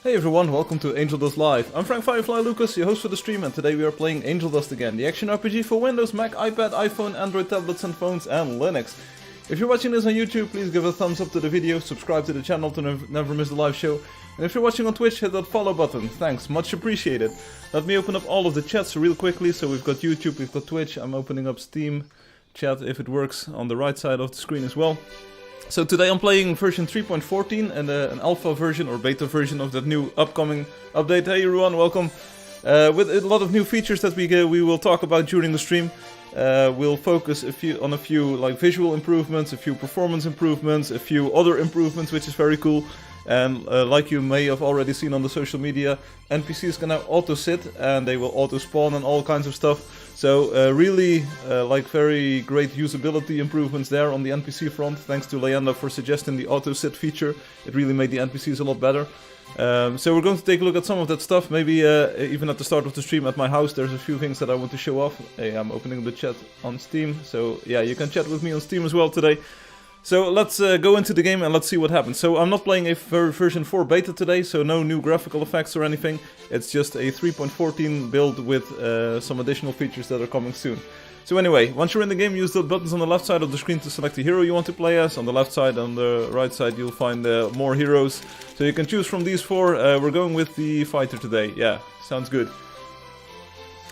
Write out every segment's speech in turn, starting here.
Hey everyone, welcome to Angeldust Live. I'm Firefly Lucas, your host for the stream, and today we are playing Angeldust again, the action RPG for Windows, Mac, iPad, iPhone, Android tablets and phones, and Linux. If you're watching this on YouTube, please give a thumbs up to the video, subscribe to the channel to never miss the live show, and if you're watching on Twitch, hit that follow button. Thanks, much appreciated. Let me open up all of the chats real quickly. So we've got YouTube, we've got Twitch, I'm opening up Steam chat if it works on the right side of the screen as well. So today I'm playing version 3.14 and an alpha version or beta version of that new upcoming update. Hey everyone, welcome. With a lot of new features that we will talk about during the stream. We'll focus on a few like visual improvements, a few performance improvements, a few other improvements, which is very cool. And like you may have already seen on the social media, NPCs can now auto-sit and they will auto-spawn and all kinds of stuff. So really like very great usability improvements there on the NPC front. Thanks to Leanda for suggesting the auto-sit feature. It really made the NPCs a lot better. So we're going to take a look at some of that stuff. Maybe even at the start of the stream at my house there's a few things that I want to show off. Hey, I'm opening the chat on Steam. So yeah, you can chat with me on Steam as well today. So let's go into the game and let's see what happens. So I'm not playing a version 4 beta today, so no new graphical effects or anything. It's just a 3.14 build with some additional features that are coming soon. So anyway, once you're in the game, use the buttons on the left side of the screen to select the hero you want to play as. On the left side, on the right side, you'll find more heroes. So you can choose from these four. We're going with the fighter today. Yeah, sounds good.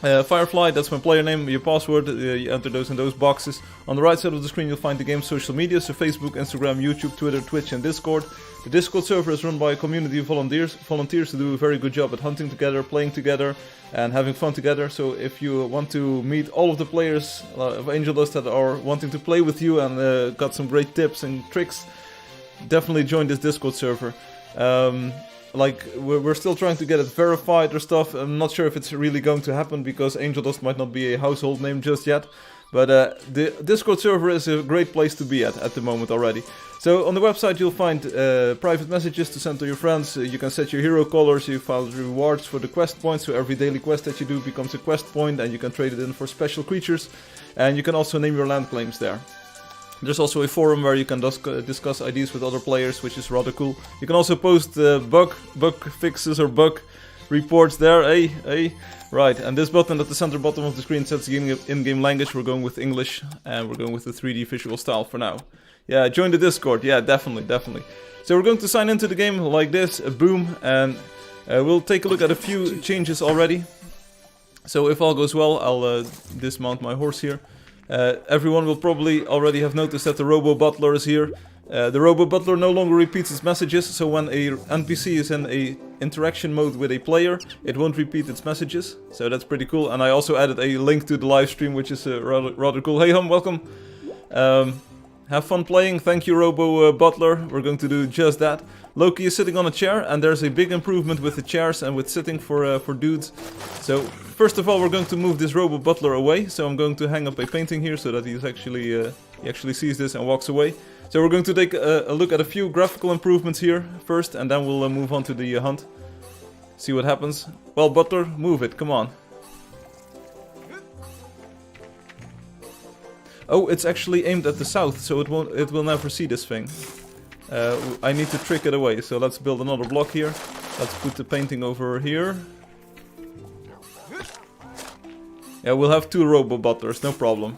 Firefly, that's my player name, your password, you enter those in those boxes. On the right side of the screen you'll find the game's social media, so Facebook, Instagram, YouTube, Twitter, Twitch and Discord. The Discord server is run by a community of volunteers who do a very good job at hunting together, playing together and having fun together. So if you want to meet all of the players of Angeldust that are wanting to play with you and got some great tips and tricks, definitely join this Discord server. Like, we're still trying to get it verified or stuff. I'm not sure if it's really going to happen because Angeldust might not be a household name just yet. But the Discord server is a great place to be at the moment already. So on the website you'll find private messages to send to your friends. You can set your hero colors, you find rewards for the quest points. So every daily quest that you do becomes a quest point and you can trade it in for special creatures. And you can also name your land claims there. There's also a forum where you can discuss ideas with other players, which is rather cool. You can also post bug fixes or bug reports there. Hey. Right, and this button at the center bottom of the screen sets the in-game language. We're going with English, and we're going with the 3D visual style for now. Yeah, join the Discord. Yeah, definitely. So we're going to sign into the game like this, boom, and we'll take a look at a few changes already. So if all goes well, I'll dismount my horse here. Everyone will probably already have noticed that the Robo Butler is here. The Robo Butler no longer repeats its messages, so when a NPC is in a interaction mode with a player, it won't repeat its messages. So that's pretty cool. And I also added a link to the live stream, which is rather cool. Hey Hum, welcome. Have fun playing. Thank you, Robo Butler. We're going to do just that. Loki is sitting on a chair, and there's a big improvement with the chairs and with sitting for dudes. So first of all, we're going to move this Robo Butler away. So I'm going to hang up a painting here so that he actually sees this and walks away. So we're going to take a look at a few graphical improvements here first, and then we'll move on to the hunt. See what happens. Well, Butler, move it. Come on. Oh, it's actually aimed at the south, so it will never see this thing. I need to trick it away, so let's build another block here. Let's put the painting over here. Yeah, we'll have two Robo Butlers, no problem.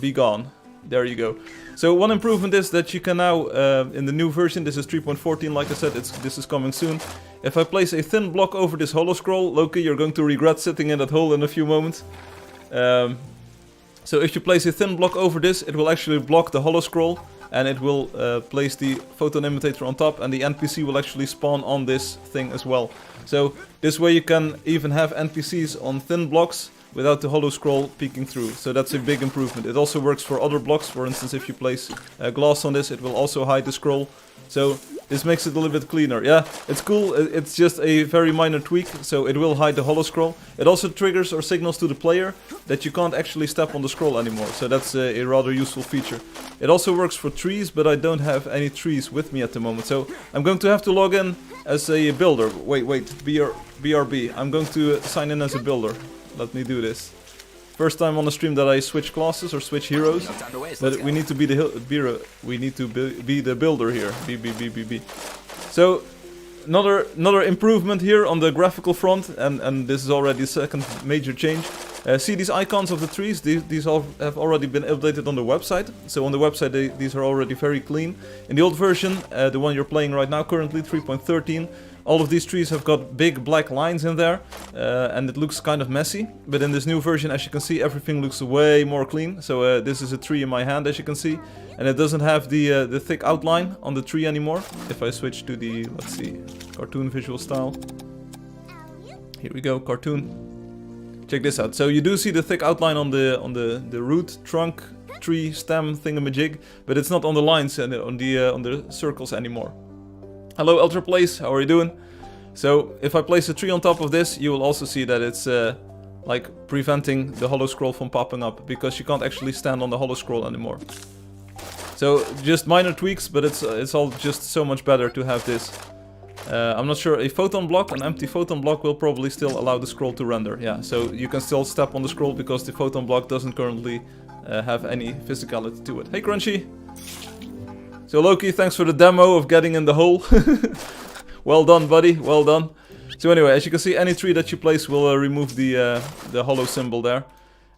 Be gone. There you go. So one improvement is that you can now, in the new version, this is 3.14, like I said, this is coming soon. If I place a thin block over this holo scroll, Loki, you're going to regret sitting in that hole in a few moments. So if you place a thin block over this, it will actually block the holo scroll, and it will place the photon imitator on top, and the NPC will actually spawn on this thing as well. So this way you can even have NPCs on thin blocks without the holo scroll peeking through. So that's a big improvement. It also works for other blocks. For instance, if you place glass on this, it will also hide the scroll. So this makes it a little bit cleaner. Yeah, it's cool. It's just a very minor tweak, so it will hide the holo scroll. It also triggers or signals to the player that you can't actually step on the scroll anymore. So that's a rather useful feature. It also works for trees, but I don't have any trees with me at the moment. So I'm going to have to log in as a builder. Wait, BRB. I'm going to sign in as a builder. Let me do this. First time on the stream that I switch classes or switch heroes, but we need to be the builder here. B. So another improvement here on the graphical front, and this is already the second major change. See these icons of the trees? These all have already been updated on the website. So on the website these are already very clean. In the old version, the one you're playing right now currently, 3.13, all of these trees have got big black lines in there, and it looks kind of messy. But in this new version, as you can see, everything looks way more clean. So this is a tree in my hand, as you can see, and it doesn't have the thick outline on the tree anymore. If I switch to the, let's see, cartoon visual style. Here we go, cartoon. Check this out. So you do see the thick outline on the root, trunk, tree, stem thingamajig, but it's not on the lines and on the circles anymore. Hello Ultra Place, how are you doing? So if I place a tree on top of this, you will also see that it's like preventing the hollow scroll from popping up, because you can't actually stand on the hollow scroll anymore. So just minor tweaks, but it's all just so much better to have this. I'm not sure, a photon block, an empty photon block will probably still allow the scroll to render. Yeah, so you can still step on the scroll because the photon block doesn't currently have any physicality to it. Hey Crunchy! So Loki, thanks for the demo of getting in the hole. Well done, buddy, well done. So anyway, as you can see, any tree that you place will remove the hollow symbol there.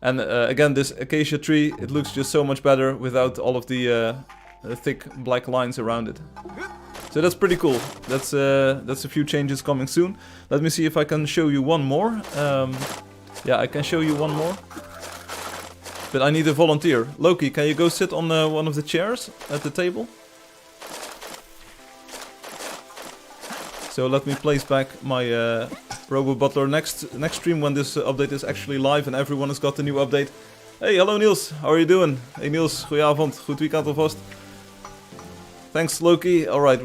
And again, this acacia tree, it looks just so much better without all of the thick black lines around it. So that's pretty cool. That's a few changes coming soon. Let me see if I can show you one more. Yeah, I can show you one more. But I need a volunteer. Loki, can you go sit on one of the chairs at the table? So let me place back my Robo Butler next stream when this update is actually live and everyone has got the new update. Hey, hello Niels, how are you doing? Hey Niels, goedenavond, goed weekend alvast. Thanks Loki. Alright,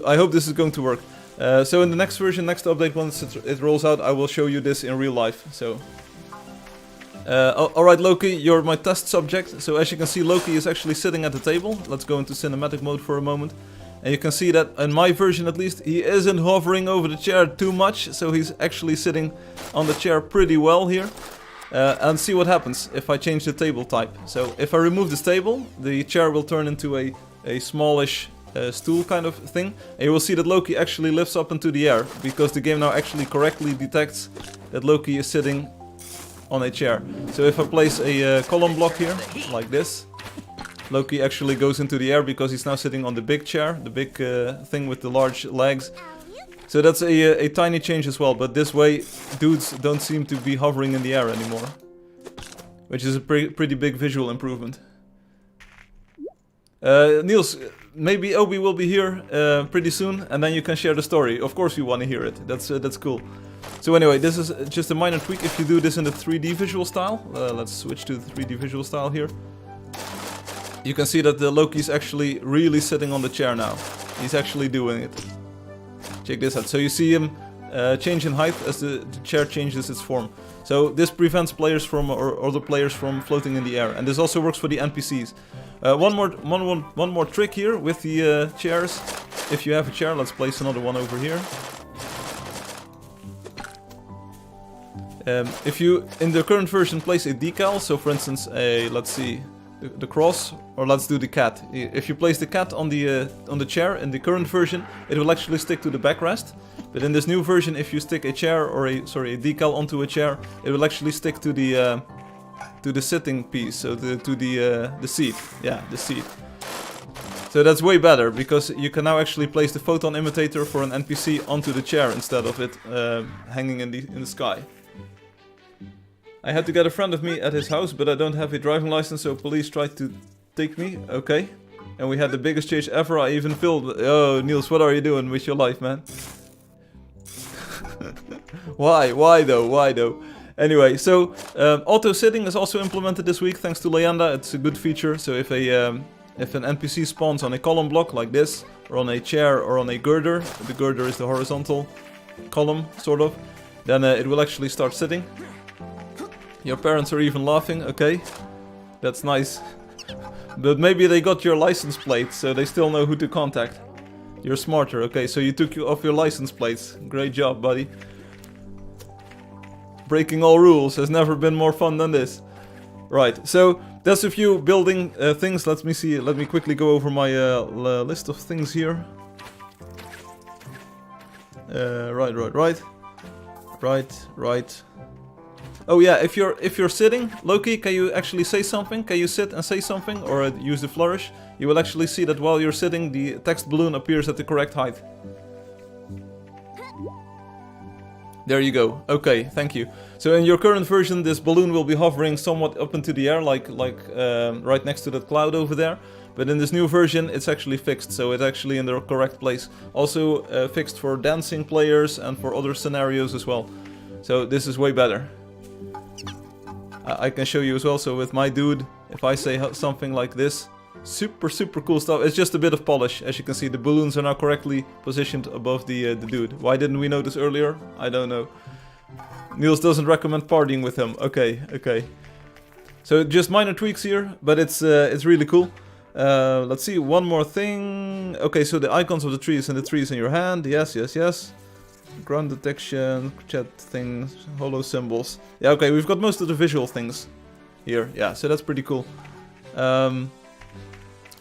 I hope this is going to work. So in the next version, next update, once it rolls out, I will show you this in real life. So, alright Loki, you're my test subject. So as you can see, Loki is actually sitting at the table. Let's go into cinematic mode for a moment. And you can see that in my version at least, he isn't hovering over the chair too much. So he's actually sitting on the chair pretty well here. And see what happens if I change the table type. So if I remove this table, the chair will turn into a smallish stool kind of thing. And you will see that Loki actually lifts up into the air, because the game now actually correctly detects that Loki is sitting on a chair. So if I place a column block here, like this, Loki actually goes into the air because he's now sitting on the big chair, the big thing with the large legs. So that's a tiny change as well, but this way dudes don't seem to be hovering in the air anymore. Which is a pretty big visual improvement. Niels, maybe Obi will be here pretty soon, and then you can share the story. Of course we want to hear it, that's cool. So anyway, this is just a minor tweak if you do this in the 3D visual style. Let's switch to the 3D visual style here. You can see that the Loki's actually really sitting on the chair now. He's actually doing it. Check this out. So you see him change in height as the chair changes its form. So this prevents players from, or other players from, floating in the air. And this also works for the NPCs. One more trick here with the chairs. If you have a chair, let's place another one over here. If you, in the current version, place a decal, so for instance, let's see, the cross, or let's do the cat. If you place the cat on the chair in the current version, it will actually stick to the backrest. But in this new version, if you stick a chair or a decal onto a chair, it will actually stick to the sitting piece, so to the seat. Yeah, the seat. So that's way better, because you can now actually place the photon imitator for an NPC onto the chair instead of it hanging in the sky. I had to get a friend of me at his house, but I don't have a driving license, so police tried to take me. Okay. And we had the biggest chase ever. I even filmed. Oh, Niels, what are you doing with your life, man? Why? Why though? Why though? Anyway, so auto sitting is also implemented this week thanks to Leanda. It's a good feature. So if an NPC spawns on a column block like this, or on a chair, or on a girder, the girder is the horizontal column, sort of, then it will actually start sitting. Your parents are even laughing, okay. That's nice. But maybe they got your license plate, so they still know who to contact. You're smarter, okay, so you took off your license plates. Great job, buddy. Breaking all rules has never been more fun than this. Right, so that's a few building things. Let me quickly go over my list of things here. Right. Oh yeah, if you're sitting, Loki, can you actually say something? Can you sit and say something, or use the flourish? You will actually see that while you're sitting, the text balloon appears at the correct height. There you go. Okay, thank you. So in your current version, this balloon will be hovering somewhat up into the air, like right next to that cloud over there. But in this new version, it's actually fixed, so it's actually in the correct place. Also fixed for dancing players and for other scenarios as well. So this is way better. I can show you as well. So with my dude, if I say something like this, super cool stuff. It's just a bit of polish. As you can see, the balloons are now correctly positioned above the dude. Why didn't we notice earlier? I don't know. Niels doesn't recommend partying with him. Okay. So just minor tweaks here, but it's really cool. Let's see, one more thing. Okay, so the icons of the trees and the trees in your hand. Yes. Ground detection, chat things, hollow symbols. Yeah, okay, we've got most of the visual things here. Yeah, so that's pretty cool.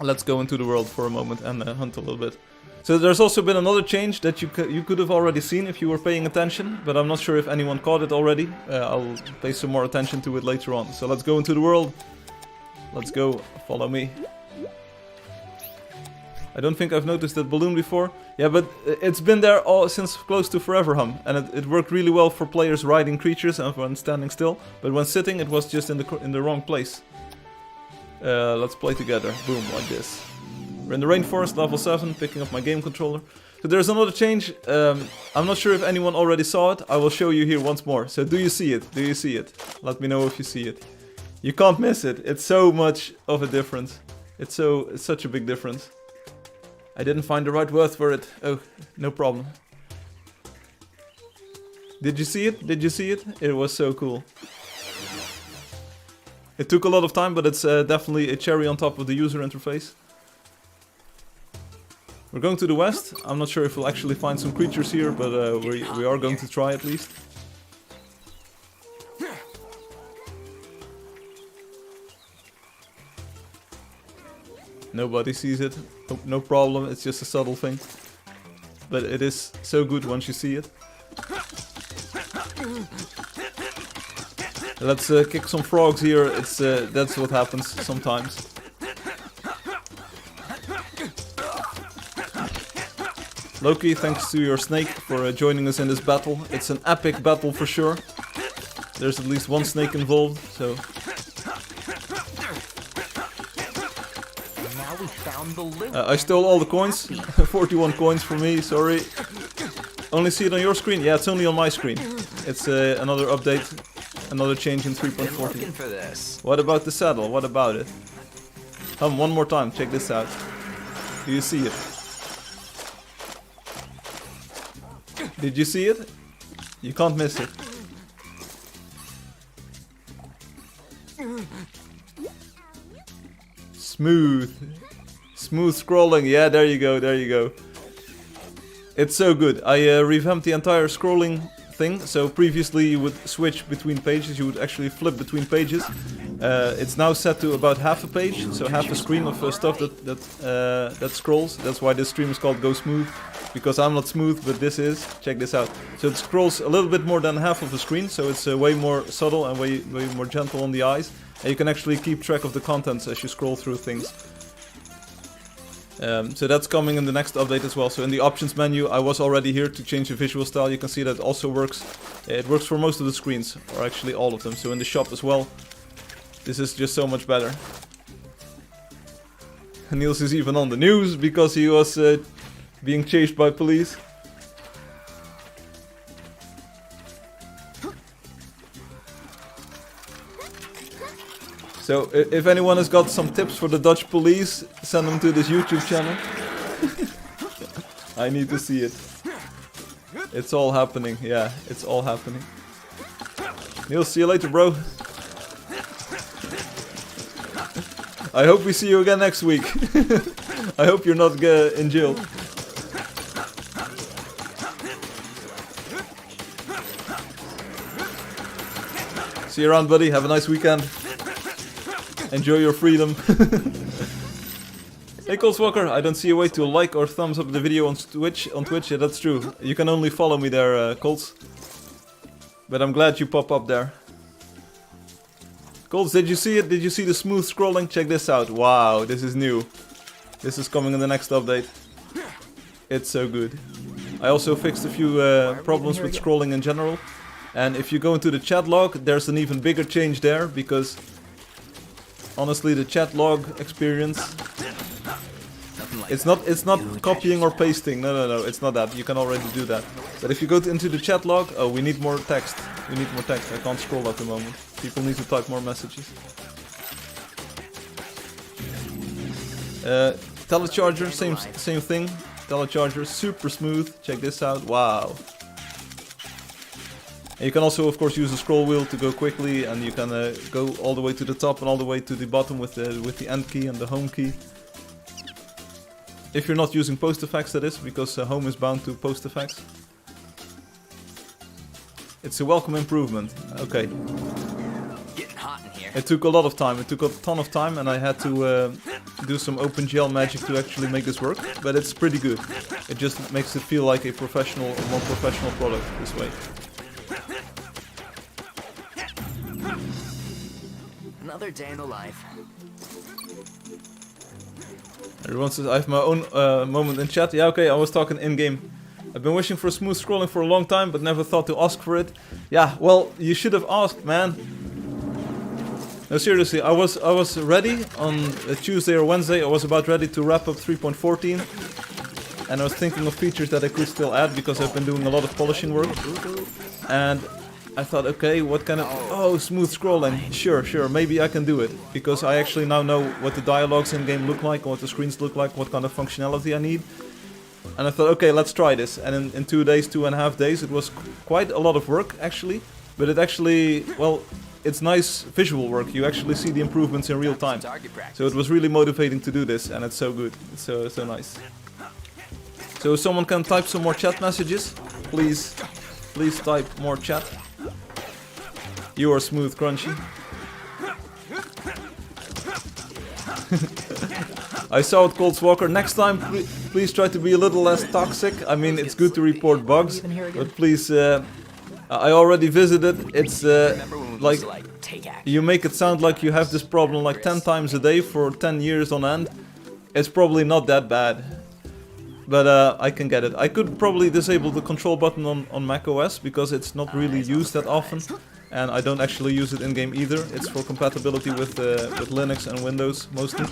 Let's go into the world for a moment and hunt a little bit. So there's also been another change that you could have already seen if you were paying attention, but I'm not sure if anyone caught it already. I'll pay some more attention to it later on. So let's go into the world. Let's go, follow me. I don't think I've noticed that balloon before. Yeah, but it's been there since close to forever, and it worked really well for players riding creatures and when standing still. But when sitting, it was just in the wrong place. Let's play together. Boom, like this. We're in the rainforest, level 7, picking up my game controller. So there's another change. I'm not sure if anyone already saw it. I will show you here once more. So do you see it? Do you see it? Let me know if you see it. You can't miss it. It's so much of a difference. It's such a big difference. I didn't find the right word for it. Oh, no problem. Did you see it? Did you see it? It was so cool. It took a lot of time, but it's definitely a cherry on top of the user interface. We're going to the west. I'm not sure if we'll actually find some creatures here, but we are going to try at least. Nobody sees it. Oh, no problem, it's just a subtle thing. But it is so good once you see it. Let's kick some frogs here. That's what happens sometimes. Loki, thanks to your snake for joining us in this battle. It's an epic battle for sure. There's at least one snake involved, so... I stole all the coins. 41 coins for me, sorry. Only see it on your screen? Yeah, it's only on my screen. It's another update, another change in 3.14. What about the saddle? What about it? One more time, check this out. Do you see it? Did you see it? You can't miss it. Smooth. Smooth scrolling, yeah, there you go, there you go. It's so good. I revamped the entire scrolling thing. So previously you would switch between pages, you would actually flip between pages. It's now set to about half a page, so half a screen of stuff that scrolls. That's why this stream is called Go Smooth, because I'm not smooth, but this is. Check this out. So it scrolls a little bit more than half of the screen, so it's way more subtle and way more gentle on the eyes. And you can actually keep track of the contents as you scroll through things. So that's coming in the next update as well. So in the options menu, I was already here to change the visual style. You can see that also works. It works for most of the screens, or actually all of them. So in the shop as well. This is just so much better. Niels is even on the news because he was being chased by police. So, if anyone has got some tips for the Dutch police, send them to this YouTube channel. I need to see it. It's all happening, yeah, it's all happening. Niels, see you later, bro. I hope we see you again next week. I hope you're not in jail. See you around, buddy. Have a nice weekend. Enjoy your freedom. Hey, Hey Coldswalker, I don't see a way to like or thumbs up the video on Twitch. Yeah, that's true. You can only follow me there, Colds. But I'm glad you pop up there. Colds, did you see it? Did you see the smooth scrolling? Check this out. Wow, this is new. This is coming in the next update. It's so good. I also fixed a few problems with scrolling in general. And if you go into the chat log, there's an even bigger change there, because honestly the chat log experience, it's not copying or pasting. No, it's not that. You can already do that. But if you go into the chat log, oh, we need more text. We need more text. I can't scroll at the moment. People need to type more messages. Telecharger, same thing. Telecharger, super smooth. Check this out. Wow. And you can also, of course, use the scroll wheel to go quickly, and you can go all the way to the top and all the way to the bottom with the end key and the home key. If you're not using post effects, that is, because home is bound to post effects. It's a welcome improvement. Okay. Getting hot in here. It took a lot of time. It took a ton of time, and I had to do some OpenGL magic to actually make this work. But it's pretty good. It just makes it feel like a more professional product this way. Another day in the life. Everyone says I have my own moment in chat. Yeah, okay, I was talking in-game. I've been wishing for smooth scrolling for a long time, but never thought to ask for it. Yeah, well, you should have asked, man. No, seriously, I was ready on a Tuesday or Wednesday. I was about ready to wrap up 3.14, and I was thinking of features that I could still add because I've been doing a lot of polishing work. And I thought, okay, what kind of... Oh, smooth scrolling. Sure, maybe I can do it. Because I actually now know what the dialogues in-game look like, and what the screens look like, what kind of functionality I need. And I thought, okay, let's try this. And in 2 days, 2.5 days, it was quite a lot of work, actually. But it actually, well, it's nice visual work. You actually see the improvements in real time. So it was really motivating to do this, and it's so good. It's so nice. So if someone can type some more chat messages, please type more chat. You are smooth, Crunchy. I saw it, Coldswalker. Next time, please try to be a little less toxic. I mean, it's good to report bugs, but please, I already visited. It's like, you make it sound like you have this problem like 10 times a day for 10 years on end. It's probably not that bad, but I can get it. I could probably disable the control button on macOS because it's not really used that often. And I don't actually use it in-game either. It's for compatibility with Linux and Windows mostly.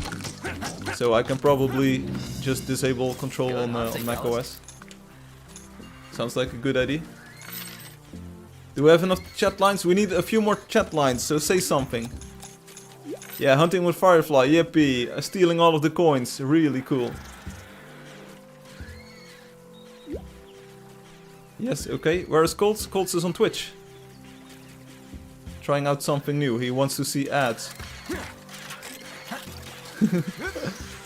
So I can probably just disable control on macOS. Sounds like a good idea. Do we have enough chat lines? We need a few more chat lines, so say something. Yeah, hunting with Firefly, yippee. Stealing all of the coins, really cool. Yes, okay. Where is Colts? Colts is on Twitch. Trying out something new. He wants to see ads.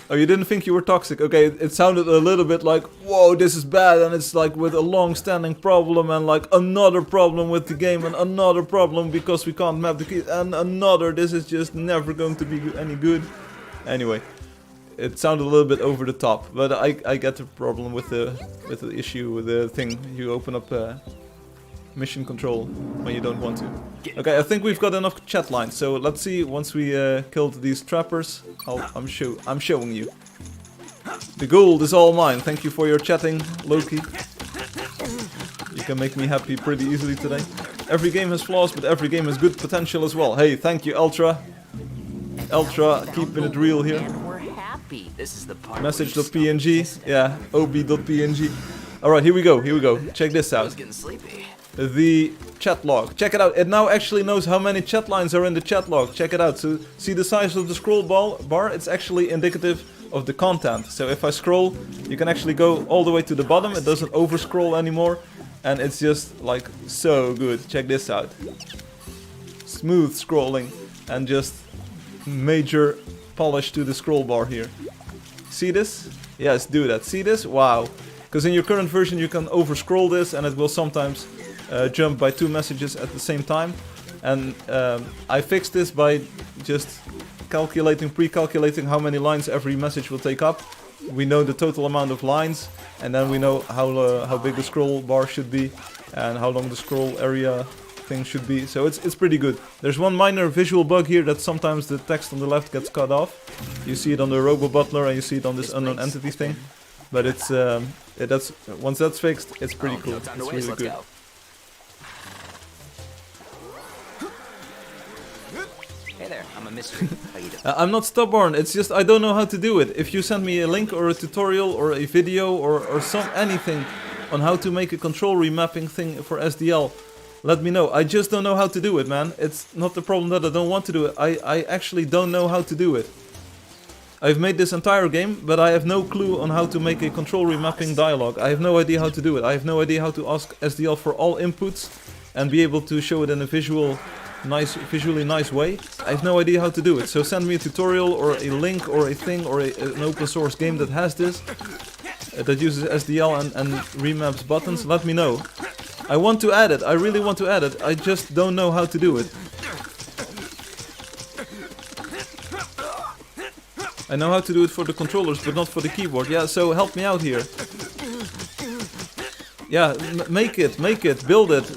Oh, you didn't think you were toxic? Okay, it sounded a little bit like, whoa, this is bad, and it's like with a long-standing problem, and like another problem with the game, and another problem because we can't map the keys, and another, this is just never going to be any good. Anyway, it sounded a little bit over the top, but I get the problem with the issue with the thing. You open up mission control when you don't want to. Okay, I think we've got enough chat lines, so let's see, once we killed these trappers, I'm showing you. The gold is all mine. Thank you for your chatting, Loki. You can make me happy pretty easily today. Every game has flaws, but every game has good potential as well. Hey, thank you, Ultra. Ultra, keeping it real here. Message.png, yeah, ob.png. Alright, here we go. Check this out. The chat log. Check it out. It now actually knows how many chat lines are in the chat log. Check it out. So see the size of the scroll bar? It's actually indicative of the content. So if I scroll, you can actually go all the way to the bottom. It doesn't over scroll anymore. And it's just like so good. Check this out. Smooth scrolling and just major polish to the scroll bar here. See this? Yes, do that. See this? Wow. Because in your current version you can over scroll this and it will sometimes jump by 2 messages at the same time, and I fixed this by just pre-calculating how many lines every message will take up. We know the total amount of lines, and then we know how big the scroll bar should be, and how long the scroll area thing should be. So it's pretty good. There's one minor visual bug here that sometimes the text on the left gets cut off. You see it on the Robo Butler, and you see it on this unknown entity thing. But it's once that's fixed, it's pretty cool. It's really good. Hey there, I'm a mystery. How you doing? I'm not stubborn, it's just I don't know how to do it. If you send me a link or a tutorial or a video or anything on how to make a control remapping thing for SDL, let me know. I just don't know how to do it, man. It's not the problem that I don't want to do it. I actually don't know how to do it. I've made this entire game, but I have no clue on how to make a control remapping dialogue. I have no idea how to do it. I have no idea how to ask SDL for all inputs and be able to show it in a visually nice way. I have no idea how to do it. So send me a tutorial or a link or a thing or an open source game that has this, that uses SDL and remaps buttons. Let me know. I want to add it. I really want to add it. I just don't know how to do it. I know how to do it for the controllers, but not for the keyboard. Yeah, so help me out here. Yeah, make it, build it,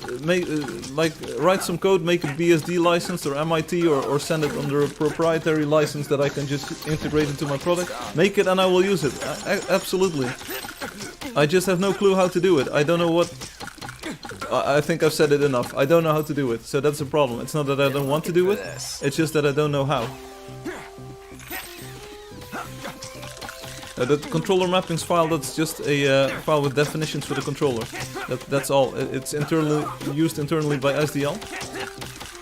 write some code, make it BSD licensed or MIT or send it under a proprietary license that I can just integrate into my product. Make it and I will use it, absolutely. I just have no clue how to do it. I don't know what... I think I've said it enough. I don't know how to do it, so that's a problem. It's not that I don't want to do it, it's just that I don't know how. The controller mappings file, that's just a file with definitions for the controller. That's all. It's used internally by SDL.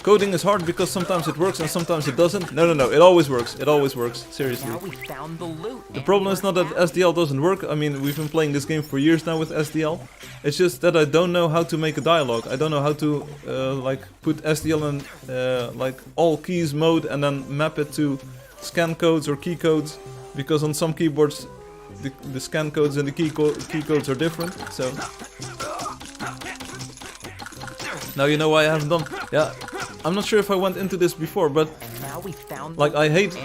Coding is hard because sometimes it works and sometimes it doesn't. No, it always works. It always works. Seriously. Now we found the loot. The problem is not that SDL doesn't work. I mean, we've been playing this game for years now with SDL. It's just that I don't know how to make a dialogue. I don't know how to put SDL in all keys mode and then map it to scan codes or key codes. Because on some keyboards, the scan codes and the key codes are different, so... Now you know why I haven't done... Yeah, I'm not sure if I went into this before, but... I hate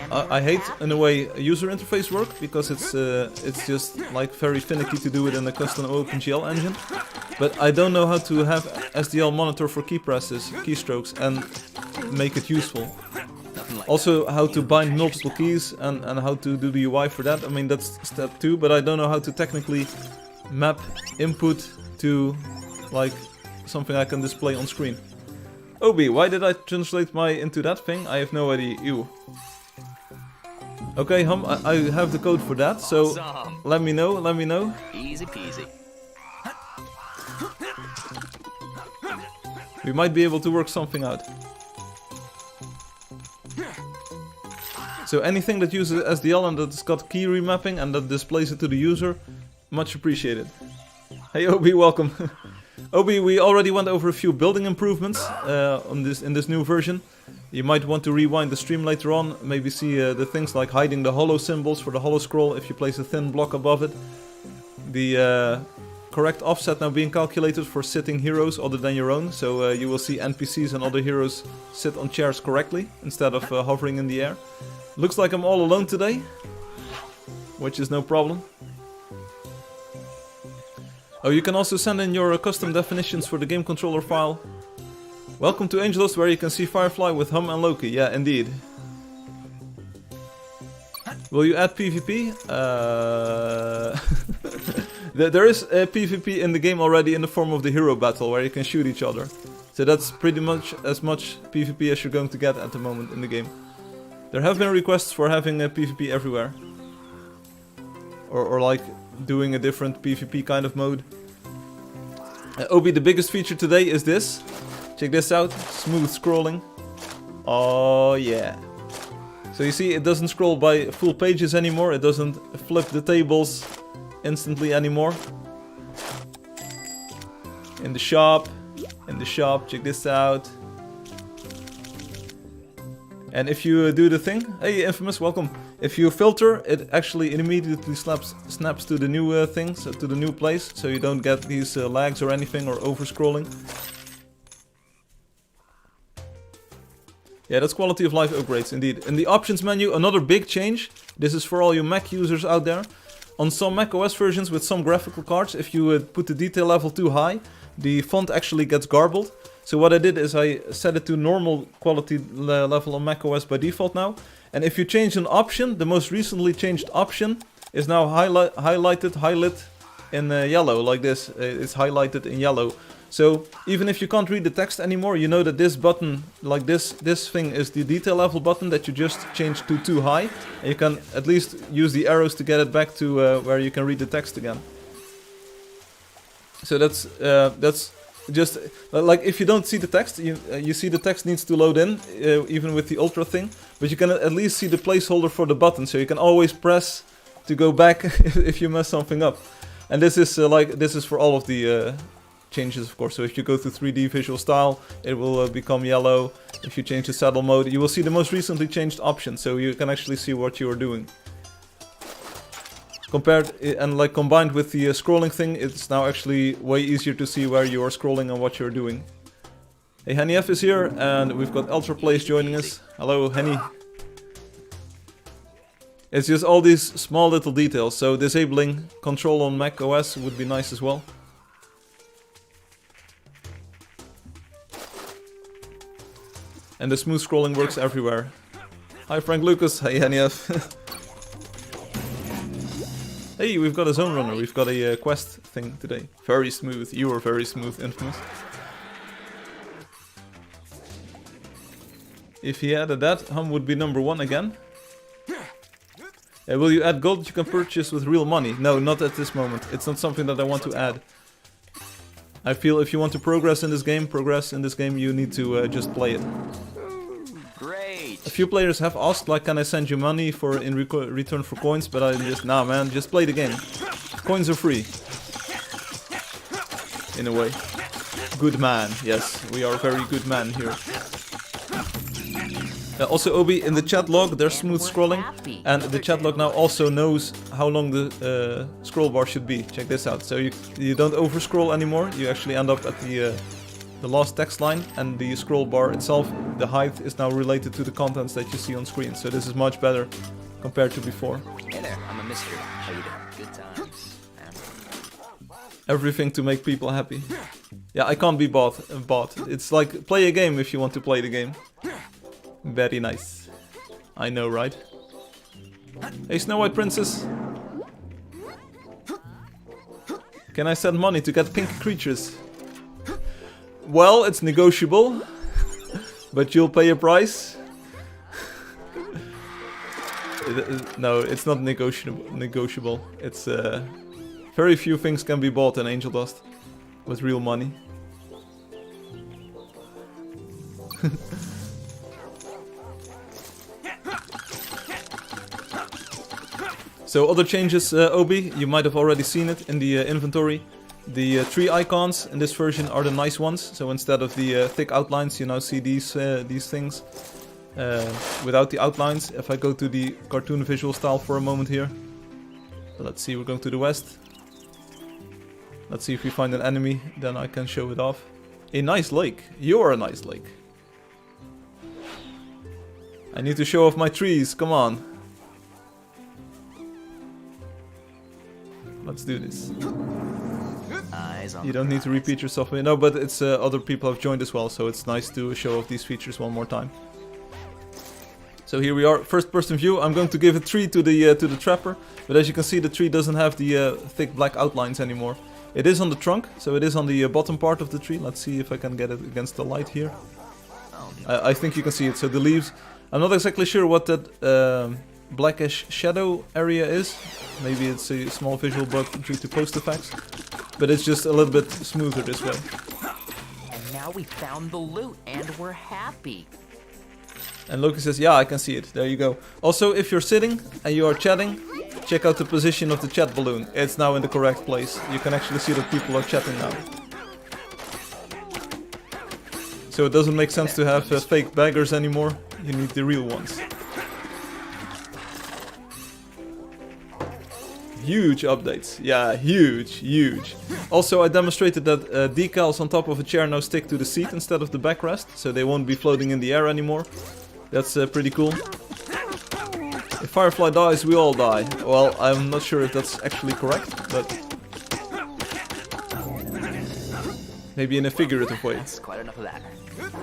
in a way user interface work, because it's just very finicky to do it in a custom OpenGL engine. But I don't know how to have SDL monitor for key presses, keystrokes, and make it useful. Also, how to bind multiple keys and how to do the UI for that. I mean, that's step 2, but I don't know how to technically map input to, something I can display on screen. Obi, why did I translate my into that thing? I have no idea. Ew. Okay, Hum, I have the code for that, so let me know. Easy peasy. We might be able to work something out. So anything that uses SDL and that's got key remapping and that displays it to the user, much appreciated. Hey Obi, welcome. Obi, we already went over a few building improvements in this new version. You might want to rewind the stream later on, maybe see the things like hiding the hollow symbols for the hollow scroll if you place a thin block above it. The correct offset now being calculated for sitting heroes other than your own, so you will see NPCs and other heroes sit on chairs correctly instead of hovering in the air. Looks like I'm all alone today, which is no problem. Oh, you can also send in your custom definitions for the game controller file. Welcome to Angeldust, where you can see Firefly with Hum and Loki. Yeah, indeed. Will you add PvP? There is a PvP in the game already in the form of the hero battle, where you can shoot each other. So that's pretty much as much PvP as you're going to get at the moment in the game. There have been requests for having a PvP everywhere. Or doing a different PvP kind of mode. Obi, the biggest feature today is this. Check this out. Smooth scrolling. Oh yeah. So you see, it doesn't scroll by full pages anymore. It doesn't flip the tables instantly anymore. In the shop, check this out. And if you do the thing, hey Infamous, welcome. If you filter, it actually immediately snaps to the new things, to the new place, so you don't get these lags or anything or over scrolling. Yeah, that's quality of life upgrades indeed. In the options menu, another big change. This is for all you Mac users out there. On some Mac OS versions with some graphical cards, if you put the detail level too high, the font actually gets garbled. So what I did is I set it to normal quality level on Mac OS by default now. And if you change an option, the most recently changed option is now highlighted in yellow, like this. It's highlighted in yellow. So even if you can't read the text anymore, you know that this button, like this thing is the detail level button that you just changed to too high. And you can at least use the arrows to get it back to where you can read the text again. So that's just like if you don't see the text, you see the text needs to load in, even with the ultra thing. But you can at least see the placeholder for the button, so you can always press to go back if you mess something up. And this is for all of the changes, of course. So if you go to 3D visual style, it will become yellow. If you change the saddle mode, you will see the most recently changed option, so you can actually see what you are doing. Combined with the scrolling thing, it's now actually way easier to see where you are scrolling and what you're doing. Hey, Henny F is here, and we've got Ultra Plays joining us. Hello, Henny. It's just all these small little details, so disabling control on Mac OS would be nice as well. And the smooth scrolling works everywhere. Hi Frank Lucas, hey Henny F. Hey, we've got a zone runner, we've got a quest thing today. Very smooth, you are very smooth, Infamous. If he added that, Hum would be number 1 again. Will you add gold that you can purchase with real money? No, not at this moment. It's not something that I want to add. I feel if you want to progress in this game, you need to just play it. Great. A few players have asked, like, can I send you money in return for coins? But I just, nah man, just play the game. Coins are free. In a way. Good man, yes, we are a very good man here. Also, Obi, in the chat log, there's smooth scrolling, and the chat log now also knows how long the scroll bar should be. Check this out. So you don't over scroll anymore. You actually end up at the last text line, and the scroll bar itself, the height is now related to the contents that you see on screen. So this is much better compared to before. Hey there, I'm a mystery. How you doing? Good times. Everything to make people happy. Yeah, I can't be bought. It's like play a game if you want to play the game. Very nice. I know, right? Hey, Snow White Princess. Can I send money to get pink creatures? Well, it's negotiable. But you'll pay a price. No, it's not negotiable. It's very few things can be bought in Angeldust with real money. So other changes, Obi, you might have already seen it in the inventory. The tree icons in this version are the nice ones. So instead of the thick outlines, you now see these things without the outlines. If I go to the cartoon visual style for a moment here. Let's see, we're going to the west. Let's see if we find an enemy, then I can show it off. A nice lake. You're a nice lake. I need to show off my trees, come on. Let's do this. You don't need to repeat yourself. No, but it's other people have joined as well, so it's nice to show off these features one more time. So here we are, first-person view. I'm going to give a tree to the trapper, but as you can see, the tree doesn't have the thick black outlines anymore. It is on the trunk, so it is on the bottom part of the tree. Let's see if I can get it against the light here. I think you can see it. So the leaves. I'm not exactly sure what that blackish shadow area is. Maybe it's a small visual bug due to post effects, but it's just a little bit smoother this way. And now we found the loot and we're happy. And Loki says, yeah, I can see it. There you go. Also, if you're sitting and you are chatting, check out the position of the chat balloon. It's now in the correct place. You can actually see that people are chatting now. So it doesn't make sense to have fake baggers anymore. You need the real ones. Huge updates. Yeah, huge. Also, I demonstrated that decals on top of a chair now stick to the seat instead of the backrest, so they won't be floating in the air anymore. That's pretty cool. If Firefly dies, we all die. Well, I'm not sure if that's actually correct, but maybe in a figurative way. That's quite enough of that.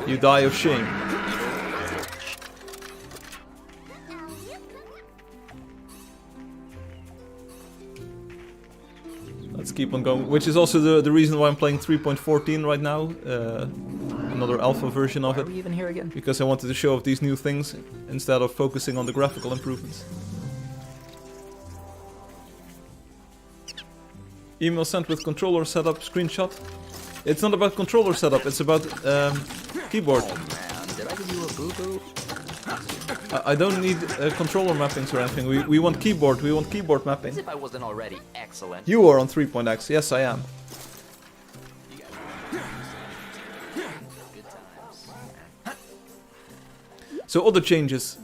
You die of shame. Let's keep on going, which is also the reason why I'm playing 3.14 right now. Another alpha version of Why it. are we even here again? Because I wanted to show off these new things instead of focusing on the graphical improvements. Email sent with controller setup screenshot. It's not about controller setup, it's about keyboard. Oh man, did I give you a boo-boo? I don't need controller mappings or anything. We want keyboard. We want keyboard mapping. As if I wasn't already excellent. You are on 3.x. Yes, I am. Good times. So other changes.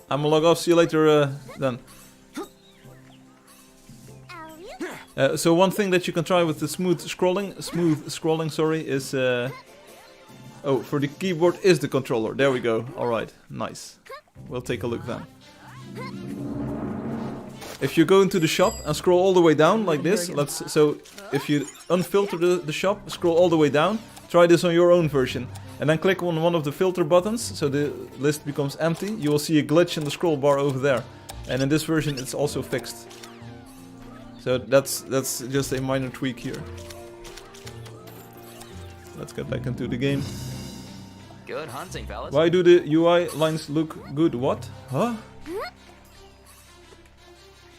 I'm gonna log off. See you later. Then. So one thing that you can try with the smooth scrolling, sorry, is oh, for the keyboard is the controller. There we go. All right, nice. We'll take a look then. If you go into the shop and scroll all the way down like this, so if you unfilter the shop, scroll all the way down. Try this on your own version, and then click on one of the filter buttons, so the list becomes empty. You will see a glitch in the scroll bar over there, and in this version it's also fixed. So that's just a minor tweak here. Let's get back into the game. Good hunting, fellas. Why do the UI lines look good? What? Huh?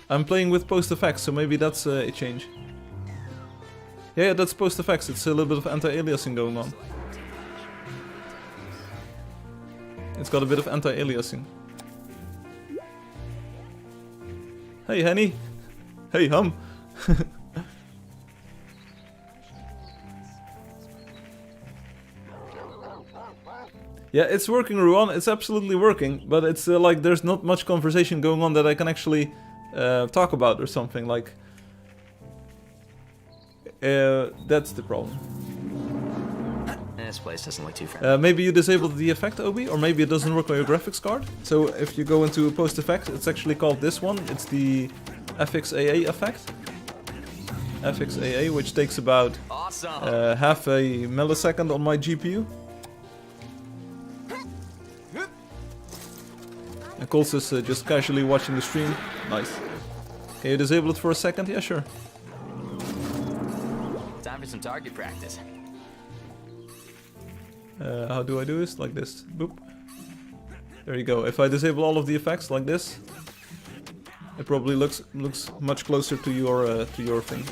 I'm playing with post effects, so maybe that's a change. Yeah, that's post effects. It's a little bit of anti-aliasing going on. It's got a bit of anti-aliasing. Hey, Henny. Hey, Hum. Yeah, it's working, Ruan. It's absolutely working, but it's like there's not much conversation going on that I can actually talk about or something. Like, that's the problem. This place doesn't look too friendly. Maybe you disabled the effect, Obi, or maybe it doesn't work on your graphics card. So if you go into post effects, it's actually called this one. It's the FXAA effect. FXAA, which takes about Awesome. half a millisecond on my GPU. And Coles is just casually watching the stream. Nice. Can you disable it for a second? Yeah, sure. Time for some target practice. How do I do this? Like this. Boop. There you go. If I disable all of the effects like this, it probably looks much closer to your thing.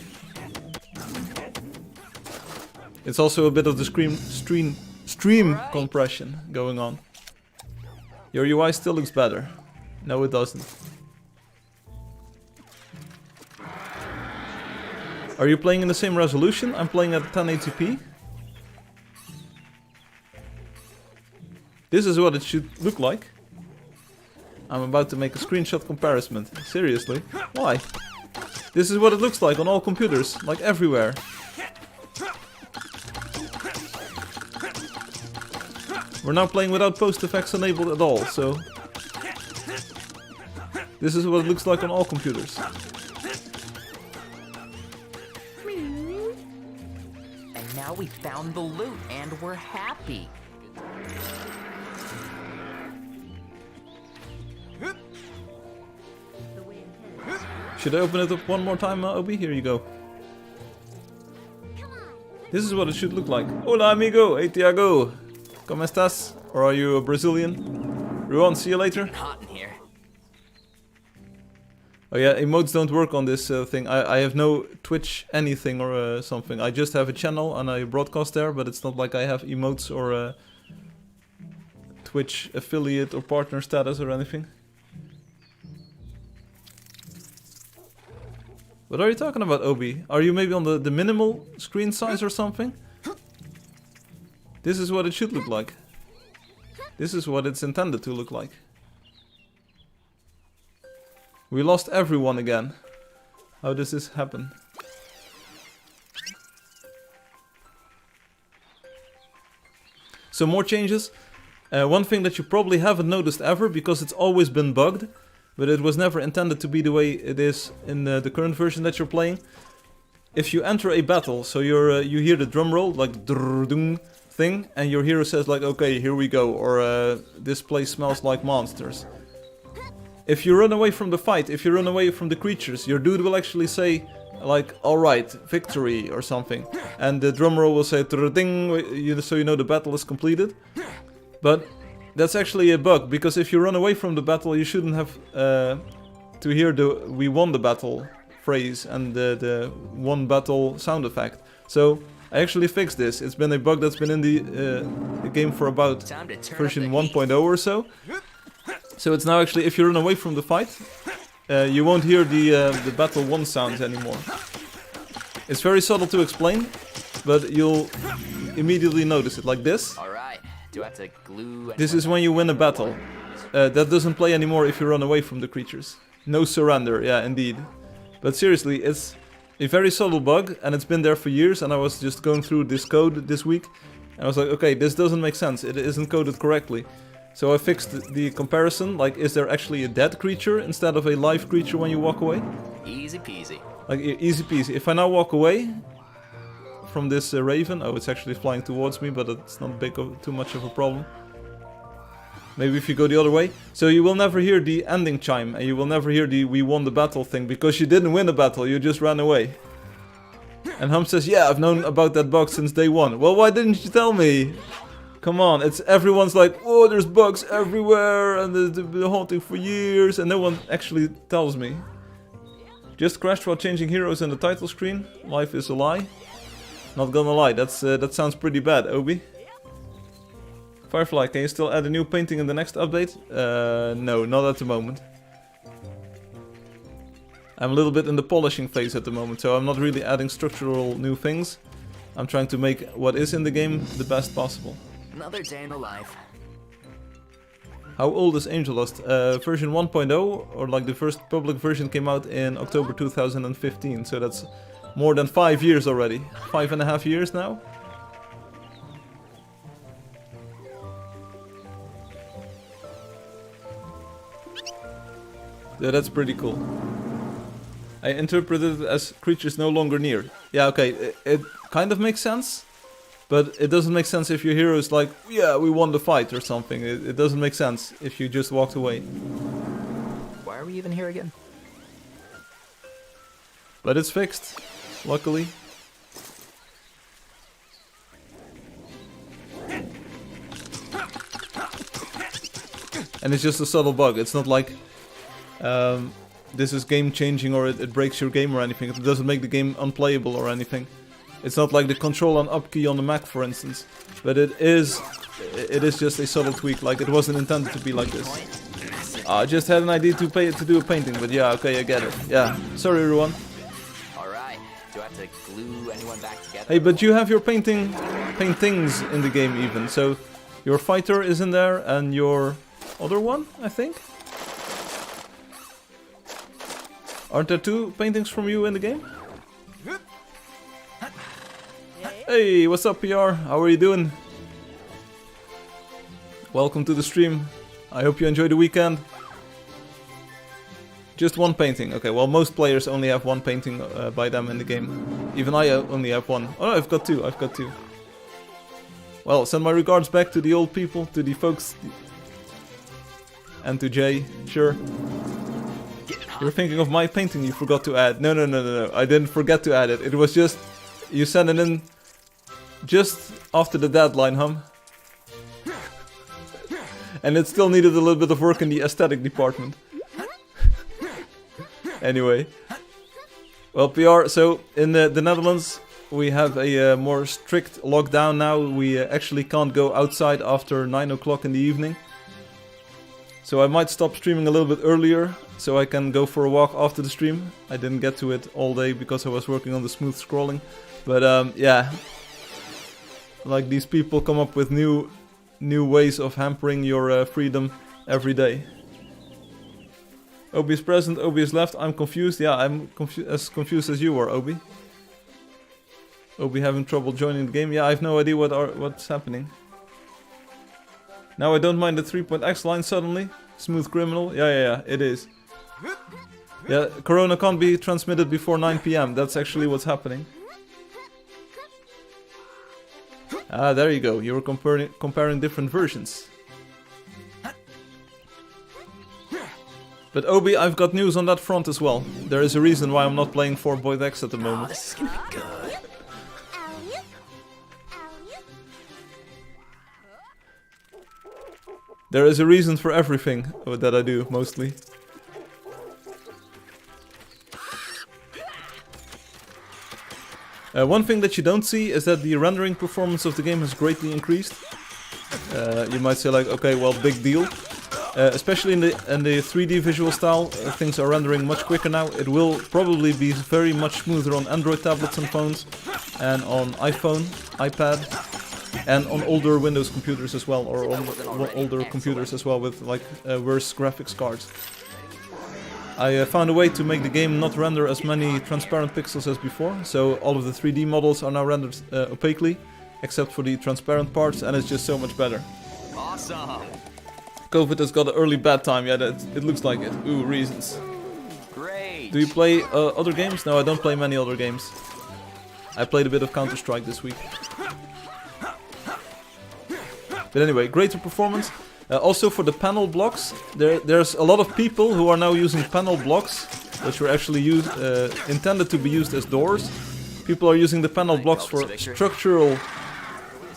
It's also a bit of the stream compression going on. Your UI still looks better. No, it doesn't. Are you playing in the same resolution? I'm playing at 1080p. This is what it should look like. I'm about to make a screenshot comparison. Seriously? Why? This is what it looks like on all computers, like everywhere. We're now playing without post effects enabled at all, so... This is what it looks like on all computers. And now we found the loot, and we're happy. Should I open it up one more time, Obi? Here you go. This is what it should look like. Hola, amigo. Hey, Tiago. ¿Cómo estás? Or are you a Brazilian? Ruan, see you later. Hot in here. Oh yeah, emotes don't work on this thing. I have no Twitch anything or something. I just have a channel and I broadcast there, but it's not like I have emotes or Twitch affiliate or partner status or anything. What are you talking about, Obi? Are you maybe on the minimal screen size or something? This is what it should look like. This is what it's intended to look like. We lost everyone again. How does this happen? So more changes. One thing that you probably haven't noticed ever, because it's always been bugged, but it was never intended to be the way it is in the current version that you're playing. If you enter a battle, so you hear the drum roll, like drrrr thing, and your hero says like, okay, here we go, or this place smells like monsters. If you run away from the fight, if you run away from the creatures, your dude will actually say like, alright, victory, or something. And the drum roll will say drrrr, so you know the battle is completed. But that's actually a bug, because if you run away from the battle, you shouldn't have to hear the "we won the battle" phrase and the "won battle" sound effect. So I actually fixed this. It's been a bug that's been in the game for about version 1.0 or so. So it's now actually, if you run away from the fight, you won't hear the battle won sounds anymore. It's very subtle to explain, but you'll immediately notice it, like this. Do I have to glue? This is when you win a battle. That doesn't play anymore if you run away from the creatures. No surrender, yeah, indeed. But seriously, it's a very subtle bug, and it's been there for years, and I was just going through this code this week, and I was like, okay, this doesn't make sense, it isn't coded correctly. So I fixed the comparison, like, is there actually a dead creature instead of a live creature when you walk away? Easy peasy. Like, easy peasy. If I now walk away from this raven, oh, it's actually flying towards me, but it's not too much of a problem. Maybe if you go the other way. So you will never hear the ending chime, and you will never hear the "we won the battle" thing, because you didn't win a battle, you just ran away. And Hum says, yeah, I've known about that bug since day one. Well, why didn't you tell me? Come on, everyone's like, oh, there's bugs everywhere, and they've been haunting for years, and no one actually tells me. Just crashed while changing heroes in the title screen. Life is a lie. Not gonna lie, that sounds pretty bad, Obi. Firefly, can you still add a new painting in the next update? No, not at the moment. I'm a little bit in the polishing phase at the moment, so I'm not really adding structural new things. I'm trying to make what is in the game the best possible. Another day in the life. How old is Angeldust? Version 1.0, or like the first public version came out in October 2015, so that's more than 5 years already. 5.5 years now? Yeah, that's pretty cool. I interpreted it as creatures no longer near. Yeah, okay, it kind of makes sense. But it doesn't make sense if your hero is like, yeah, we won the fight or something. It doesn't make sense if you just walked away. Why are we even here again? But it's fixed, luckily. And it's just a subtle bug. It's not like this is game changing or it breaks your game or anything. It doesn't make the game unplayable or anything. It's not like the control and up key on the Mac, for instance. But it is just a subtle tweak. Like, it wasn't intended to be like this. I just had an idea to do a painting, but yeah, okay, I get it. Yeah, sorry everyone. Alright, do I have to glue anyone back together? Hey, but you have your paintings in the game even. So your fighter is in there and your other one, I think. Aren't there 2 paintings from you in the game? Hey, what's up, PR? How are you doing? Welcome to the stream. I hope you enjoy the weekend. Just 1 painting. Okay, well, most players only have 1 painting by them in the game. Even I only have 1. Oh, no, I've got 2. I've got 2. Well, send my regards back to the old people, to the folks, and to Jay. Sure. You're thinking of my painting you forgot to add. No. I didn't forget to add it. It was just... You sent it in just after the deadline, Hum. And it still needed a little bit of work in the aesthetic department. Anyway. Well, PR, so in the Netherlands we have a more strict lockdown now. We actually can't go outside after 9 o'clock in the evening. So I might stop streaming a little bit earlier, so I can go for a walk after the stream. I didn't get to it all day because I was working on the smooth scrolling. But yeah, like these people come up with new ways of hampering your freedom every day. Obi is present, Obi is left. I'm confused. Yeah, I'm as confused as you are, Obi. Obi having trouble joining the game. Yeah, I have no idea what's happening. Now I don't mind the 3.x line suddenly. Smooth criminal. Yeah, it is. Yeah, Corona can't be transmitted before 9 PM. That's actually what's happening. Ah, there you go. You were comparing different versions. But Obi, I've got news on that front as well. There is a reason why I'm not playing 4.x at the moment. This is gonna be good. There is a reason for everything that I do, mostly. One thing that you don't see is that the rendering performance of the game has greatly increased. You might say like, okay, well, big deal. Especially in the 3D visual style, things are rendering much quicker now. It will probably be very much smoother on Android tablets and phones, and on iPhone, iPad, and on older Windows computers as well, or on older computers as well with like worse graphics cards. I found a way to make the game not render as many transparent pixels as before, so all of the 3D models are now rendered opaquely, except for the transparent parts, and it's just so much better. Awesome. COVID has got an early bad time, yeah, it looks like it. Ooh, reasons. Great. Do you play other games? No, I don't play many other games. I played a bit of Counter-Strike this week. But anyway, greater performance. Also for the panel blocks, there's a lot of people who are now using panel blocks, which were actually intended to be used as doors. People are using the panel blocks for structural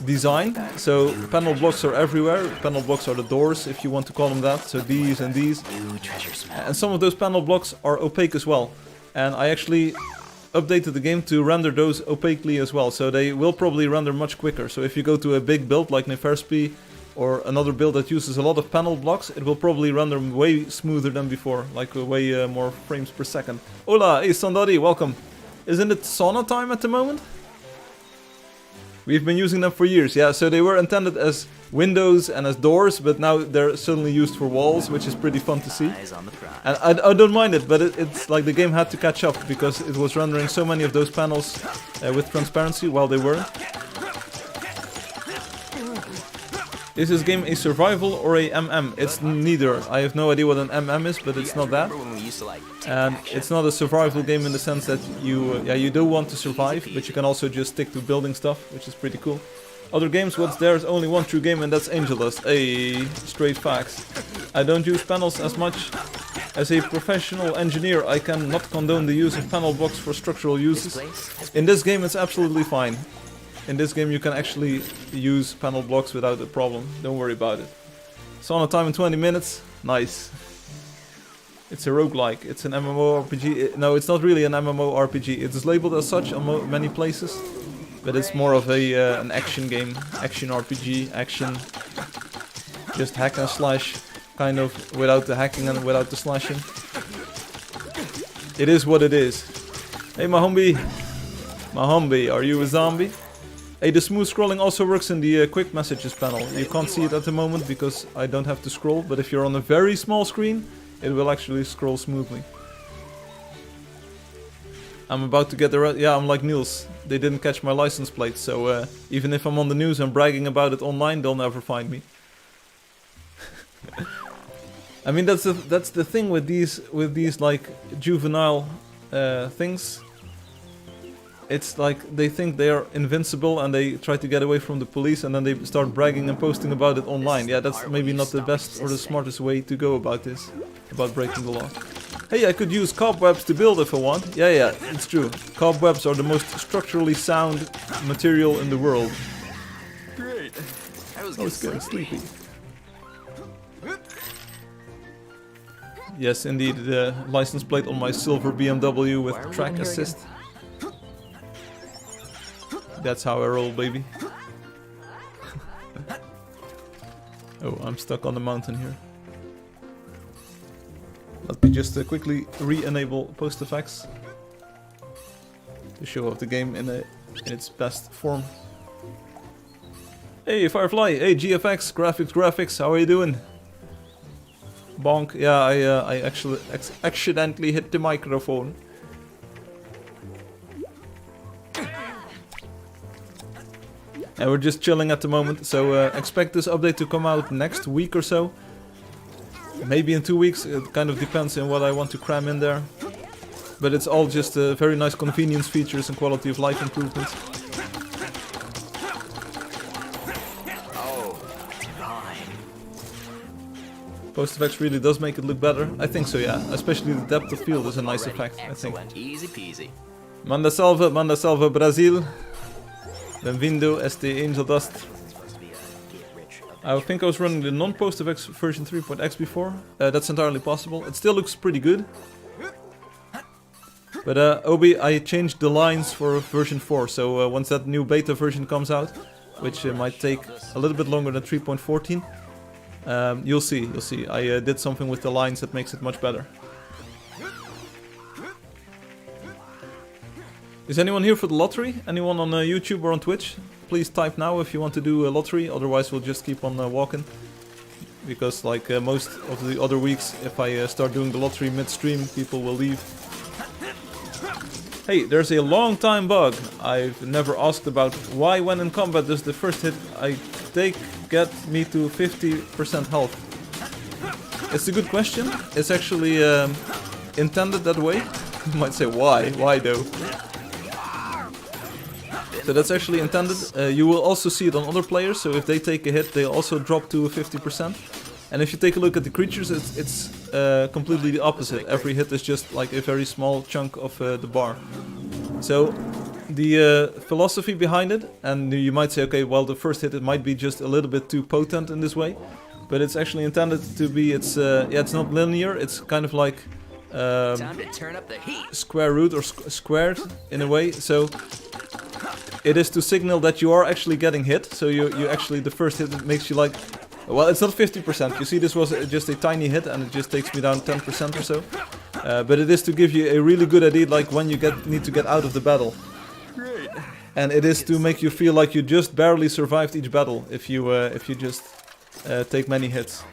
design. So panel blocks are everywhere. Panel blocks are the doors, if you want to call them that. So these and these. And some of those panel blocks are opaque as well. And I actually updated the game to render those opaquely as well. So they will probably render much quicker. So if you go to a big build like Neferspi, or another build that uses a lot of panel blocks, it will probably render way smoother than before, like way more frames per second. Hola, hey Sandari, welcome. Isn't it sauna time at the moment? We've been using them for years, yeah, so they were intended as windows and as doors, but now they're suddenly used for walls, which is pretty fun to see. And I don't mind it, but it's like the game had to catch up, because it was rendering so many of those panels with transparency while they weren't. Is this game a survival or a MM? It's neither. I have no idea what an MM is, but it's not that. And it's not a survival game in the sense that you do want to survive, but you can also just stick to building stuff, which is pretty cool. Other games, there's only one true game, and that's Angeldust. Hey, straight facts. I don't use panels as much. As a professional engineer, I cannot condone the use of panel blocks for structural uses. In this game, it's absolutely fine. In this game you can actually use panel blocks without a problem, don't worry about it. Sauna time in 20 minutes, nice. It's a roguelike, it's an MMORPG, no it's not really an MMORPG, it is labelled as such on many places. But it's more of an action game, action RPG, action, just hack and slash, kind of, without the hacking and without the slashing. It is what it is. Hey Mahombi, are you a zombie? Hey, the smooth scrolling also works in the quick messages panel. You can't see it at the moment because I don't have to scroll, but if you're on a very small screen, it will actually scroll smoothly. I'm about to get the yeah, I'm like Niels. They didn't catch my license plate, so even if I'm on the news and bragging about it online, they'll never find me. I mean, that's the thing with these like juvenile things. It's like they think they are invincible and they try to get away from the police, and then they start bragging and posting about it online. Yeah, that's maybe not the best or the smartest way to go about this, about breaking the law. Hey, I could use cobwebs to build if I want. Yeah, it's true. Cobwebs are the most structurally sound material in the world. Great. I was getting sleepy. Yes, indeed, the license plate on my silver BMW with track assist. That's how I roll, baby. Oh, I'm stuck on the mountain here. Let me just quickly re-enable post effects to show off the game in its best form. Hey, Firefly! Hey, GFX! Graphics! How are you doing? Bonk! Yeah, I actually accidentally hit the microphone. And we're just chilling at the moment, so expect this update to come out next week or so. Maybe in 2 weeks, it kind of depends on what I want to cram in there. But it's all just very nice convenience features and quality of life improvements. Oh, divine. Post effects really does make it look better. I think so, yeah. Especially the depth of field is a nice Already effect, I think. excellent. Easy peasy. Manda salve Brazil. Benvindo este Angeldust. I think I was running the non-post effects version 3.x before. That's entirely possible. It still looks pretty good. But Obi, I changed the lines for version 4, so once that new beta version comes out, which might take a little bit longer than 3.14, you'll see. I did something with the lines that makes it much better. Is anyone here for the lottery? Anyone on YouTube or on Twitch? Please type now if you want to do a lottery, otherwise we'll just keep on walking. Because like most of the other weeks, if I start doing the lottery mid-stream, people will leave. Hey, there's a long time bug I've never asked about. Why when in combat does the first hit I take get me to 50% health? It's a good question. It's actually intended that way. You might say why? Why though? So that's actually intended. You will also see it on other players, so if they take a hit, they also drop to 50%. And if you take a look at the creatures, it's completely the opposite. Every hit is just like a very small chunk of the bar. So the philosophy behind it, and you might say, okay, well, the first hit it might be just a little bit too potent in this way, but it's actually intended to be. It's not linear. It's kind of like Time to turn up the heat. square root or squared in a way. So it is to signal that you are actually getting hit. So you actually, the first hit makes you like, well, it's not 50%. You see, this was just a tiny hit and it just takes me down 10% or so. But it is to give you a really good idea, like when you need to get out of the battle. Great. And it is to make you feel like you just barely survived each battle if you just take many hits.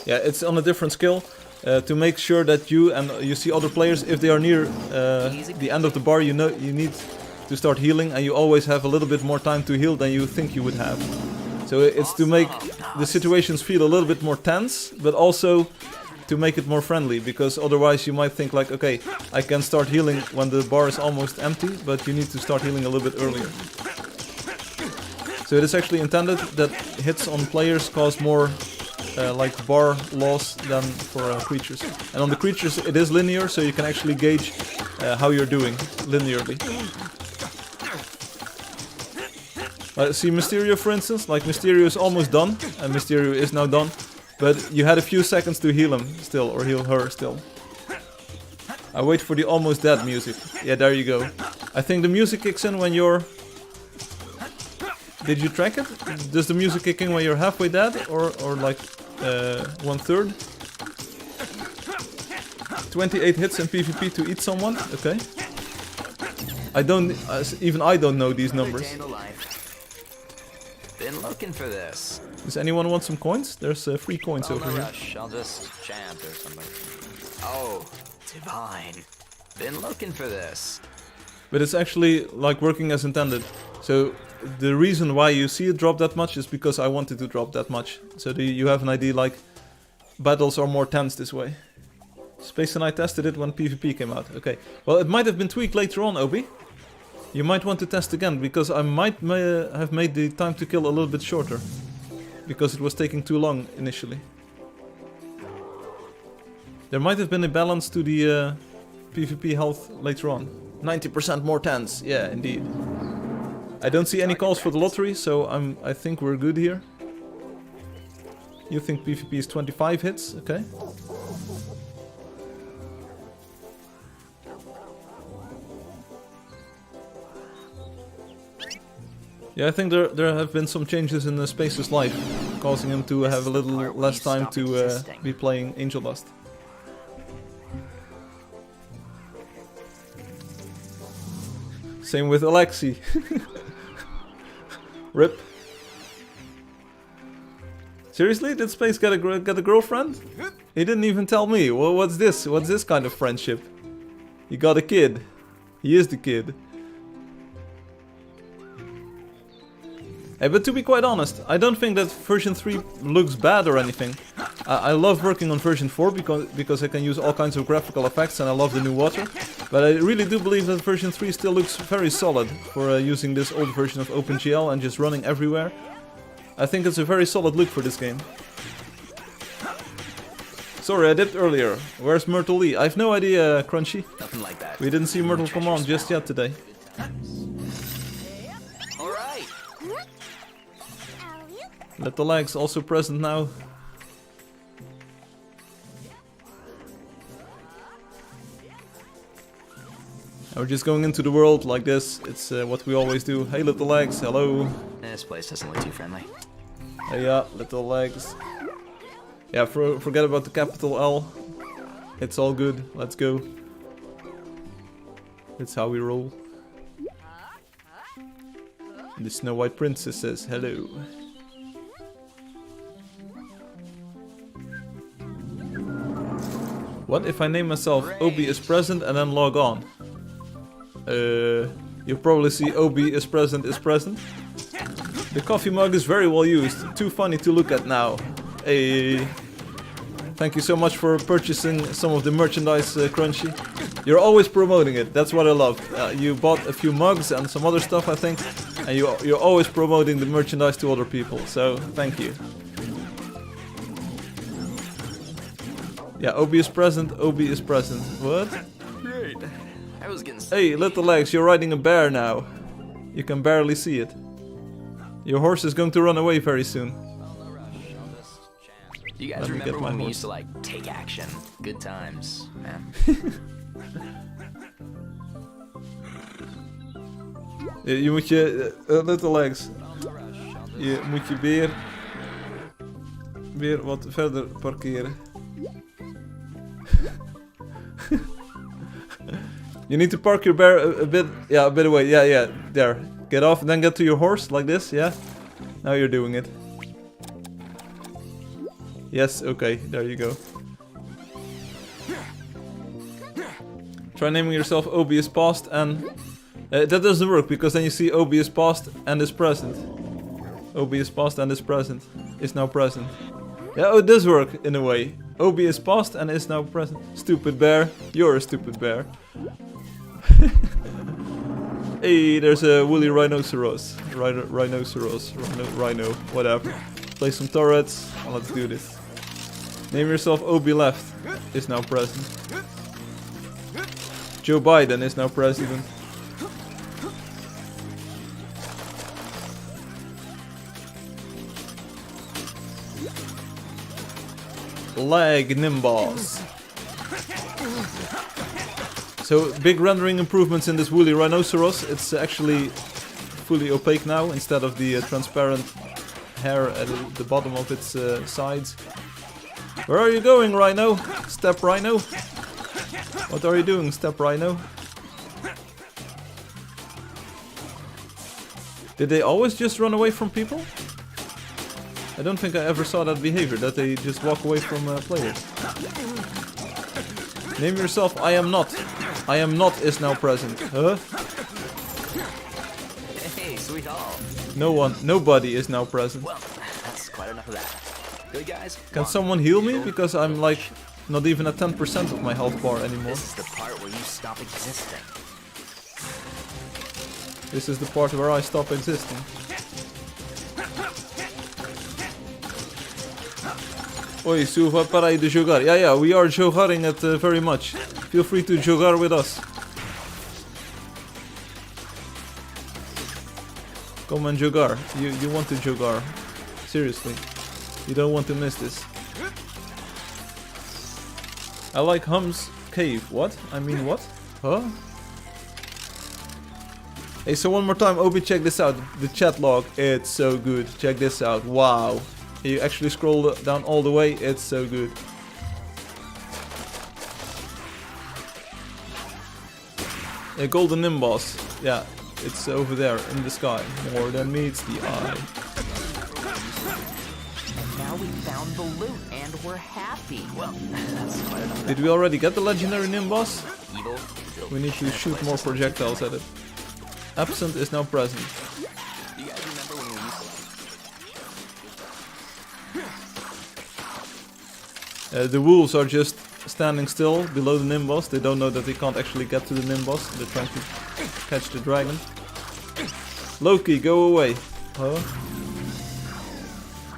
Yeah, it's on a different skill. To make sure that you see other players, if they are near the end of the bar, you know you need to start healing, and you always have a little bit more time to heal than you think you would have. So it's to make the situations feel a little bit more tense, but also to make it more friendly, because otherwise you might think like, okay, I can start healing when the bar is almost empty, but you need to start healing a little bit earlier. So it is actually intended that hits on players cause more like bar loss than for creatures. And on the creatures it is linear, so you can actually gauge how you're doing linearly. See Mysterio, for instance, like Mysterio is almost done, and Mysterio is now done, but you had a few seconds to heal him still, or heal her still. I wait for the almost dead music. Yeah, there you go. I think the music kicks in when you're... Did you track it? Does the music kick in when you're halfway dead, or like 1/3? 28 hits in PvP to eat someone? Okay. I don't... even I don't know these numbers. Been looking for this. Does anyone want some coins? There's free coins over here. Rush. I'll just chant or something. Oh, divine. Been looking for this. But it's actually like working as intended. So the reason why you see it drop that much is because I wanted to drop that much. So you have an idea like battles are more tense this way. Space and I tested it when PvP came out. Okay. Well, it might have been tweaked later on, Obi. You might want to test again, because I might have made the time to kill a little bit shorter. Because it was taking too long initially. There might have been a balance to the PvP health later on. 90% more tense, yeah, indeed. I don't see any calls for the lottery, so I think we're good here. You think PvP is 25 hits, okay. Yeah, I think there have been some changes in the Space's life, causing him to have a little less time to be playing Angeldust. Same with Alexi. Rip. Seriously, did Space get a girlfriend? He didn't even tell me. Well, what's this? What's this kind of friendship? He got a kid. He is the kid. Hey, but to be quite honest, I don't think that version 3 looks bad or anything. I love working on version 4 because I can use all kinds of graphical effects and I love the new water. But I really do believe that version 3 still looks very solid for using this old version of OpenGL and just running everywhere. I think it's a very solid look for this game. Sorry, I dipped earlier. Where's Myrtle Lee? I have no idea, Crunchy. Nothing like that. We didn't see Myrtle come on just yet today. Alright. Little Legs also present now. And we're just going into the world like this. It's what we always do. Hey, Little Legs, hello. This place doesn't look too friendly. Hey, yeah, Little Legs. Yeah, forget about the capital L. It's all good. Let's go. That's how we roll. And the Snow White Princess says hello. What if I name myself Obi is present and then log on? You'll probably see Obi is present is present. The coffee mug is very well used. Too funny to look at now. Hey. Thank you so much for purchasing some of the merchandise, Crunchy. You're always promoting it. That's what I love. You bought a few mugs and some other stuff, I think. And you're always promoting the merchandise to other people. So, thank you. Yeah, Obi is present. Obi is present. What? Great. I was getting Hey, Little Legs, you're riding a bear now. You can barely see it. Your horse is going to run away very soon. You guys remember when we used to, like, take action? Good times, man. Je moet je, Little Legs, je moet je weer wat verder parkeren. You need to park your bear a bit away. Yeah, there. Get off and then get to your horse, like this, yeah? Now you're doing it. Yes, okay, there you go. Try naming yourself Obi is past and... that doesn't work, because then you see Obi is past and is present. Obi is past and is present. Is now present. Yeah, oh, it does work, in a way. Obi is past and is now present. Stupid bear. You're a stupid bear. Hey, there's a woolly rhinoceros. Rhino, whatever. Play some turrets. Oh, let's do this. Name yourself Obi left. Is now present. Joe Biden is now president. Lag Nimbos. So, big rendering improvements in this woolly rhinoceros. It's actually fully opaque now instead of the transparent hair at the bottom of its sides. Where are you going, Rhino? Step Rhino? What are you doing, Step Rhino? Did they always just run away from people? I don't think I ever saw that behavior, that they just walk away from players. Name yourself I am not. I am not is now present. Huh? Hey, sweetheart. Nobody is now present. Well, that's quite enough of that. Good guys. Can someone heal me? Because I'm like not even at 10% of my health bar anymore. This is the part where you stop existing. This is the part where I stop existing. Oi, Suva, parai de jogar. Yeah, we are jogaring it very much. Feel free to jogar with us. Come and jogar. You want to jogar. Seriously. You don't want to miss this. I like Hum's cave. What? I mean what? Huh? Hey, so one more time, Obi, check this out. The chat log. It's so good. Check this out. Wow. You actually scroll down all the way. It's so good. A golden nimbus. Yeah, it's over there in the sky. More than meets the eye. Now we found the loot and we're happy. Well, that's quite enough. Did we already get the legendary nimbus? Evil. We need to shoot more projectiles at it. Absent is now present. You guys remember when we used to The wolves are just standing still below the Nimbus. They don't know that they can't actually get to the Nimbus. They're trying to catch the dragon. Loki, go away. Huh?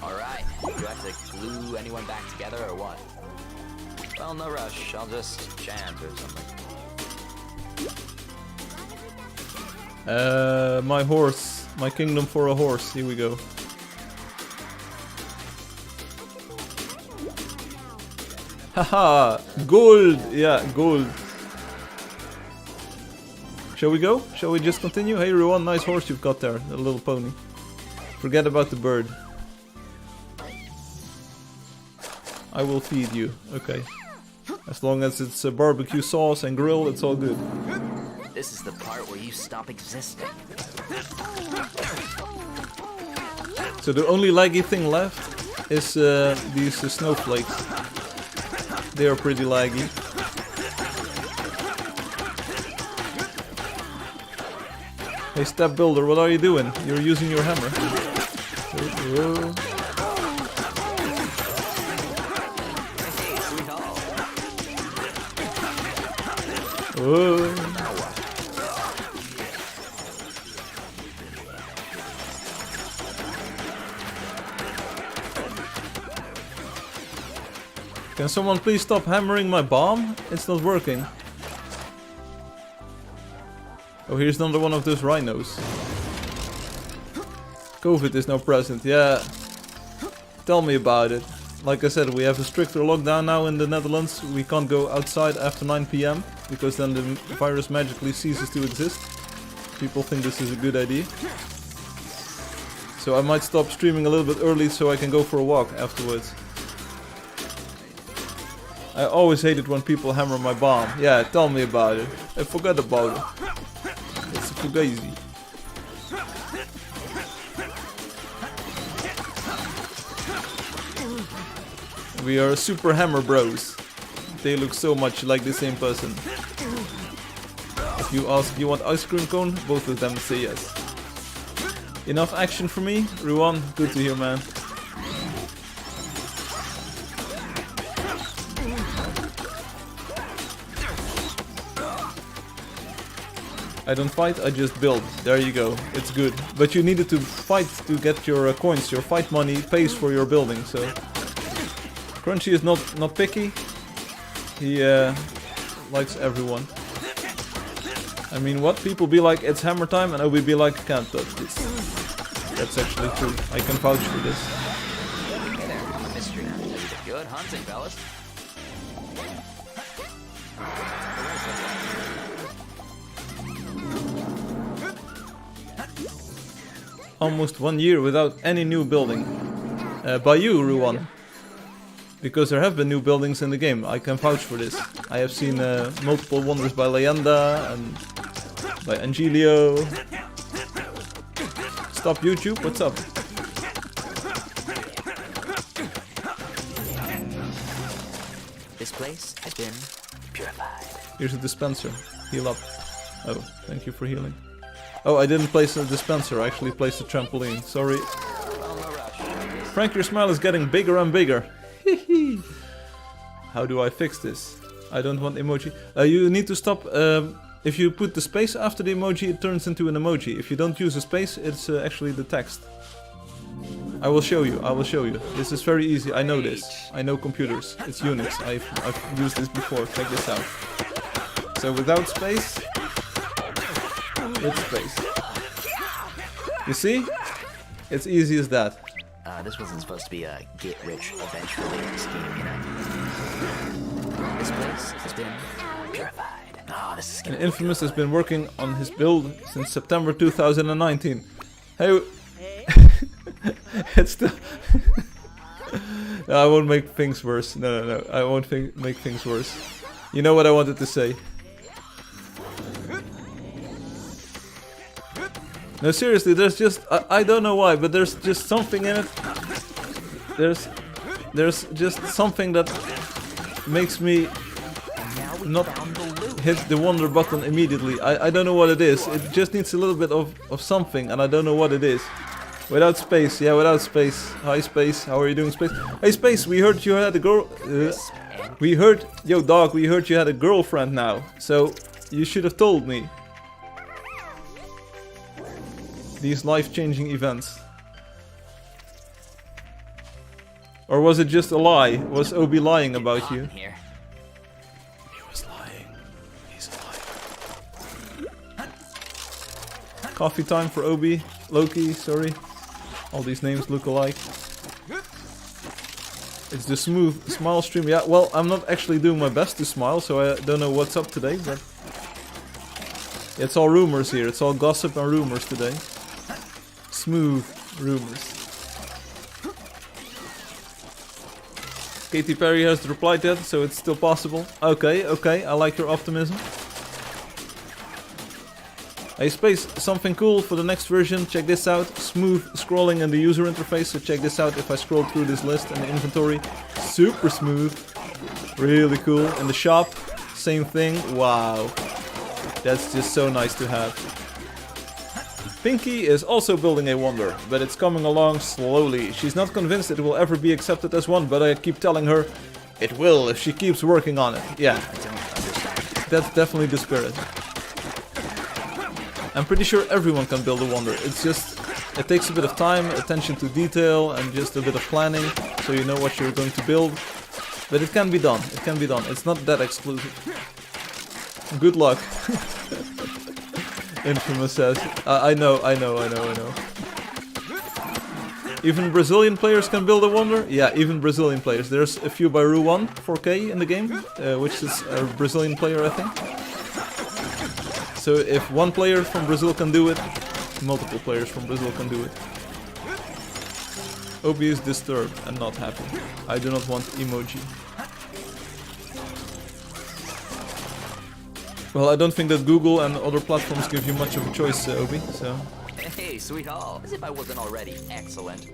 Alright, do I have to glue anyone back together or what? Well, no rush. I'll just chant or something. My horse. My kingdom for a horse. Here we go. Haha! Gold! Yeah, gold. Shall we go? Shall we just continue? Hey everyone, nice horse you've got there. A little pony. Forget about the bird. I will feed you. Okay. As long as it's barbecue sauce and grill, it's all good. This is the part where you stop existing. So the only laggy thing left is these snowflakes. They are pretty laggy. Hey Step Builder, what are you doing? You're using your hammer. Oh. Can someone please stop hammering my bomb? It's not working. Oh, here's another one of those rhinos. COVID is now present, yeah. Tell me about it. Like I said, we have a stricter lockdown now in the Netherlands. We can't go outside after 9 PM, because then the virus magically ceases to exist. People think this is a good idea. So I might stop streaming a little bit early so I can go for a walk afterwards. I always hate it when people hammer my bomb. Yeah, tell me about it. I forgot about it. It's a fugazi. We are super hammer bros. They look so much like the same person. If you ask, you want ice cream cone? Both of them say yes. Enough action for me? Ruan, good to hear, man. I don't fight, I just build. There you go. It's good. But you needed to fight to get your coins. Your fight money pays for your building, so... Crunchy is not picky. He likes everyone. I mean, what? People be like, it's hammer time, and I will be like, can't touch this. That's actually true. I can vouch for this. Hey there, I'm a mystery. Good hunting, fellas. Almost 1 year without any new building. By you, Ruan. Because there have been new buildings in the game. I can vouch for this. I have seen multiple wonders by Leyenda and by Angelio. Stop YouTube, what's up? This place has been purified. Here's a dispenser. Heal up. Oh, thank you for healing. Oh, I didn't place a dispenser, I actually placed a trampoline. Sorry. Well, no rush. Frank, your smile is getting bigger and bigger. How do I fix this? I don't want emoji. You need to stop. If you put the space after the emoji, it turns into an emoji. If you don't use a space, it's actually the text. I will show you. I will show you. This is very easy. I know this. I know computers. It's Unix. I've used this before. Check this out. So without space, with space. You see? It's easy as that. This wasn't supposed to be a get-rich-eventually scheme, you know? This place has been purified. Oh, this is And Infamous has been working on his build since September 2019. Hey, it's still... No, I won't make things worse. No. I won't make things worse. You know what I wanted to say. No, seriously, there's just... I don't know why, but there's just something in it. There's just something that makes me not hit the wonder button immediately. I don't know what it is. It just needs a little bit of something, and I don't know what it is. Without space, yeah, without space. Hi, Space. How are you doing, Space? Hey, Space, we heard you had a girl... we heard... Yo, dog, we heard you had a girlfriend now. So, you should have told me. These life-changing events. Or was it just a lie? Was Obi lying about you? Here. He was lying. He's lying. Coffee time for Obi. Loki, sorry. All these names look alike. It's the smooth smile stream. Yeah, well, I'm not actually doing my best to smile, so I don't know what's up today, but... It's all rumors here. It's all gossip and rumors today. Smooth rumors. Katy Perry has replied that, so it's still possible. Okay, okay, I like your optimism. Hey Space, something cool for the next version, check this out. Smooth scrolling in the user interface, so check this out if I scroll through this list in the inventory. Super smooth. Really cool. In the shop, same thing. Wow. That's just so nice to have. Pinky is also building a wonder, but it's coming along slowly. She's not convinced it will ever be accepted as one, but I keep telling her it will if she keeps working on it. Yeah, that's definitely the spirit. I'm pretty sure everyone can build a wonder. It's just, it takes a bit of time, attention to detail, and just a bit of planning, so you know what you're going to build. But it can be done, it can be done. It's not that exclusive. Good luck. Infamous says. I know. Even Brazilian players can build a wonder? Yeah, even Brazilian players. There's a few by Ru1 4K in the game, which is a Brazilian player, I think. So if one player from Brazil can do it, multiple players from Brazil can do it. Obi is disturbed and not happy. I do not want emoji. Well, I don't think that Google and other platforms give you much of a choice, Obi, so... Hey, sweetheart. As if I wasn't already excellent.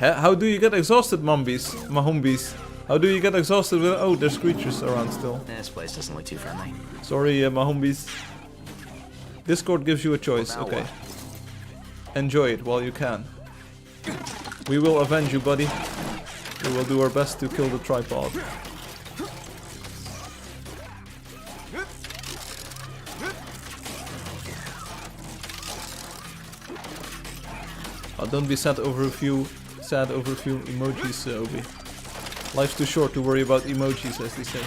How do you get exhausted, Mahombies? How do you get exhausted with... Oh, there's creatures around still. This place doesn't look too friendly. Sorry, Mahombies. Discord gives you a choice, okay. Enjoy it while you can. We will avenge you, buddy. We will do our best to kill the tripod. Oh, don't be sad over a few emojis, Obi. Life's too short to worry about emojis, as they say.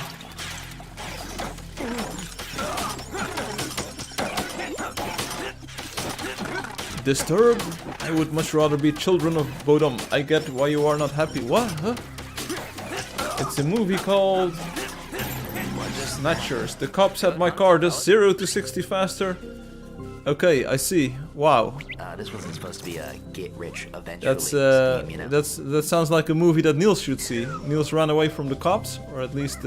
Disturbed? I would much rather be children of Bodom. I get why you are not happy. What? Huh? It's a movie called... Snatchers. The cops said my car does 0 to 60 faster. Okay, I see. Wow. This wasn't supposed to be a get-rich-eventually scheme, you know? That sounds like a movie that Niels should see. Niels ran away from the cops, or at least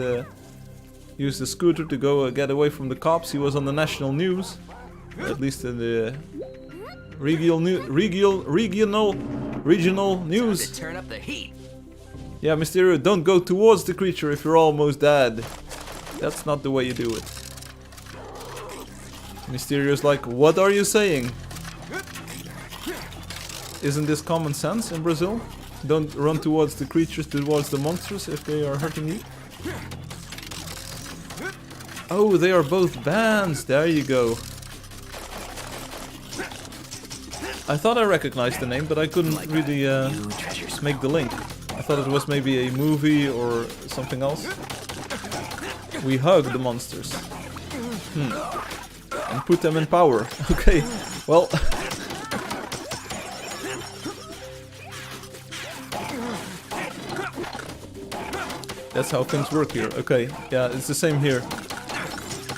used the scooter to go get away from the cops. He was on the national news, or at least in the regional news. To turn up the heat. Yeah, Mysterio, don't go towards the creature if you're almost dead. That's not the way you do it. Mysterio's like, what are you saying? Isn't this common sense in Brazil? Don't run towards the creatures, towards the monsters if they are hurting you. Oh, they are both bands. There you go. I thought I recognized the name, but I couldn't really make the link. I thought it was maybe a movie or something else. We hug the monsters. And put them in power. Okay, well... That's how things work here. Okay, yeah, it's the same here.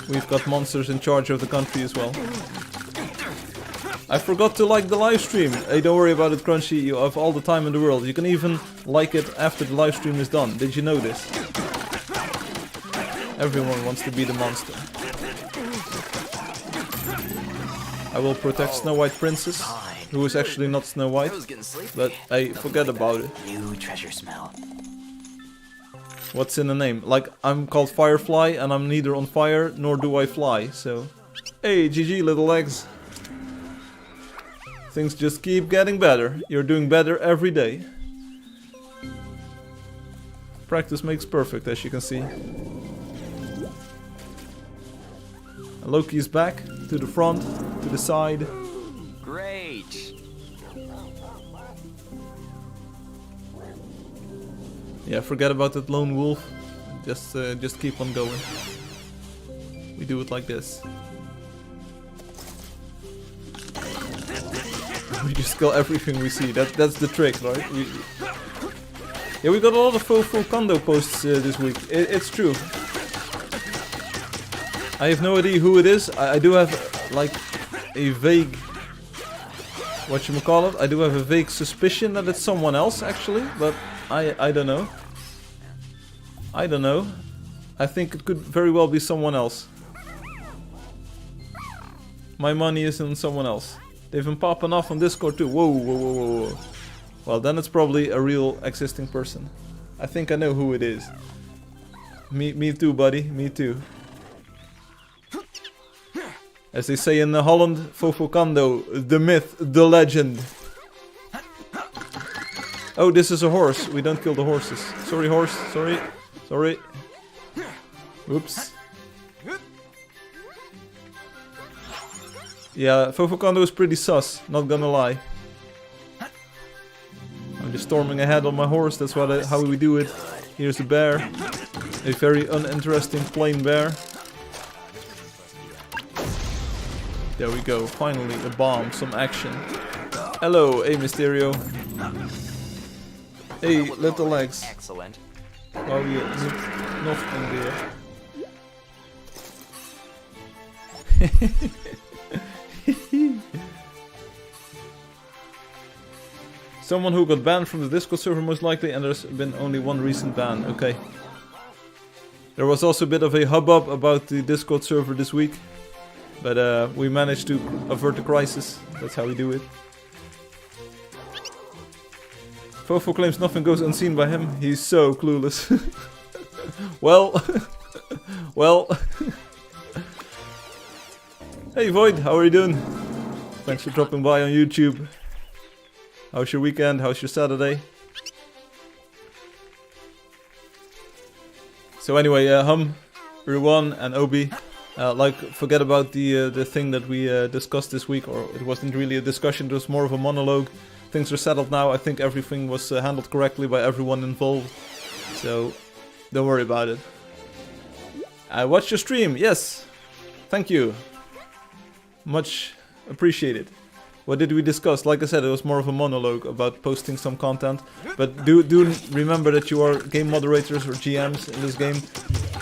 We've got monsters in charge of the country as well. I forgot to like the live stream. Hey, don't worry about it, Crunchy. You have all the time in the world. You can even like it after the live stream is done. Did you know this? Everyone wants to be the monster. I will protect Snow White Princess, who is actually not Snow White, but hey, forget about it. New treasure smell. What's in the name? Like, I'm called Firefly, and I'm neither on fire, nor do I fly, so... Hey, GG, little legs. Things just keep getting better. You're doing better every day. Practice makes perfect, as you can see. Loki is back, to the front, to the side. Great. Yeah, forget about that lone wolf. Just keep on going. We do it like this. We just kill everything we see. That's the trick, right? Yeah, we got a lot of full condo posts this week. It's true. I have no idea who it is. I do have like a vague, whatchamacallit, I do have a vague suspicion that it's someone else actually, but I don't know. I don't know. I think it could very well be someone else. My money is on someone else. They've been popping off on Discord too. Whoa, whoa, whoa, whoa, whoa. Well, then it's probably a real existing person. I think I know who it is. Me too, buddy. Me too. As they say in Holland, Fofokando, the myth, the legend. Oh, this is a horse. We don't kill the horses. Sorry, horse. Sorry. Sorry. Oops. Yeah, Fofokando is pretty sus, not gonna lie. I'm just storming ahead on my horse, that's how we do it. Here's the bear. A very uninteresting plain bear. There we go, finally a bomb, some action. Hello, hey Mysterio. Hey, little legs. Excellent. Wou je nog een weer? Someone who got banned from the Discord server most likely, and there's been only one recent ban. Okay. There was also a bit of a hubbub about the Discord server this week. But we managed to avert the crisis. That's how we do it. Fofo claims nothing goes unseen by him. He's so clueless. Well. Well. Hey Void, how are you doing? Thanks for dropping by on YouTube. How's your weekend? How's your Saturday? So anyway, Hum, Ruwan and Obi. Forget about the thing that we discussed this week, or it wasn't really a discussion, it was more of a monologue. Things are settled now, I think everything was handled correctly by everyone involved. So, don't worry about it. I watched your stream, yes! Thank you. Much appreciated. What did we discuss? Like I said, it was more of a monologue about posting some content. But do remember that you are game moderators or GMs in this game.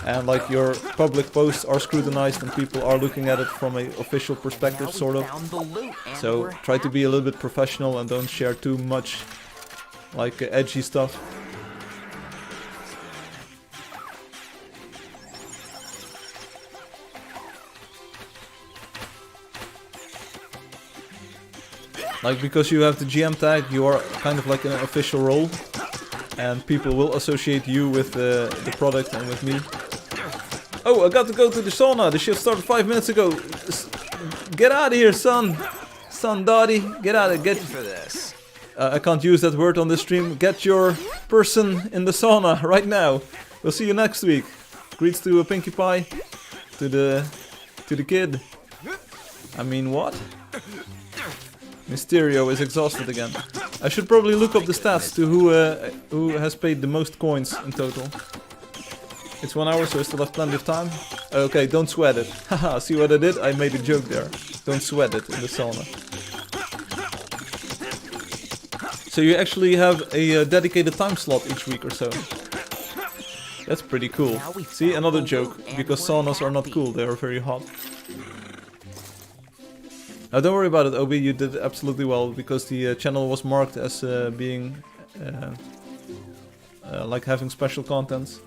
And like your public posts are scrutinized and people are looking at it from an official perspective, sort of. So try to be a little bit professional and don't share too much like edgy stuff. Like, because you have the GM tag, you are kind of like in an official role. And people will associate you with the product and with me. Oh, I got to go to the sauna. The shift started 5 minutes ago. Get out of here, son. Son, daddy. Get out of get for this. I can't use that word on the stream. Get your person in the sauna right now. We'll see you next week. Greets to Pinkie Pie. To the kid. I mean, what? Mysterio is exhausted again. I should probably look up the stats to who has paid the most coins in total. It's 1 hour, so I still have plenty of time. Okay, don't sweat it. Haha, see what I did? I made a joke there. Don't sweat it in the sauna. So you actually have a dedicated time slot each week or so. That's pretty cool. See, another joke, because saunas are not cool, they are very hot. Now don't worry about it, Obi, you did absolutely well, because the channel was marked as being like having special contents.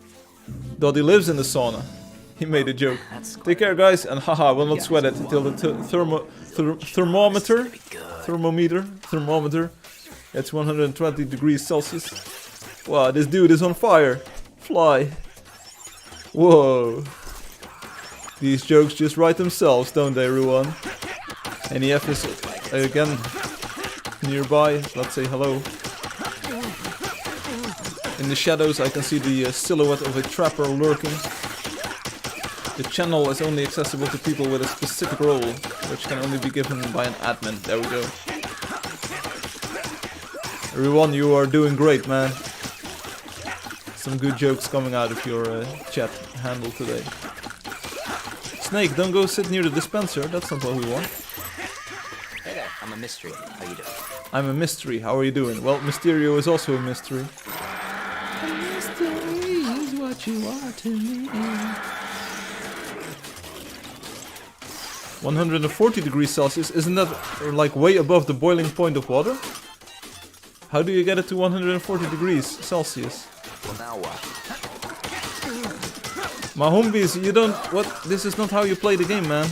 Doddy lives in the sauna. He made a joke. Take care, guys, and haha, will not sweat it until the thermometer, it's 120 degrees Celsius. Wow, this dude is on fire. Fly. Whoa. These jokes just write themselves, don't they, Ruan? And EF is again nearby. Let's say hello. In the shadows I can see the silhouette of a trapper lurking. The channel is only accessible to people with a specific role, which can only be given by an admin. There we go. Everyone, you are doing great, man. Some good jokes coming out of your chat handle today. Snake, don't go sit near the dispenser. That's not what we want. Hey there, I'm a mystery. How you doing? I'm a mystery. How are you doing? Well, Mysterio is also a mystery. A mystery is what you are to me. 140 degrees Celsius, isn't that like way above the boiling point of water? How do you get it to 140 degrees Celsius? Well, now what? My hombies, you don't... What? This is not how you play the game, man.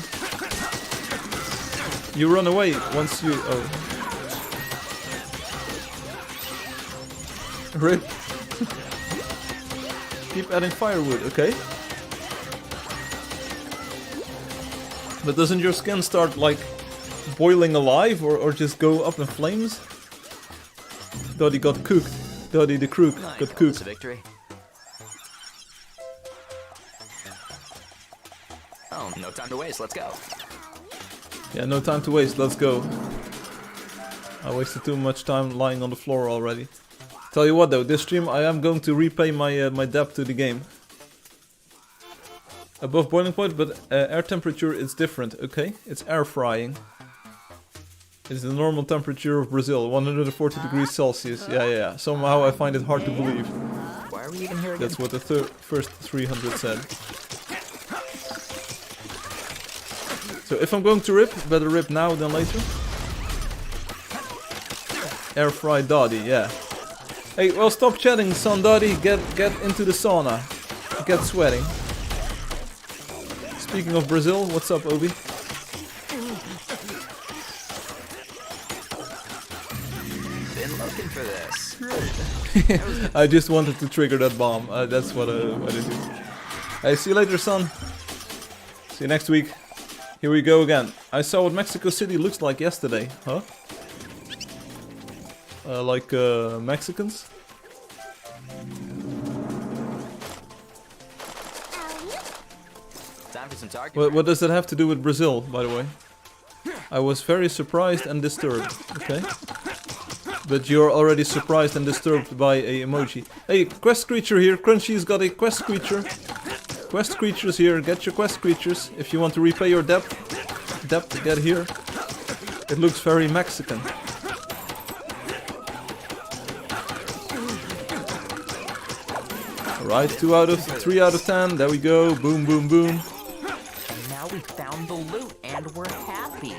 You run away once you... Oh. Rip. Keep adding firewood, okay? But doesn't your skin start, like, boiling alive or just go up in flames? Doddy got cooked. Doddy the crook got cooked. Victory. Oh, no time to waste. Let's go. Yeah, no time to waste. Let's go. I wasted too much time lying on the floor already. Tell you what though, this stream I am going to repay my my debt to the game. Above boiling point, but air temperature is different. Okay, it's air frying. It's the normal temperature of Brazil, 140 degrees Celsius. Yeah. Somehow I find it hard to believe. Why are we even here again? That's what the first 300 said. So if I'm going to rip, better rip now than later. Air fry Doddy, yeah. Hey, well, stop chatting, son Doddy. Get into the sauna. Get sweating. Speaking of Brazil, what's up, Obi? Been looking for this. I just wanted to trigger that bomb. That's what I do. Hey, see you later, son. See you next week. Here we go again. I saw what Mexico City looks like yesterday. Huh? Like Mexicans? Time for some target. What does that have to do with Brazil, by the way? I was very surprised and disturbed, okay? But you're already surprised and disturbed by a emoji. Hey, quest creature here. Crunchy's got a quest creature. Quest creatures here. Get your quest creatures if you want to repay your debt. Get here. It looks very Mexican. Alright, 3 out of 10. There we go. Boom, boom, boom. Now we found the loot and we're happy.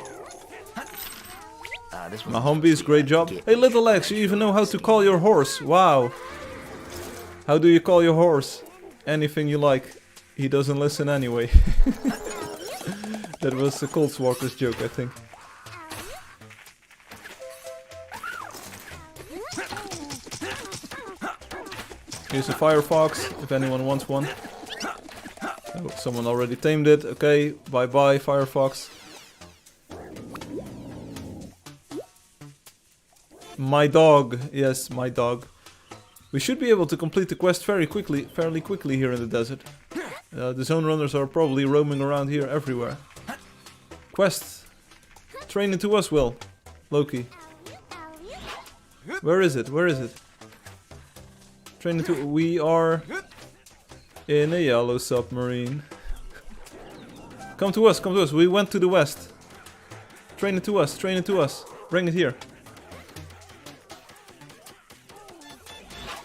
My hombies, great job. Hey, Little X, you even know how to call your horse. Wow. How do you call your horse? Anything you like. He doesn't listen anyway. That was a Colts Walker's joke, I think. Here's a Firefox, if anyone wants one. Oh, someone already tamed it. Okay, bye-bye, Firefox. My dog. Yes, my dog. We should be able to complete the quest fairly quickly here in the desert. The zone runners are probably roaming around here everywhere. Quest. Train into us, Will. Loki. Where is it? Where is it? Train into... We are... in a yellow submarine. Come to us, come to us. We went to the west. Train into us, train into us. Bring it here.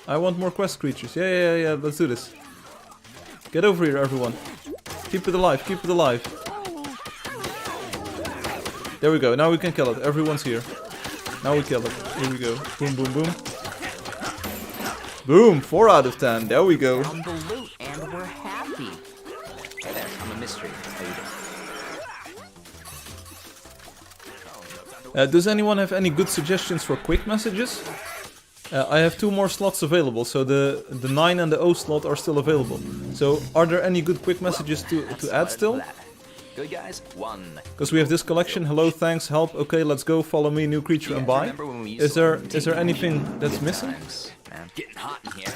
I want more quest creatures. Yeah, let's do this. Get over here, everyone. Keep it alive, keep it alive. There we go, now we can kill it. Everyone's here. Now we kill it. Here we go. Boom, boom, boom. Boom, 4 out of 10. There we go. Found the loot and we're happy. Hey there, I'm a mystery. How you doing? Does anyone have any good suggestions for quick messages? I have 2 more slots available, so the 9 and the O slot are still available. So, are there any good quick messages to add still? Good guys, 1. Because we have this collection. Hello, thanks, help. Okay, let's go. Follow me, new creature, and buy. Remember when we used Is to there learn is there anything that's Good missing? times, man. Getting hot in here.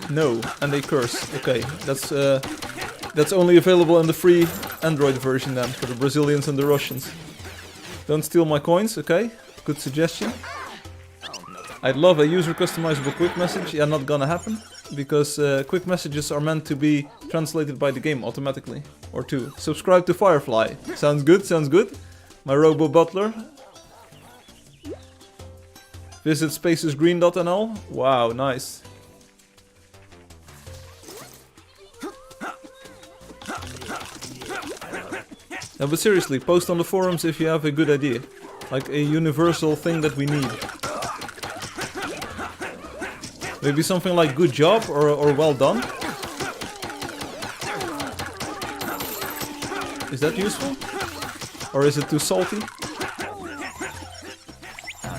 No, and they curse. Okay, that's only available in the free Android version then for the Brazilians and the Russians. Don't steal my coins. Okay, good suggestion. I'd love a user customizable quick message. Yeah, not gonna happen because quick messages are meant to be translated by the game automatically. Or 2. Subscribe to Firefly. Sounds good. Sounds good. My Robo Butler. Visit spacesgreen.nl. Wow, nice. No, but seriously, post on the forums if you have a good idea. Like a universal thing that we need. Maybe something like good job or well done. Is that useful? Or is it too salty?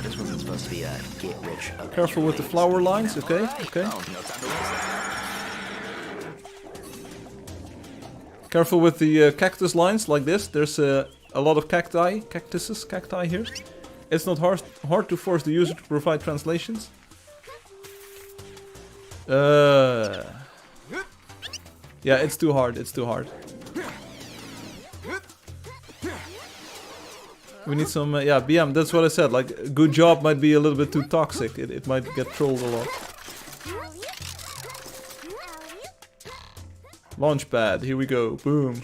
This wasn't supposed to be a get rich. Careful with the flower lines, okay, okay. Careful with the cactus lines like this. There's a lot of cacti here. It's not hard to force the user to provide translations. Yeah, it's too hard, it's too hard. We need some, yeah, BM, that's what I said, like, good job might be a little bit too toxic, it might get trolled a lot. Launchpad, here we go, boom.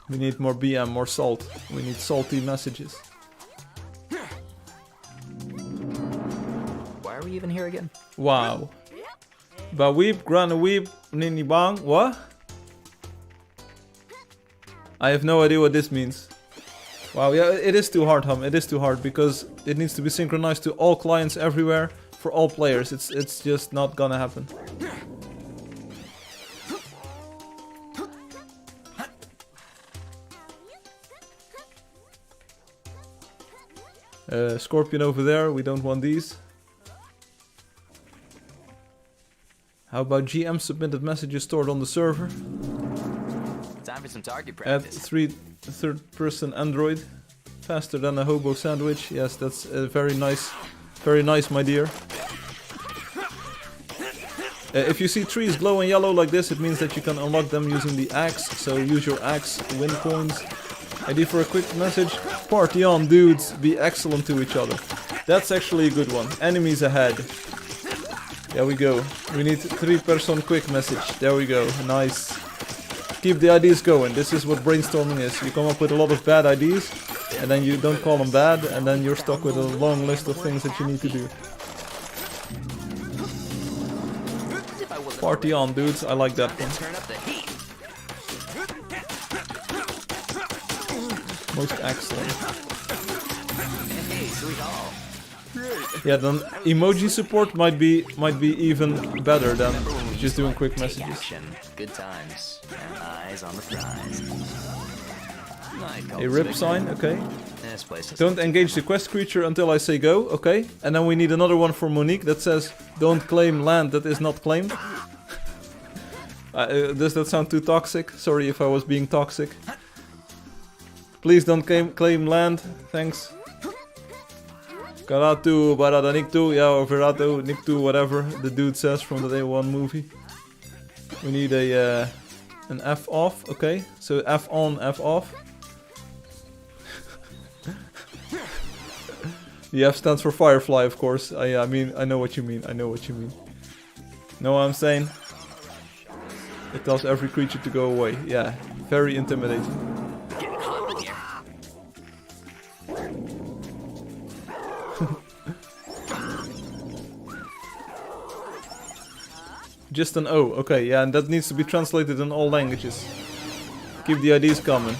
We need more BM, more salt, we need salty messages. Why are we even here again? Wow. Ba weep, grana weep, nini bang, what? I have no idea what this means. Wow, yeah, it is too hard, Hum. It is too hard because it needs to be synchronized to all clients everywhere for all players. It's just not gonna happen. Scorpion over there. We don't want these. How about GM submitted messages stored on the server? Time for some target Add practice. third-person Android. Faster than a hobo sandwich. Yes, that's very nice. Very nice, my dear. If you see trees glowing yellow like this, it means that you can unlock them using the axe. So use your axe to win coins. ID for a quick message. Party on, dudes. Be excellent to each other. That's actually a good one. Enemies ahead. There we go. We need 3-person quick message. There we go. Nice. Keep the ideas going. This is what brainstorming is. You come up with a lot of bad ideas, and then you don't call them bad, and then you're stuck with a long list of things that you need to do. Party on, dudes. I like that one. Turn up the heat. Most excellent. Hey, sweet all. Yeah, then emoji support might be even better than just doing quick messages. Action. Good times. And eyes on the prize. A rip sign, okay. This place is Don't engage the quest creature until I say go, okay. And then we need another one for Monique that says, don't claim land that is not claimed. Does that sound too toxic? Sorry if I was being toxic. Please don't claim land, thanks. Karatu, Barada Niktu, yeah, or Verato, Niktu, whatever the dude says from the Day 1 movie. We need an F off, okay. So F on, F off. The F stands for Firefly, of course. I mean, I know what you mean. I know what you mean. Know what I'm saying? It tells every creature to go away. Yeah, very intimidating. getting hot in here. Just an O. Okay, yeah, and that needs to be translated in all languages. Keep the IDs coming.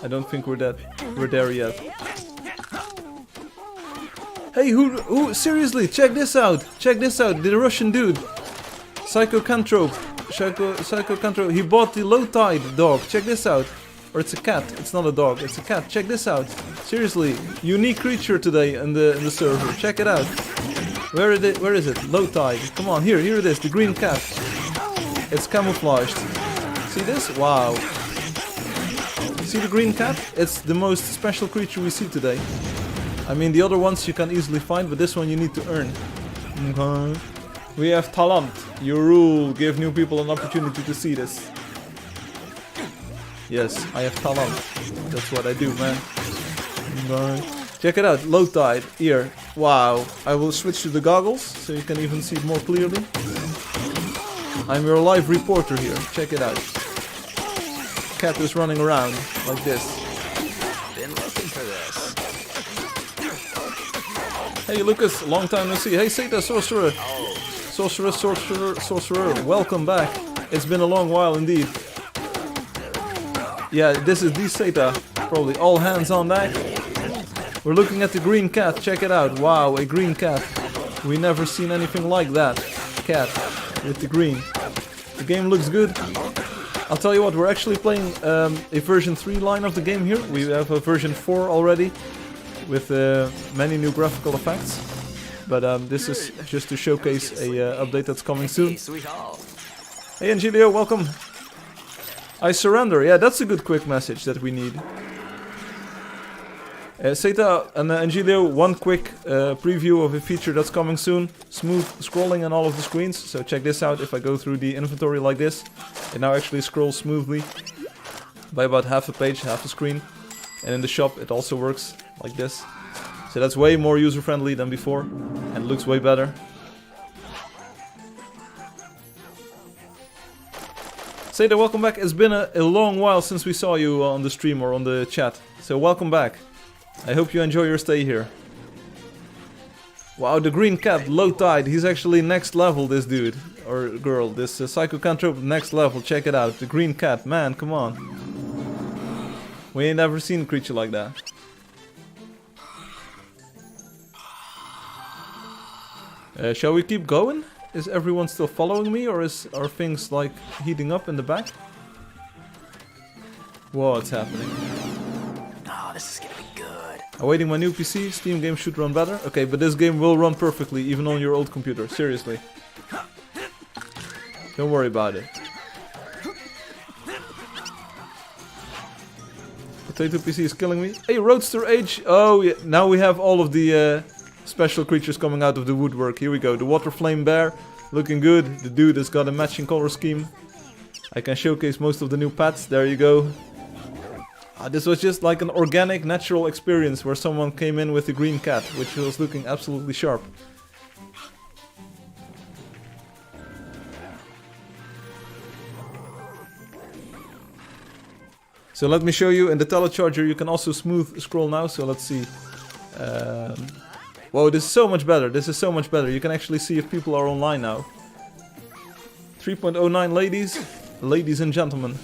I don't think we're there yet. Hey, who, seriously, check this out. Check this out, the Russian dude. Psychocantrope, he bought the low tide dog, check this out. Or it's a cat, it's not a dog, it's a cat, check this out. Seriously, unique creature today in the server, check it out. Where is it? Low tide. Come on, here it is, the green cat. It's camouflaged. See this? Wow. See the green cat? It's the most special creature we see today. I mean, the other ones you can easily find, but this one you need to earn. Okay. We have talent. You rule. Give new people an opportunity to see this. Yes, I have talent. That's what I do, man. Okay. Check it out. Low tide. Here. Wow. I will switch to the goggles so you can even see it more clearly. I'm your live reporter here. Check it out. Cat is running around like this. Been looking for this. Hey Lucas, long time no see. Hey Seta, sorcerer. Sorcerer, welcome back. It's been a long while indeed. Yeah, this is the Seta. Probably all hands on deck. We're looking at the green cat, check it out. Wow, a green cat. We never seen anything like that. Cat with the green. The game looks good. I'll tell you what, we're actually playing a version 3 line of the game here. We have a version 4 already with many new graphical effects. But this is just to showcase a update that's coming soon. Hey Angelio, welcome. I surrender. Yeah, that's a good quick message that we need. Seta and Angelio, one quick preview of a feature that's coming soon. Smooth scrolling on all of the screens. So check this out. If I go through the inventory like this, it now actually scrolls smoothly by about half a page, half a screen. And in the shop it also works like this. So that's way more user-friendly than before and looks way better. Seta, welcome back. It's been a long while since we saw you on the stream or on the chat. So welcome back. I hope you enjoy your stay here. Wow, the green cat, low tide. He's actually next level, this dude. Or girl. This psychocantrope next level. Check it out. The green cat. Man, come on. We ain't never seen a creature like that. Shall we keep going? Is everyone still following me, or are things like heating up in the back? What's happening? Oh, this is gonna be good. Awaiting my new PC. Steam game should run better. Okay, but this game will run perfectly, even on your old computer. Seriously. Don't worry about it. Potato PC is killing me. Hey, Roadster Age. Oh, yeah. Now we have all of the special creatures coming out of the woodwork. Here we go. The Water Flame Bear. Looking good. The dude has got a matching color scheme. I can showcase most of the new pets. There you go. This was just like an organic, natural experience where someone came in with a green cat, which was looking absolutely sharp. So let me show you, in the telecharger you can also smooth scroll now, so let's see. Whoa, this is so much better, this is so much better. You can actually see if people are online now. 3.09 ladies and gentlemen.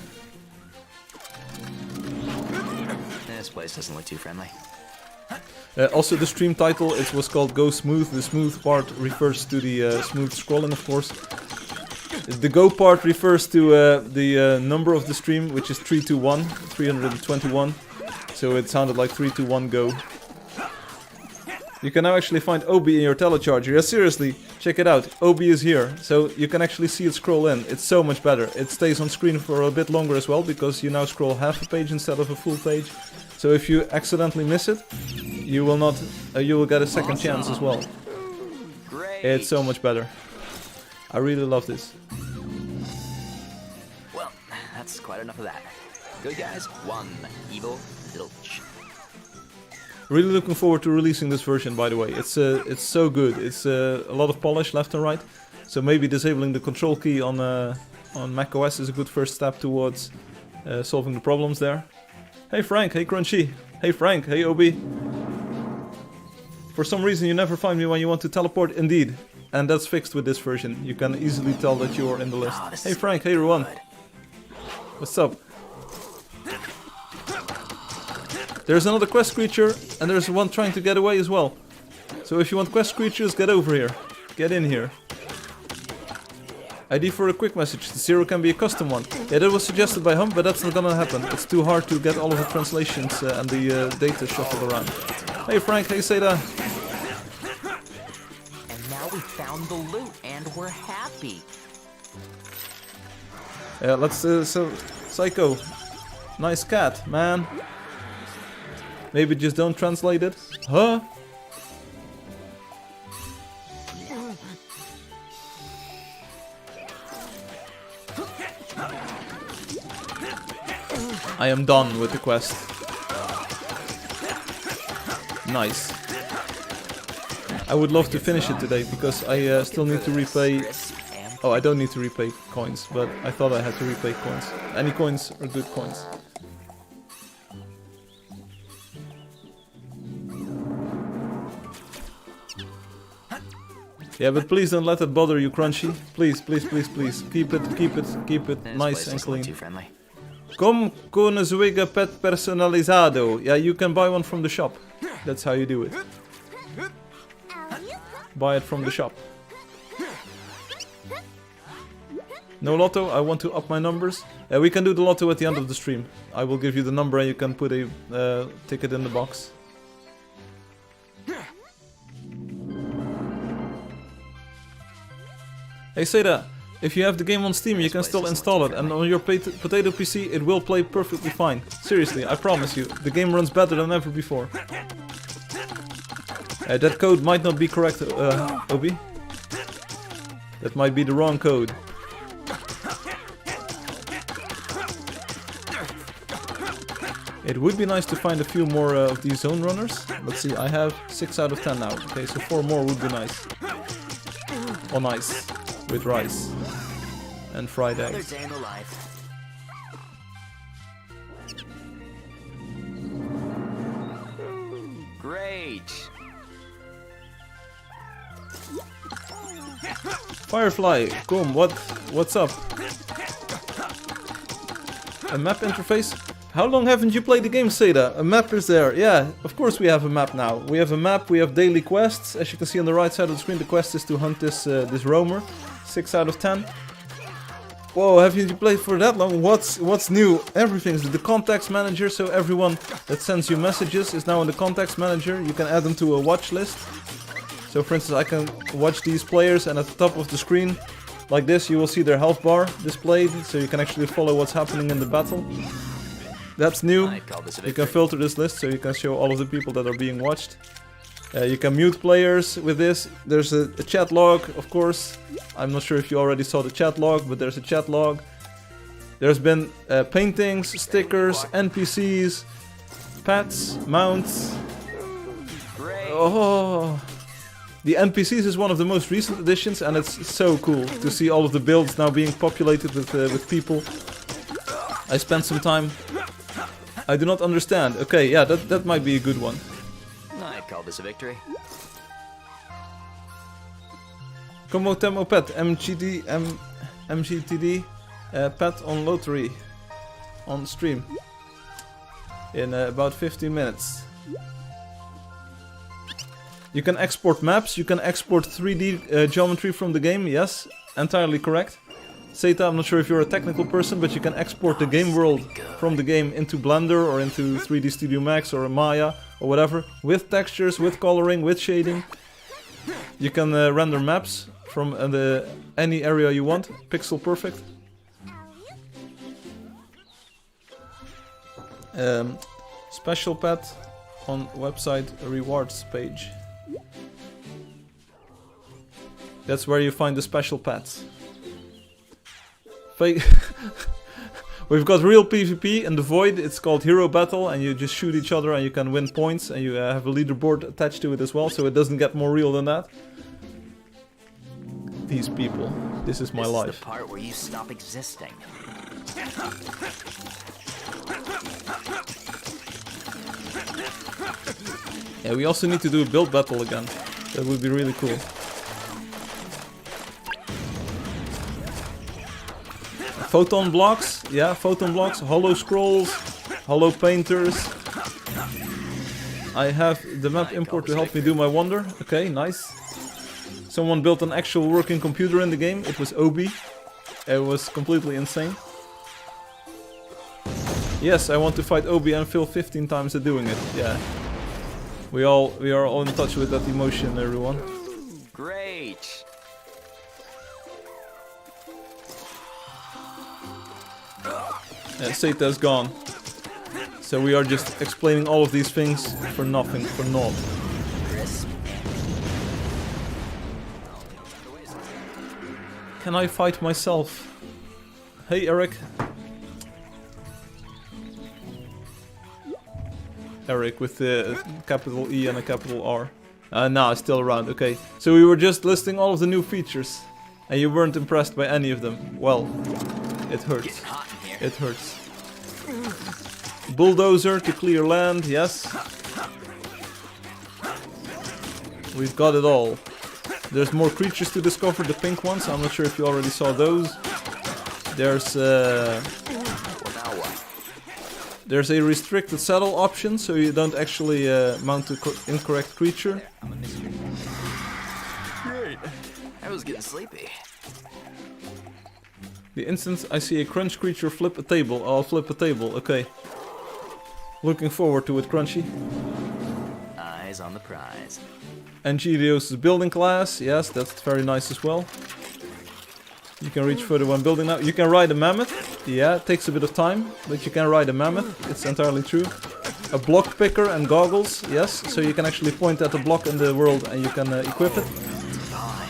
This place doesn't look too friendly. Also the stream title, it was called Go Smooth. The smooth part refers to the smooth scrolling, of course. The go part refers to the number of the stream, which is 321. So it sounded like 321 go. You can now actually find OB in your telecharger. Yeah, seriously, check it out. OB is here, so you can actually see it scroll in. It's so much better. It stays on screen for a bit longer as well, because you now scroll half a page instead of a full page. So if you accidentally miss it, you will not. You will get a second chance as well. Great. It's so much better. I really love this. Well, that's quite enough of that. Good guys, one evil zilch. Really looking forward to releasing this version, by the way. It's so good. It's a lot of polish left and right. So maybe disabling the control key on macOS is a good first step towards solving the problems there. Hey Frank, hey Crunchy, hey Frank, hey OB. For some reason you never find me when you want to teleport, indeed. And that's fixed with this version. You can easily tell that you are in the list. Oh, hey Frank, hey everyone. What's up? There's another quest creature, and there's one trying to get away as well. So if you want quest creatures, get over here. Get in here. ID for a quick message. The 0 can be a custom one. Yeah, that was suggested by Hum, but that's not gonna happen. It's too hard to get all of the translations and the data shuffled around. Hey Frank, hey Seda. And now We found the loot and we're happy. Yeah, let's so Psycho. Nice cat, man. Maybe just don't translate it. Huh? I am done with the quest. Nice. I would love to finish it today because I still need to repay. Oh, I don't need to repay coins, but I thought I had to repay coins. Any coins are good coins. Yeah, but please don't let it bother you, Crunchy. Please, please, please, please. Keep it nice and clean. Come con Zwiga pet personalizado. Yeah, you can buy one from the shop. That's how you do it. Buy it from the shop. No lotto, I want to up my numbers. We can do the lotto at the end of the stream. I will give you the number and you can put a ticket in the box. Hey Seda, if you have the game on Steam you can still install it, and on your potato PC it will play perfectly fine. Seriously, I promise you, the game runs better than ever before. That code might not be correct, Obi. That might be the wrong code. It would be nice to find a few more of these zone runners. Let's see, I have 6 out of 10 now. Okay, so 4 more would be nice. On ice. With rice. And fried eggs. Great. Firefly, come, what's up? A map interface? How long haven't you played the game, Seda? A map is there. Yeah, of course we have a map now. We have a map, we have daily quests. As you can see on the right side of the screen, the quest is to hunt this roamer. 6 out of 10. Whoa, haven't you played for that long? What's new? Everything's the contacts manager, so everyone that sends you messages is now in the contacts manager. You can add them to a watch list. So for instance, I can watch these players, and at the top of the screen, like this, you will see their health bar displayed, so you can actually follow what's happening in the battle. That's new. You can filter this list so you can show all of the people that are being watched. You can mute players with this. There's a chat log, of course. I'm not sure if you already saw the chat log, but there's a chat log. There's been paintings, stickers, NPCs, pets, mounts. Oh, the NPCs is one of the most recent additions, and it's so cool to see all of the builds now being populated with people. I spent some time. I do not understand. Okay, yeah, that might be a good one. I'd call this a victory. Como Temo Pet, MGTD, Pet on Lottery, on stream, in about 15 minutes. You can export maps, you can export 3D geometry from the game, yes, entirely correct. Seta, I'm not sure if you're a technical person, but you can export the game world from the game into Blender or into 3D Studio Max or Maya or whatever, with textures, with coloring, with shading. You can render maps from any area you want, pixel perfect. Special pet on website rewards page. That's where you find the special pets. We've got real PvP in the Void. It's called Hero Battle, and you just shoot each other and you can win points, and you have a leaderboard attached to it as well, so it doesn't get more real than that. These people. This is my life. This is the part where you stop existing. Yeah, we also need to do a build battle again. That would be really cool. Photon blocks, yeah, photon blocks, hollow scrolls, hollow painters. I have the map import to help me do my wonder. Okay, nice. Someone built an actual working computer in the game. It was Obi. It was completely insane. Yes, I want to fight Obi and fail 15 times at doing it. Yeah. We are all in touch with that emotion, everyone. Great. Seta's gone. So we are just explaining all of these things for nothing, for naught. Crisp. Can I fight myself? Hey, Eric. Eric with the capital E and a capital R. Nah, still around, okay. So we were just listing all of the new features. And you weren't impressed by any of them. Well, it hurts. It hurts. Bulldozer to clear land, yes. We've got it all. There's more creatures to discover, the pink ones. I'm not sure if you already saw those. There's a restricted saddle option, so you don't actually mount an incorrect creature. Great. I was getting sleepy. The instant I see a crunch creature flip a table, I'll flip a table, okay. Looking forward to it, Crunchy. Eyes on the prize. Angeldust building class, yes, that's very nice as well. You can reach further when building now. You can ride a mammoth, yeah, it takes a bit of time, but you can ride a mammoth, it's entirely true. A block picker and goggles, yes, so you can actually point at a block in the world and you can equip it.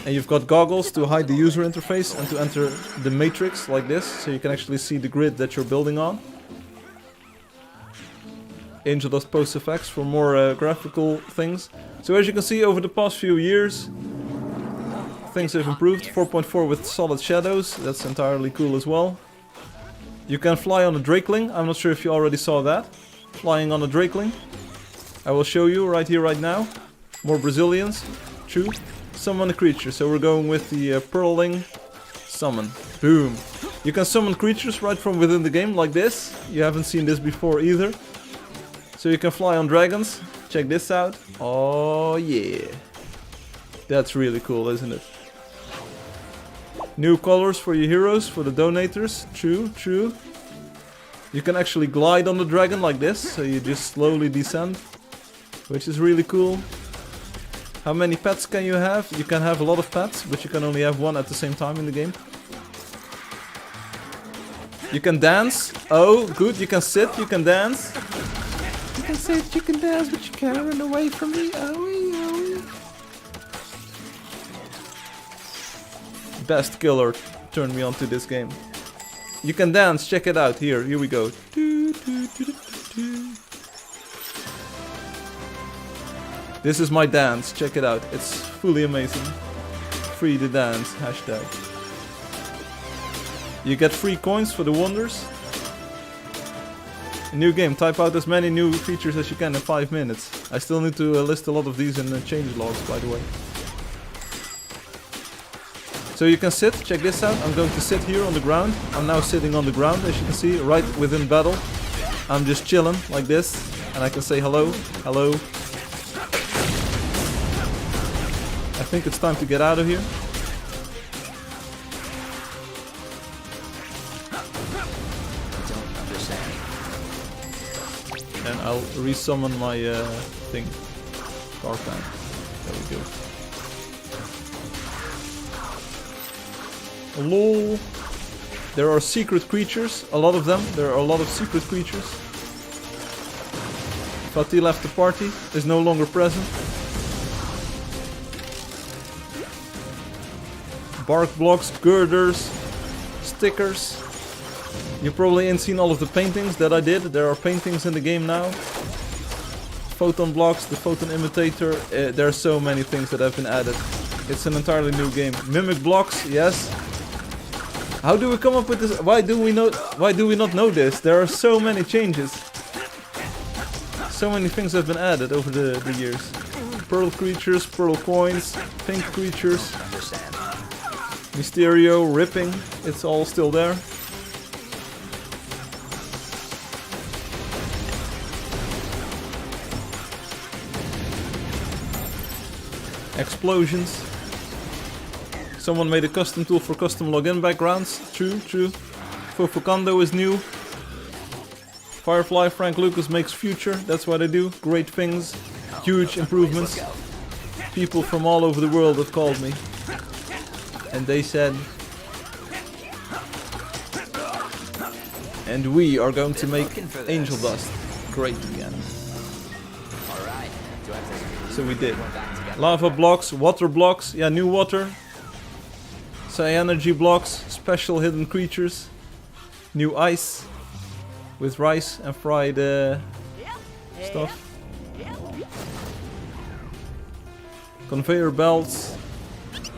And you've got goggles to hide the user interface and to enter the matrix like this, so you can actually see the grid that you're building on. Angeldust post effects for more graphical things. So as you can see, over the past few years, things have improved. 4.4 with solid shadows, that's entirely cool as well. You can fly on a Drakeling, I'm not sure if you already saw that. Flying on a Drakeling. I will show you right here, right now. More Brazilians, true. Summon a creature, so we're going with the Pearling Summon. Boom. You can summon creatures right from within the game, like this. You haven't seen this before either. So you can fly on dragons. Check this out. Oh yeah. That's really cool, isn't it? New colors for your heroes, for the donators. True, true. You can actually glide on the dragon like this, so you just slowly descend. Which is really cool. How many pets can you have? You can have a lot of pets, but you can only have one at the same time in the game. You can dance. Oh, good. You can sit, you can dance. You can sit, you can dance, but you can't run away from me. Oh, Best killer turned me on to this game. You can dance, check it out. Here we go. This is my dance, check it out. It's fully amazing. Free the dance, hashtag. You get free coins for the wonders. A new game, type out as many new features as you can in 5 minutes. I still need to list a lot of these in the change logs, by the way. So you can sit, check this out. I'm going to sit here on the ground. I'm now sitting on the ground, as you can see, right within battle. I'm just chilling like this, and I can say hello, hello. I think it's time to get out of here. Don't understand. And I'll resummon my thing. Carpan. There we go. LOL. There are secret creatures, a lot of them. There are a lot of secret creatures. Fatih left the party, is no longer present. Bark blocks, girders, stickers. You probably ain't seen all of the paintings that I did. There are paintings in the game now. Photon blocks, the photon imitator. There are so many things that have been added. It's an entirely new game. Mimic blocks, yes. How do we come up with this? Why do we not know this? There are so many changes. So many things have been added over the years. Pearl creatures, pearl coins, pink creatures. Mysterio, ripping, it's all still there. Explosions. Someone made a custom tool for custom login backgrounds. True, true. Fofocando is new. Firefly, Frank Lucas makes future. That's what I do. Great things. Huge improvements. people from all over the world have called me. And they said... And we are going to make Angeldust great again. Alright. So we did. Lava blocks, water blocks, yeah, new water. Cyanergy blocks, special hidden creatures. New ice. With rice and fried stuff. Conveyor belts.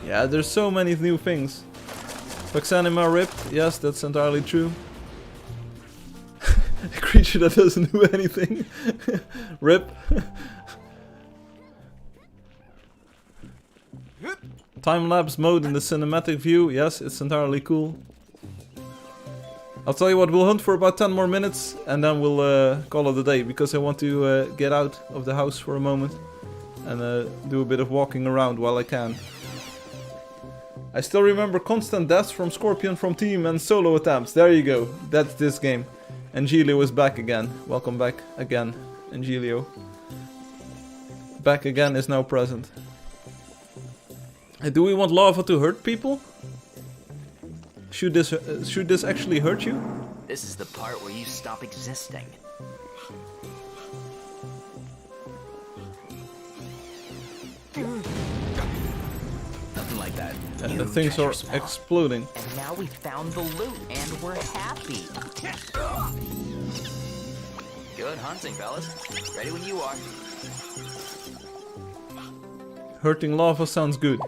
Yeah, there's so many new things. Vaxanima ripped, yes, that's entirely true. A creature that doesn't do anything. Rip. Time-lapse mode in the cinematic view, yes, it's entirely cool. I'll tell you what, we'll hunt for about 10 more minutes and then we'll call it a day, because I want to get out of the house for a moment and do a bit of walking around while I can. I still remember constant deaths from Scorpion from team and solo attempts. There you go, that's this game. Angelio is back again. Welcome back again, Angelio. Back again is now present. Do we want lava to hurt people? Should this actually hurt you? This is the part where you stop existing. Nothing like that. Things are exploding. And now we found the loot, and we're happy. Good hunting, fellas. Ready when you are. Hurting lava sounds good.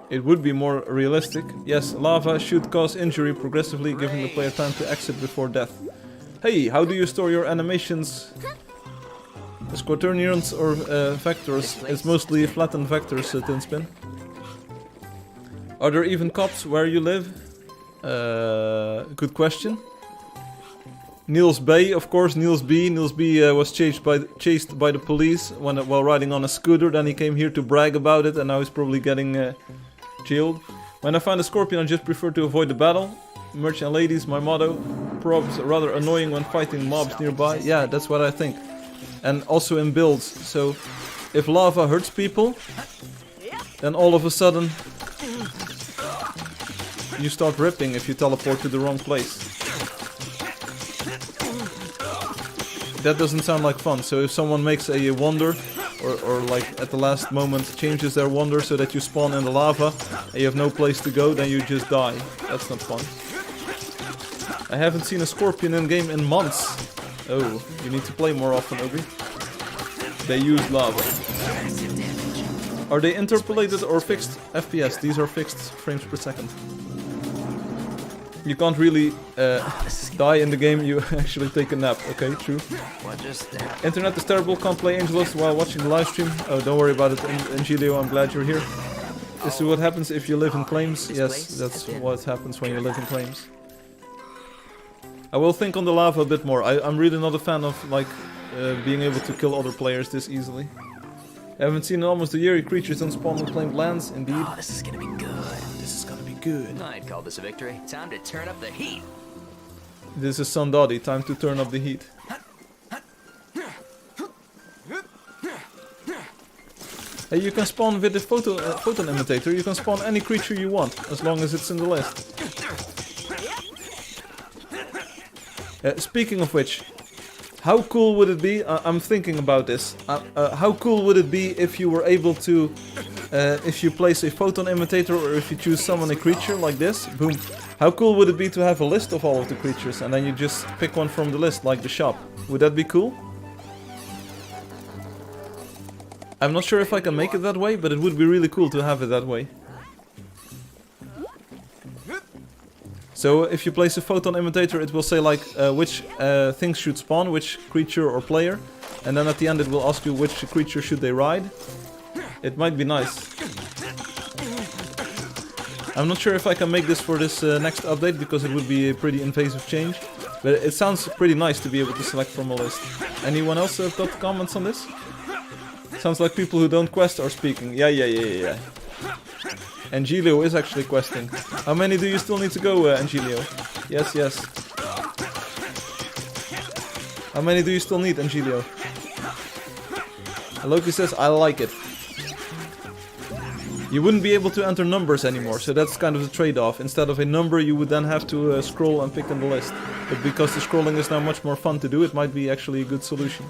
It would be more realistic. Yes, lava should cause injury progressively, giving the player time to exit before death. Hey, how do you store your animations? As quaternions or vectors? It's mostly flattened vectors, Tinspin. Are there even cops where you live? Good question. Niels Bay, of course, Niels B. Niels B was chased by the police while riding on a scooter. Then he came here to brag about it, and now he's probably getting jailed. When I find a scorpion, I just prefer to avoid the battle. Merchant ladies, my motto. Probs are rather annoying when fighting mobs nearby. Yeah, that's what I think. And also in builds. So, if lava hurts people, then all of a sudden you start ripping if you teleport to the wrong place. That doesn't sound like fun. So if someone makes a wonder, or like at the last moment changes their wonder so that you spawn in the lava and you have no place to go, then you just die. That's not fun. I haven't seen a scorpion in game in months. Oh, you need to play more often, Obi. They use lava. Are they interpolated or fixed FPS? These are fixed frames per second. You can't really die in the game, you actually take a nap. Okay, true. Internet is terrible, can't play Angeldust while watching the live stream. Oh, don't worry about it, Angelio, I'm glad you're here. This is what happens if you live in claims. Yes, that's what happens when you live in claims. I will think on the lava a bit more. I'm really not a fan of like being able to kill other players this easily. I haven't seen in almost a year. Creatures don't spawn on claimed lands, indeed. Oh, this is gonna be good. This is gonna be good. I'd call this a victory. Time to turn up the heat. This is Sundadi. Time to turn up the heat. Hey, you can spawn with the photon imitator. You can spawn any creature you want, as long as it's in the list. Speaking of which, how cool would it be? I'm thinking about this. How cool would it be if you were able to, if you place a photon imitator or if you choose summon a creature like this, boom. How cool would it be to have a list of all of the creatures and then you just pick one from the list, like the shop? Would that be cool? I'm not sure if I can make it that way, but it would be really cool to have it that way. So if you place a photon imitator, it will say like which things should spawn, which creature or player, and then at the end it will ask you which creature should they ride. It might be nice. I'm not sure if I can make this for this next update, because it would be a pretty invasive change, but it sounds pretty nice to be able to select from a list. Anyone else got comments on this? Sounds like people who don't quest are speaking. Yeah. Angelio is actually questing. How many do you still need to go, Angelio? Yes. How many do you still need, Angelio? Loki says, I like it. You wouldn't be able to enter numbers anymore, so that's kind of the trade-off. Instead of a number, you would then have to scroll and pick in the list. But because the scrolling is now much more fun to do, it might be actually a good solution.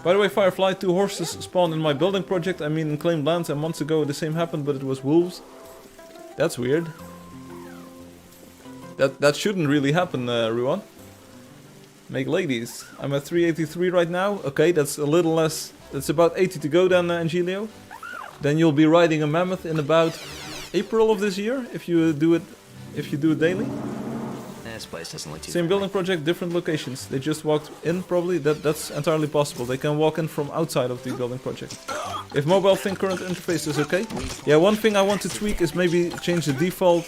By the way, Firefly, 2 horses spawned in my building project. I mean, in claimed lands, and months ago the same happened, but it was wolves. That's weird. That shouldn't really happen, Ruan. Make ladies. I'm at 383 right now. Okay, that's a little less. That's about 80 to go then, Angelio. Then you'll be riding a mammoth in about April of this year if you do it daily. This place doesn't look too Same friendly. building project, different locations. They just walked in, probably. That's entirely possible. They can walk in from outside of the building project. If mobile think current interface is okay. Yeah, one thing I want to tweak is maybe change the default.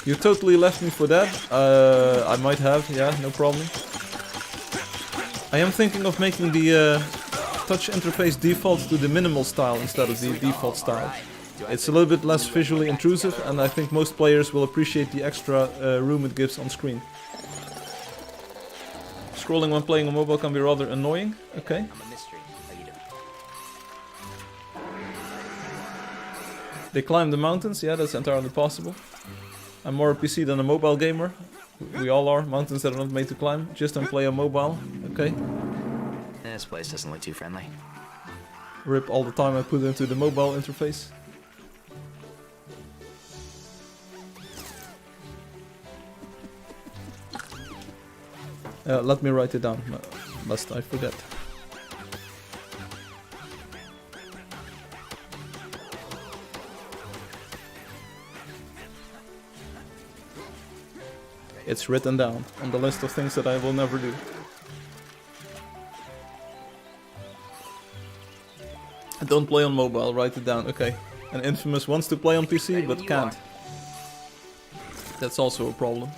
You totally left me for that. I might have, yeah, no problem. I am thinking of making the touch interface default to the minimal style instead of the default style. It's a little bit less visually intrusive, and I think most players will appreciate the extra room it gives on screen. Scrolling when playing on mobile can be rather annoying. Okay. I'm a mystery. How you doing? They climb the mountains, yeah, that's entirely possible. I'm more a PC than a mobile gamer. We all are. Mountains that are not made to climb. Just don't play on mobile. Okay. This place doesn't look too friendly. Rip all the time I put into the mobile interface. Let me write it down, lest I forget. It's written down on the list of things that I will never do. Don't play on mobile, write it down, okay. And Infamous wants to play on PC, but can't. That's also a problem.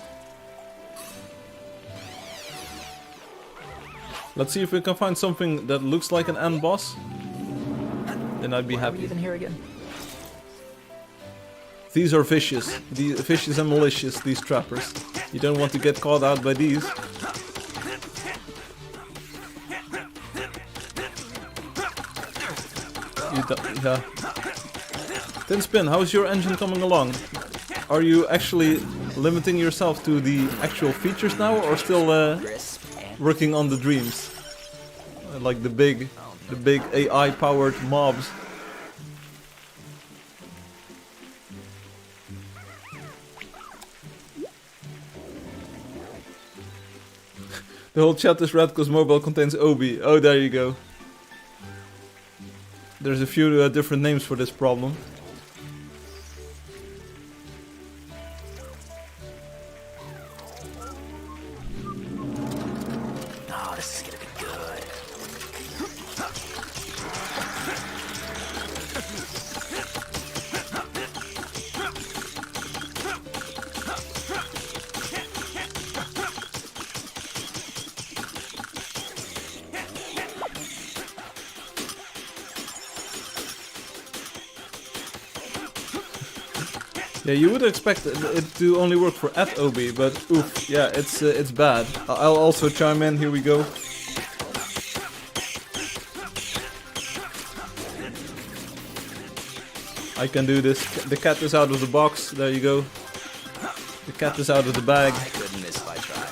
Let's see if we can find something that looks like an end boss. Then I'd be happy. Even here again? These are vicious. Vicious and malicious, these trappers. You don't want to get caught out by these. Yeah. Tin Spin, how's your engine coming along? Are you actually limiting yourself to the actual features now, or still working on the dreams? Like the big AI-powered mobs. The whole chat is red because mobile contains Obi. Oh, there you go. There's a few different names for this problem. Oh, this is gonna be good. Yeah, you would expect it to only work for @OB, but oof, yeah, it's bad. I'll also chime in. Here we go. I can do this. The cat is out of the box. There you go. The cat is out of the bag. I couldn't miss if I tried.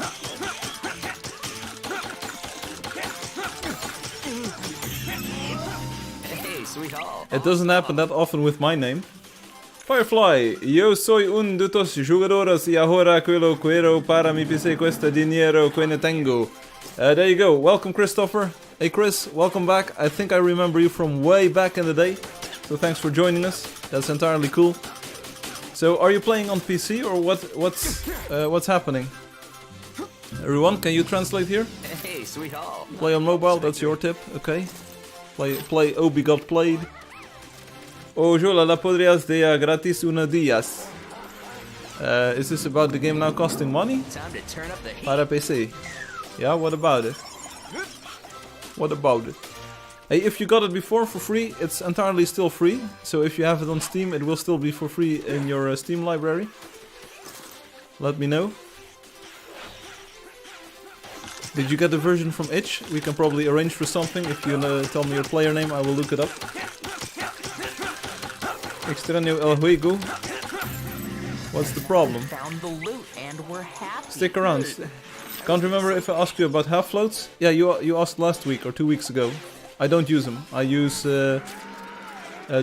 Hey, sweetheart. It doesn't happen that often with my name. Firefly, yo soy un de tus jugadores y ahora quiero para mi PC cuesta dinero que no tengo. There you go. Welcome, Christopher. Hey, Chris, welcome back. I think I remember you from way back in the day. So thanks for joining us. That's entirely cool. So, are you playing on PC or what's happening? Everyone, can you translate here? Hey, sweetheart. Play on mobile. That's your tip. Okay. Play Obi got played. Oh, Jola, la podrías de gratis unos días. Is this about the game now costing money? Time to turn up the heat. Para PC. Yeah, what about it? What about it? Hey, if you got it before for free, it's entirely still free. So if you have it on Steam, it will still be for free in your Steam library. Let me know. Did you get the version from Itch? We can probably arrange for something. If you tell me your player name, I will look it up. Extraño el juego. What's the problem? Found the loot and we're happy. Stick around. Can't remember if I asked you about half floats. Yeah, you asked last week or 2 weeks ago. I don't use them. I use the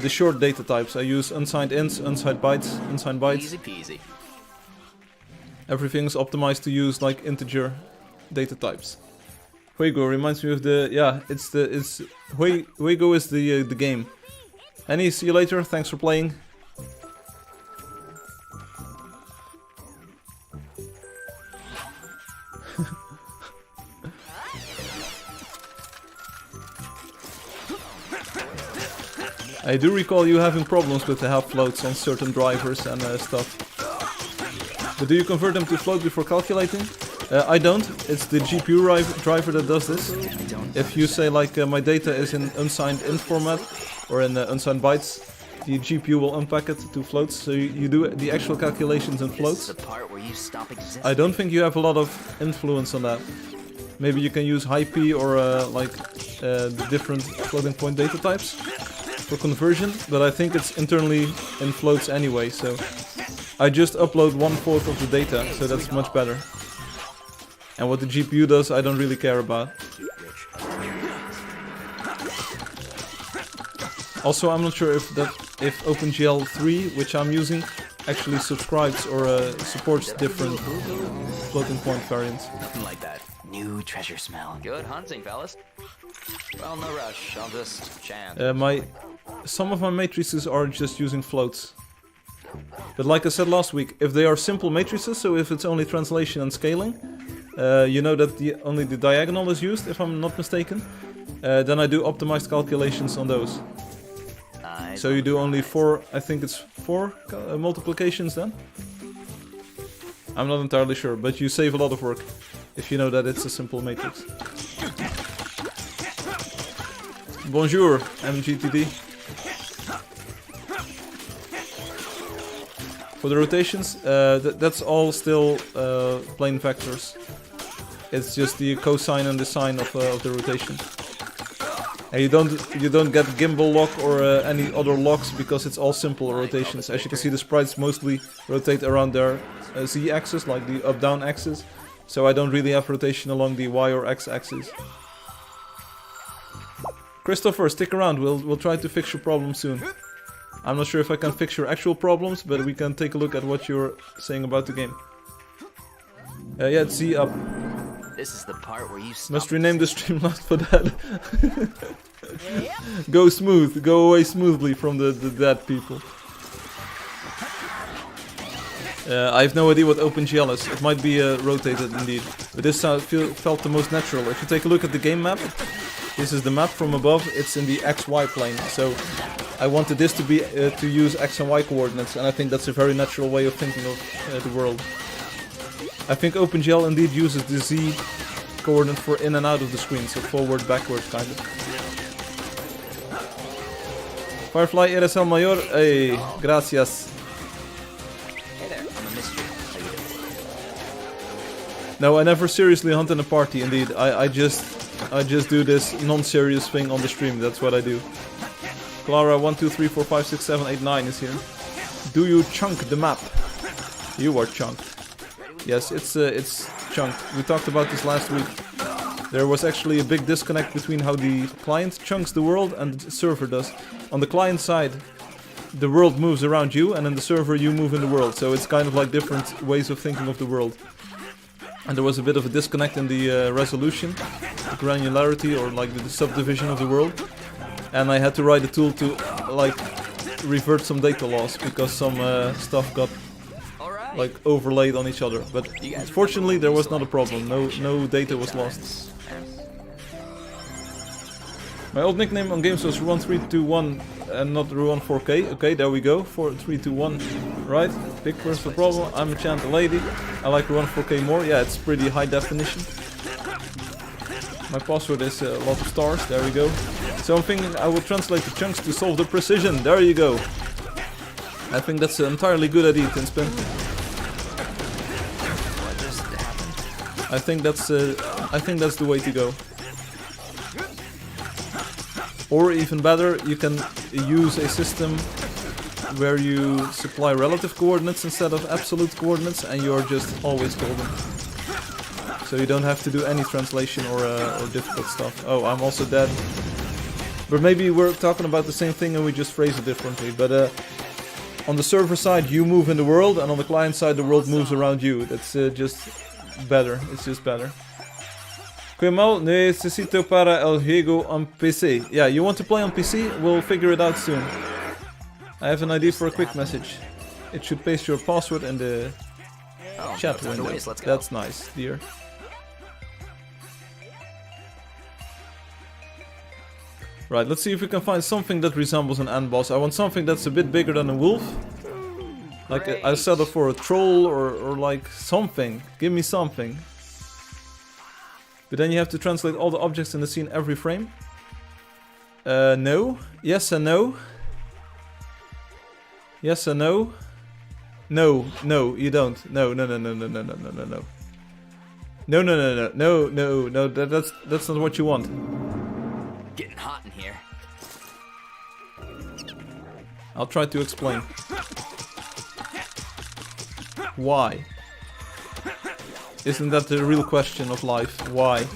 short data types. I use unsigned ints, unsigned bytes. Easy peasy. Everything's optimized to use like integer data types. Juego reminds me of the Juego is the game. Annie, see you later. Thanks for playing. I do recall you having problems with the half floats on certain drivers and stuff. But do you convert them to float before calculating? I don't. It's the GPU driver that does this. If you say like my data is in unsigned int format or in unsigned bytes, the GPU will unpack it to floats, so you do the actual calculations in floats. I don't think you have a lot of influence on that. Maybe you can use high-p or the different floating point data types for conversion, but I think it's internally in floats anyway, so I just upload 1/4 of the data, so that's much better. And what the GPU does, I don't really care about. Also, I'm not sure if OpenGL 3, which I'm using, actually subscribes or supports different floating point variants. Nothing like that. New treasure smell. Good hunting, fellas. Well, no rush. I'll just chant. Some of my matrices are just using floats. But like I said last week, if they are simple matrices, so if it's only translation and scaling, you know that only the diagonal is used, if I'm not mistaken, then I do optimized calculations on those. So you do only 4, I think it's 4 multiplications then? I'm not entirely sure, but you save a lot of work if you know that it's a simple matrix. Bonjour, MGTD. For the rotations, that's all still plain vectors. It's just the cosine and the sine of the rotation. And you don't get gimbal lock or any other locks because it's all simple rotations. As you can see, the sprites mostly rotate around their z-axis, like the up-down axis. So I don't really have rotation along the y or x axis. Christopher, stick around. We'll try to fix your problem soon. I'm not sure if I can fix your actual problems, but we can take a look at what you're saying about the game. Yeah, it's Z up. This is the part where you must rename the stream last for that. Go smooth, go away smoothly from the dead people. I have no idea what OpenGL is. It might be rotated indeed, but this felt the most natural. If you take a look at the game map, this is the map from above. It's in the XY plane, so I wanted this to be to use X and Y coordinates, and I think that's a very natural way of thinking of the world. I think OpenGL indeed uses the Z coordinate for in and out of the screen, so forward, backward, kind of. Firefly, eres el mayor. Hey, gracias. Hey there, I'm a mystery. How you doing? No, I never seriously hunt in a party. Indeed, I just do this non-serious thing on the stream. That's what I do. Clara 1 2 3 4 5 6 7 8 9 is here. Do you chunk the map? You are chunked. Yes, it's chunked. We talked about this last week. There was actually a big disconnect between how the client chunks the world and the server does. On the client side, the world moves around you, and in the server you move in the world. So it's kind of like different ways of thinking of the world. And there was a bit of a disconnect in the resolution, the granularity, or like the subdivision of the world. And I had to write a tool to like revert some data loss because some stuff got like overlaid on each other. But fortunately there was not a problem. No data was lost. My old nickname on games was Ruan321 and not Ruan4K. Okay, there we go. 4321. Right. Big personal problem. I'm a chant lady. I like Ruan4K more. Yeah, it's pretty high definition. My password is a lot of stars. There we go. So I'm thinking I will translate the chunks to solve the precision. There you go. I think that's an entirely good idea, Tinspin. I think that's the way to go. Or even better, you can use a system where you supply relative coordinates instead of absolute coordinates, and you're just always golden. So you don't have to do any translation or difficult stuff. Oh, I'm also dead. But maybe we're talking about the same thing and we just phrase it differently. But on the server side, you move in the world, and on the client side, the world moves around you. That's just better. It's just better. Mal, necesito para el juego on PC. Yeah, you want to play on PC? We'll figure it out soon. I have an idea for a quick message. It should paste your password in the chat window. That's nice, dear. Right, let's see if we can find something that resembles an end boss. I want something that's a bit bigger than a wolf. Like I settle for a troll or like something. Give me something. But then you have to translate all the objects in the scene every frame. No. Yes and no. Yes and no. No, no, you don't. No, no, no, no, no, no, no, no, no, no. No, no, no, no, no, no, no. That's not what you want. Getting hot in here. I'll try to explain. Why? Isn't that the real question of life? Why?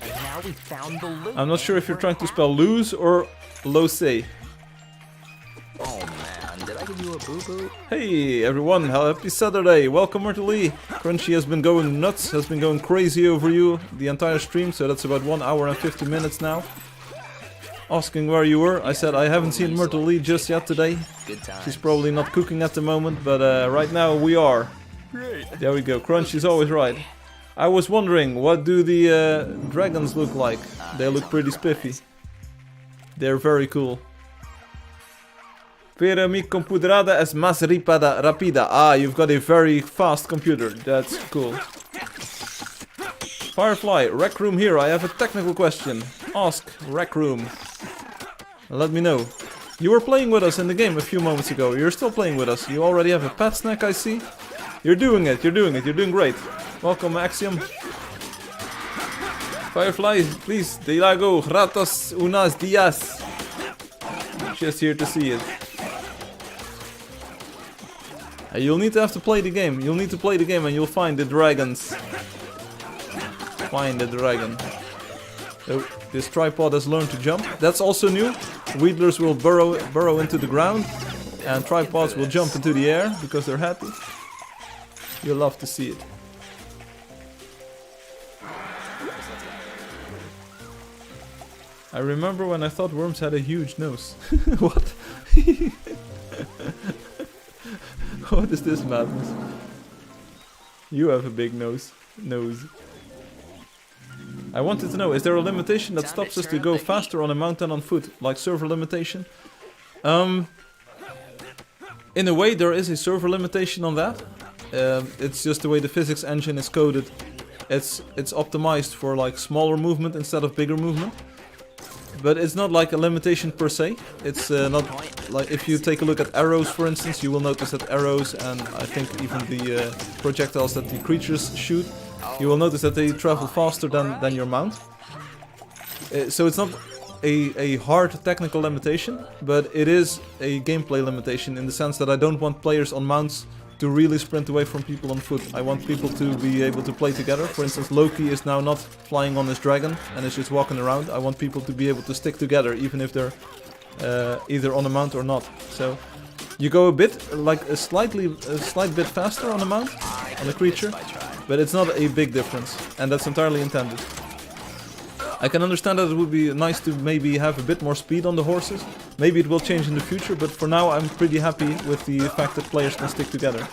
And now we found the loot. I'm not sure if you're trying to spell lose or lose. Oh man, did I give you a boo-boo? Hey everyone, happy Saturday. Welcome Myrtle. Crunchy has been going nuts, has been going crazy over you the entire stream, so that's about 1 hour and 50 minutes now. Asking where you were, I said I haven't seen Myrtle just yet today. She's probably not cooking at the moment, but right now we are. There we go, Crunch is always right. I was wondering, what do the dragons look like? They look pretty spiffy. They're very cool. Pero mi computadora es más rápida. Ah, you've got a very fast computer. That's cool. Firefly, Rec Room here. I have a technical question. Ask Rec Room. Let me know. You were playing with us in the game a few moments ago. You're still playing with us. You already have a pet snack, I see. You're doing it. You're doing it. You're doing great. Welcome, Axiom. Firefly, please. Dilago, ratos, unas días. Just here to see it. You'll need to have to play the game. You'll need to play the game and you'll find the dragons. Find the dragon. So this tripod has learned to jump. That's also new. Wheatlers will burrow into the ground, and tripods will jump into the air because they're happy. You'll love to see it. I remember when I thought worms had a huge nose. What? What is this madness? You have a big nose. I wanted to know, is there a limitation that stops us to go faster on a mount than on foot? Like server limitation? In a way there is a server limitation on that. It's just the way the physics engine is coded. It's optimized for like smaller movement instead of bigger movement. But it's not like a limitation per se. It's not like if you take a look at arrows, for instance, you will notice that arrows and I think even the projectiles that the creatures shoot, you will notice that they travel faster than your mount. So it's not a hard technical limitation, but it is a gameplay limitation in the sense that I don't want players on mounts to really sprint away from people on foot. I want people to be able to play together. For instance, Loki is now not flying on his dragon and is just walking around. I want people to be able to stick together even if they're either on a mount or not. So you go a bit, like a slight bit faster on a mount, on a creature, but it's not a big difference, and that's entirely intended. I can understand that it would be nice to maybe have a bit more speed on the horses. Maybe it will change in the future, but for now I'm pretty happy with the fact that players can stick together.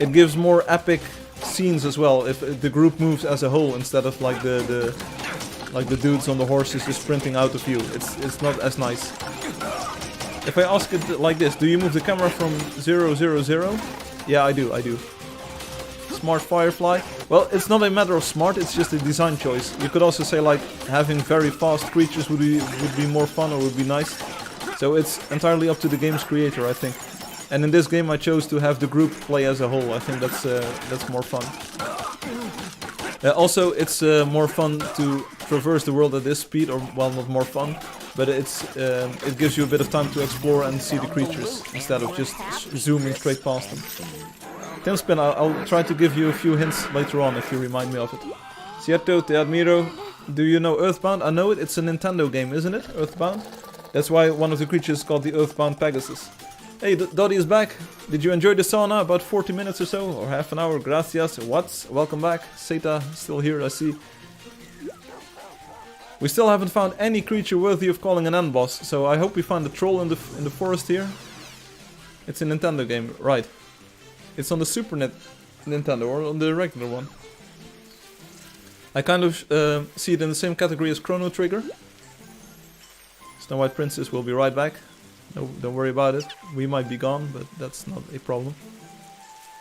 It gives more epic scenes as well if the group moves as a whole instead of like the dudes on the horses just sprinting out of view. It's not as nice. If I ask it like this, do you move the camera from 0, 0, 0? Yeah, I do. Smart Firefly. Well, it's not a matter of smart, it's just a design choice. You could also say like having very fast creatures would be more fun or would be nice. So it's entirely up to the game's creator, I think. And in this game I chose to have the group play as a whole. I think that's more fun. Also, it's more fun to traverse the world at this speed, or well, not more fun. but it gives you a bit of time to explore and see the creatures instead of just zooming straight past them. Timspin, I'll try to give you a few hints later on if you remind me of it. Cierto Te Admiro, do you know Earthbound? I know it, it's a Nintendo game, isn't it? Earthbound? That's why one of the creatures is called the Earthbound Pegasus. Hey, Dottie is back. Did you enjoy the sauna? About 40 minutes or so, or half an hour? Gracias. What? Welcome back. Seta, still here, I see. We still haven't found any creature worthy of calling an end boss, so I hope we find a troll in the forest here. It's a Nintendo game, right. It's on the Super Nintendo, or on the regular one. I kind of see it in the same category as Chrono Trigger. Snow White Princess will be right back. No, don't worry about it. We might be gone, but that's not a problem.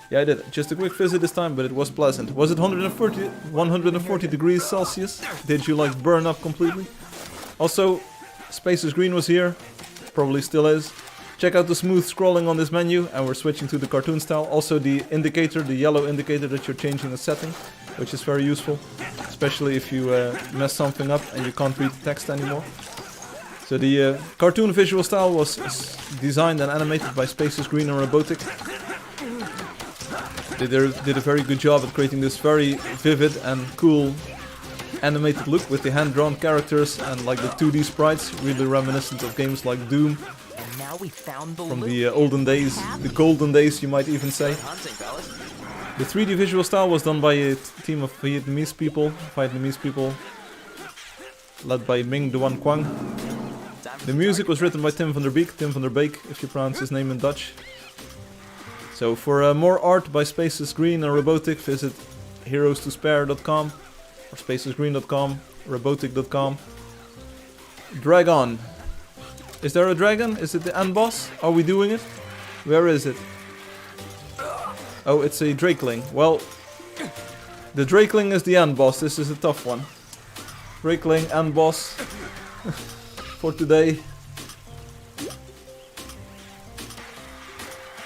Yeah, I did. Just a quick visit this time, but it was pleasant. Was it 140 degrees Celsius? Did you like burn up completely? Also, Spaces Green was here. Probably still is. Check out the smooth scrolling on this menu, and we're switching to the cartoon style. Also the indicator, the yellow indicator that you're changing the setting, which is very useful. Especially if you mess something up and you can't read the text anymore. So the cartoon visual style was designed and animated by Spaces Green and Robotic. They did a very good job at creating this very vivid and cool animated look with the hand-drawn characters and like the 2D sprites, really reminiscent of games like Doom. And now we found the from the olden days, the golden days you might even say. The 3D visual style was done by a team of Vietnamese people led by Ming Duan Quang. The music was written by Tim van der Beek if you pronounce his name in Dutch. So for more art by Spaces Green and Robotic, visit heroes2spare.com or spacesgreen.com, robotic.com. Dragon. Is there a dragon? Is it the end boss? Are we doing it? Where is it? Oh, it's a Drakeling. Well, the Drakeling is the end boss. This is a tough one. Drakeling, end boss. For today.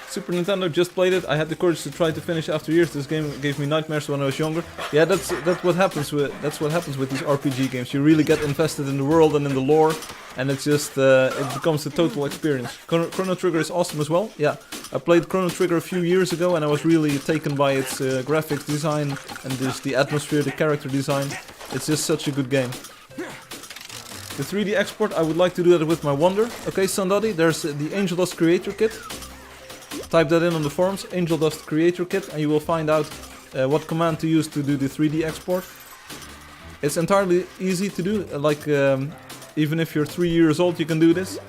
Super Nintendo, just played it. I had the courage to try to finish after years. This game gave me nightmares when I was younger. Yeah, that's what happens with these RPG games. You really get invested in the world and in the lore, and it's just it becomes a total experience. Chrono Trigger is awesome as well. Yeah, I played Chrono Trigger a few years ago, and I was really taken by its graphics design and just the atmosphere, the character design. It's just such a good game. The 3D export, I would like to do that with my Wonder. Okay, Sandadi, there's the Angeldust Creator Kit. Type that in on the forums, Angeldust Creator Kit, and you will find out what command to use to do the 3D export. It's entirely easy to do, even if you're 3 years old you can do this.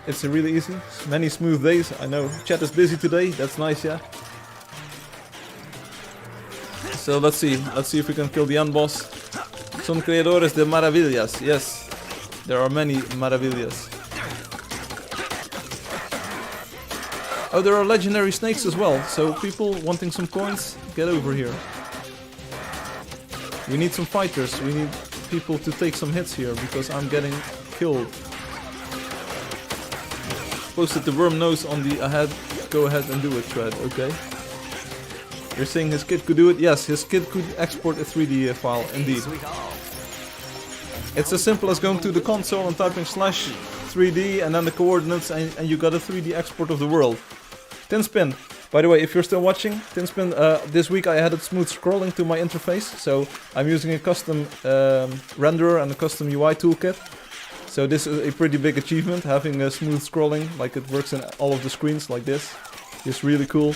It's really easy, many smooth days, I know. Chat is busy today, that's nice, yeah. So let's see if we can kill the end boss. Son creadores de maravillas, yes. There are many maravillas. Oh, there are legendary snakes as well, so people wanting some coins, get over here. We need some fighters, we need people to take some hits here, because I'm getting killed. Posted the worm nose on the ahead, go ahead and do it thread, okay. You're saying his kid could do it? Yes, his kid could export a 3D file, indeed. It's as simple as going to the console and typing /3D and then the coordinates and you got a 3D export of the world. Tinspin, by the way, if you're still watching, Tinspin, this week I added smooth scrolling to my interface, so I'm using a custom renderer and a custom UI toolkit. So this is a pretty big achievement, having a smooth scrolling, like it works in all of the screens like this. It's really cool.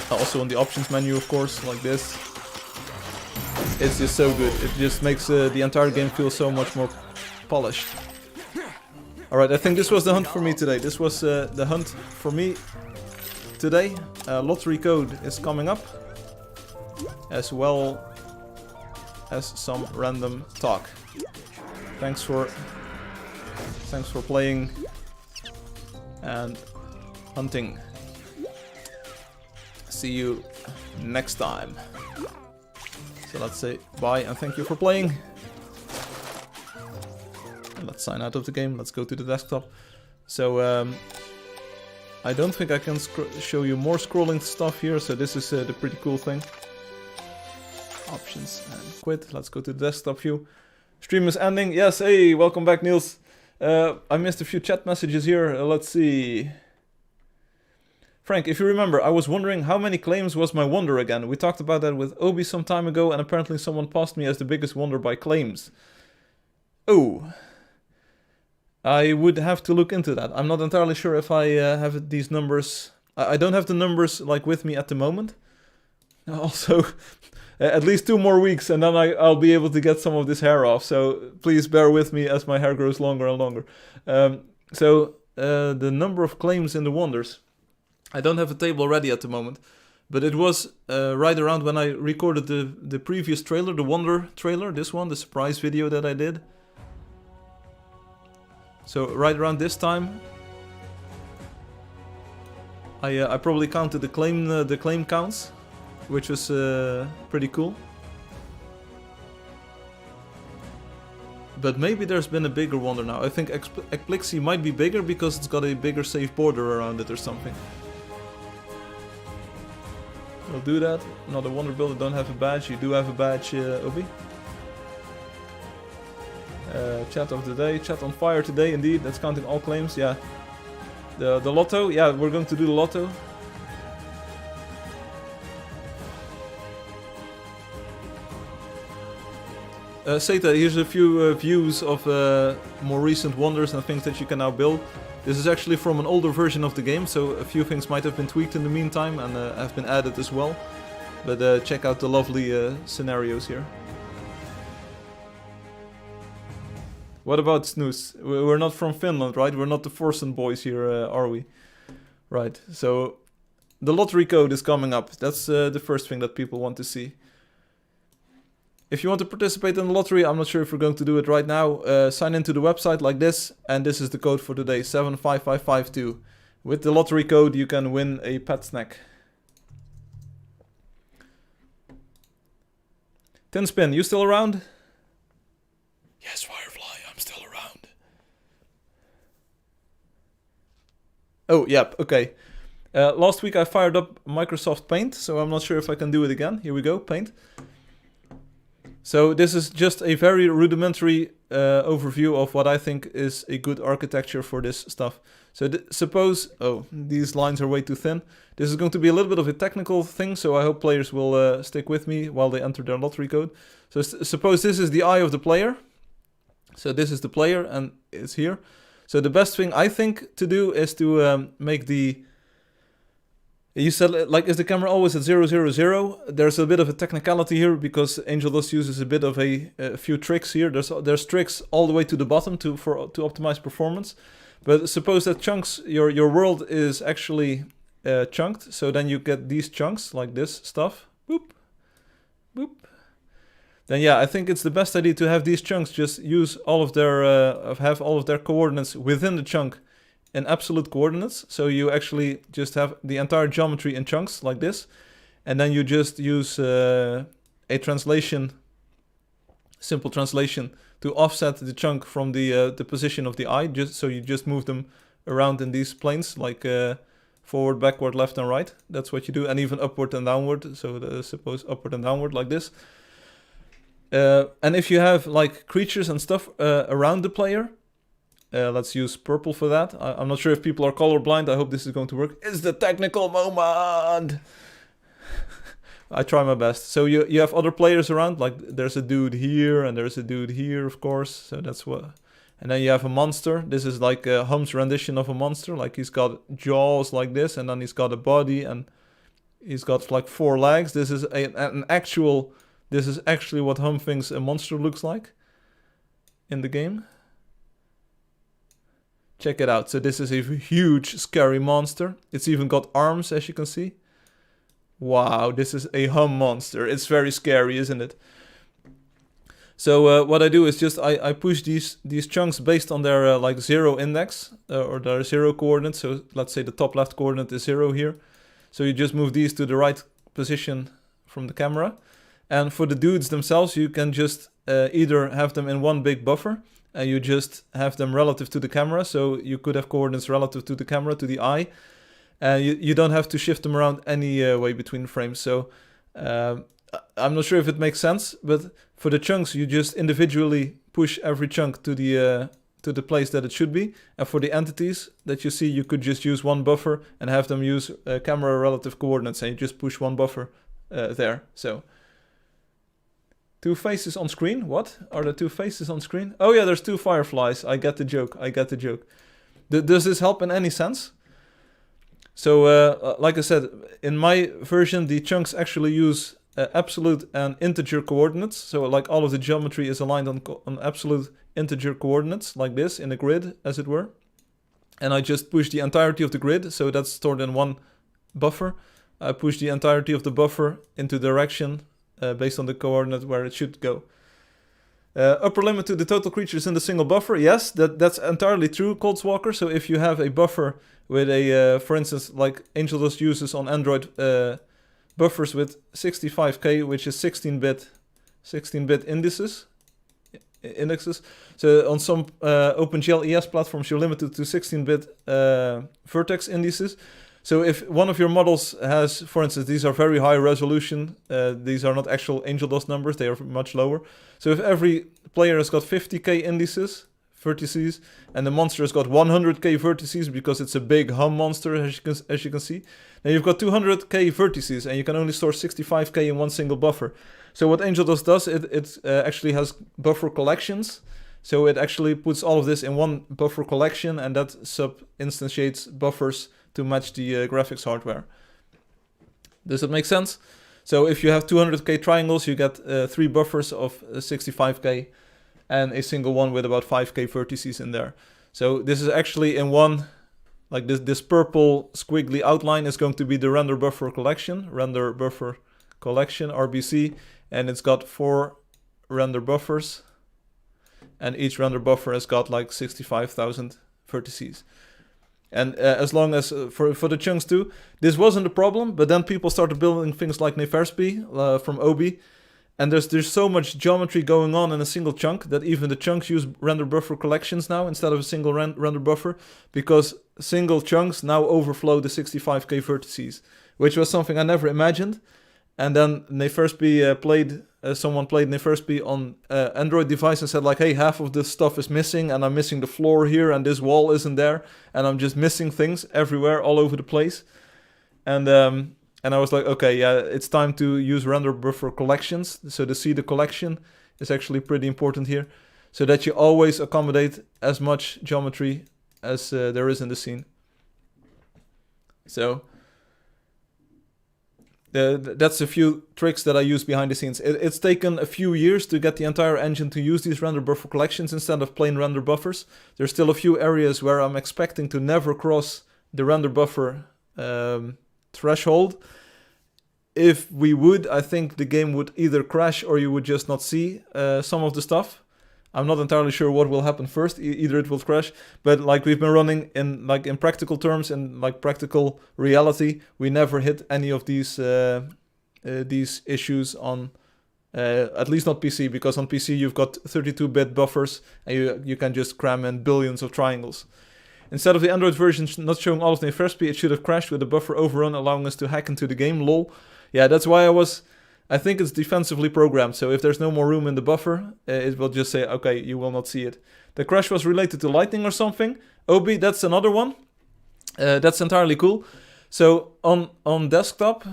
Also on the options menu, of course, like this. It's just so good. It just makes the entire game feel so much more polished. Alright, I think this was the hunt for me today. This was the hunt for me today. Lottery code is coming up, as well as some random talk. Thanks for playing and hunting. See you next time. So let's say bye and thank you for playing. And let's sign out of the game. Let's go to the desktop. So I don't think I can show you more scrolling stuff here. So this is the pretty cool thing. Options and quit. Let's go to the desktop view. Stream is ending. Yes, hey, welcome back, Niels. I missed a few chat messages here. Let's see. Frank, if you remember, I was wondering how many claims was my wonder again. We talked about that with Obi some time ago, and apparently someone passed me as the biggest wonder by claims. Oh. I would have to look into that. I'm not entirely sure if I have these numbers. I don't have the numbers like with me at the moment. Also, at least 2 more weeks and then I'll be able to get some of this hair off. So please bear with me as my hair grows longer and longer. The number of claims in the wonders. I don't have a table ready at the moment. But it was right around when I recorded the previous trailer, the Wonder trailer, this one, the surprise video that I did. So right around this time, I probably counted the claim counts, which was pretty cool. But maybe there's been a bigger wonder now. I think Explixi might be bigger because it's got a bigger safe border around it or something. We'll do that. Not a wonder builder, don't have a badge. You do have a badge, Obi. Chat of the day, chat on fire today, indeed. That's counting all claims, yeah. The lotto, yeah, we're going to do the lotto. Seta, here's a few views of more recent wonders and things that you can now build. This is actually from an older version of the game, so a few things might have been tweaked in the meantime and have been added as well. But check out the lovely scenarios here. What about Snooze? We're not from Finland, right? We're not the Forsen boys here, are we? Right, so the lottery code is coming up. That's the first thing that people want to see. If you want to participate in the lottery, I'm not sure if we're going to do it right now. Sign into the website like this, and this is the code for today, 75552. With the lottery code, you can win a pet snack. Tinspin, you still around? Yes, Firefly, I'm still around. Oh, yep, okay. Last week I fired up Microsoft Paint, so I'm not sure if I can do it again. Here we go, Paint. So this is just a very rudimentary overview of what I think is a good architecture for this stuff. So suppose, oh, these lines are way too thin. This is going to be a little bit of a technical thing, so I hope players will stick with me while they enter their lottery code. So suppose this is the eye of the player. So this is the player and it's here. So the best thing I think to do is to make the... You said, like, is the camera always at 0, 0, 0? There's a bit of a technicality here because Angeldust uses a bit of a few tricks here. There's tricks all the way to the bottom to optimize performance. But suppose that chunks, your world is actually chunked. So then you get these chunks like this stuff. Boop, boop. Then yeah, I think it's the best idea to have these chunks just use all of their have all of their coordinates within the chunk in absolute coordinates, so you actually just have the entire geometry in chunks like this, and then you just use a translation, simple translation, to offset the chunk from the position of the eye. Just so you just move them around in these planes, like forward, backward, left, and right. That's what you do, and even upward and downward. So suppose upward and downward like this. And if you have like creatures and stuff around the player. Let's use purple for that. I'm not sure if people are colorblind. I hope this is going to work. It's the technical moment! I try my best. So you have other players around. Like there's a dude here and there's a dude here, of course. So that's what... And then you have a monster. This is like Hum's rendition of a monster. Like he's got jaws like this. And then he's got a body and he's got like 4 legs. This is an actual... This is actually what Hum thinks a monster looks like in the game. Check it out. So this is a huge, scary monster. It's even got arms, as you can see. Wow, this is a Hum monster. It's very scary, isn't it? So what I do is just I push these chunks based on their like 0 index or their 0 coordinate. So let's say the top left coordinate is 0 here. So you just move these to the right position from the camera. And for the dudes themselves, you can just either have them in one big buffer. And you just have them relative to the camera, so you could have coordinates relative to the camera, to the eye. And you don't have to shift them around any way between frames. So I'm not sure if it makes sense, but for the chunks, you just individually push every chunk to the place that it should be. And for the entities that you see, you could just use one buffer and have them use camera relative coordinates, and you just push one buffer there. So 2 faces on screen. What are the 2 faces on screen? Oh yeah, there's 2 fireflies. I get the joke. Does this help in any sense? So like I said, in my version, the chunks actually use absolute and integer coordinates. So like all of the geometry is aligned on absolute integer coordinates, like this, in a grid, as it were. And I just push the entirety of the grid, so that's stored in one buffer. I push the entirety of the buffer into direction based on the coordinate where it should go. Upper limit to the total creatures in the single buffer. Yes, that's entirely true, Coldswalker. So if you have a buffer with a, for instance, like Angeldust uses on Android, buffers with 65k, which is 16-bit indexes. So on some OpenGL ES platforms, you're limited to 16-bit vertex indices. So if one of your models has, for instance, these are very high resolution, these are not actual Angeldust numbers, they are much lower. So if every player has got 50k vertices, and the monster has got 100k vertices because it's a big hum monster, as you can see, then you've got 200k vertices, and you can only store 65k in one single buffer. So what Angeldust does, it actually has buffer collections. So it actually puts all of this in one buffer collection, and that sub-instantiates buffers to match the graphics hardware. Does that make sense? So if you have 200k triangles, you get 3 buffers of 65k and a single one with about 5k vertices in there. So this is actually in one, like this purple squiggly outline is going to be the render buffer collection, RBC, and it's got 4 render buffers, and each render buffer has got like 65,000 vertices. And as long as, for the chunks too, this wasn't a problem, but then people started building things like Neferspi from Obi, and there's so much geometry going on in a single chunk that even the chunks use render buffer collections now instead of a single render buffer, because single chunks now overflow the 65k vertices, which was something I never imagined. And then someone played Neferspi on Android device and said like, hey, half of this stuff is missing, and I'm missing the floor here, and this wall isn't there, and I'm just missing things everywhere, all over the place. And I was like, okay, yeah, it's time to use render buffer collections. So to see the collection is actually pretty important here, so that you always accommodate as much geometry as there is in the scene. So that's a few tricks that I use behind the scenes. It's taken a few years to get the entire engine to use these render buffer collections instead of plain render buffers. There's still a few areas where I'm expecting to never cross the render buffer threshold. If we would, I think the game would either crash or you would just not see some of the stuff. I'm not entirely sure what will happen first. Either it will crash, but like we've been running in practical terms, in like practical reality, we never hit any of these issues on at least not PC, because on PC you've got 32-bit buffers and you can just cram in billions of triangles. Instead of the Android version not showing all of the Neferspi, it should have crashed with a buffer overrun, allowing us to hack into the game. Lol. Yeah, that's why I think it's defensively programmed, so if there's no more room in the buffer, it will just say, okay, you will not see it. The crash was related to lightning or something. Obi, that's another one. That's entirely cool. So on desktop,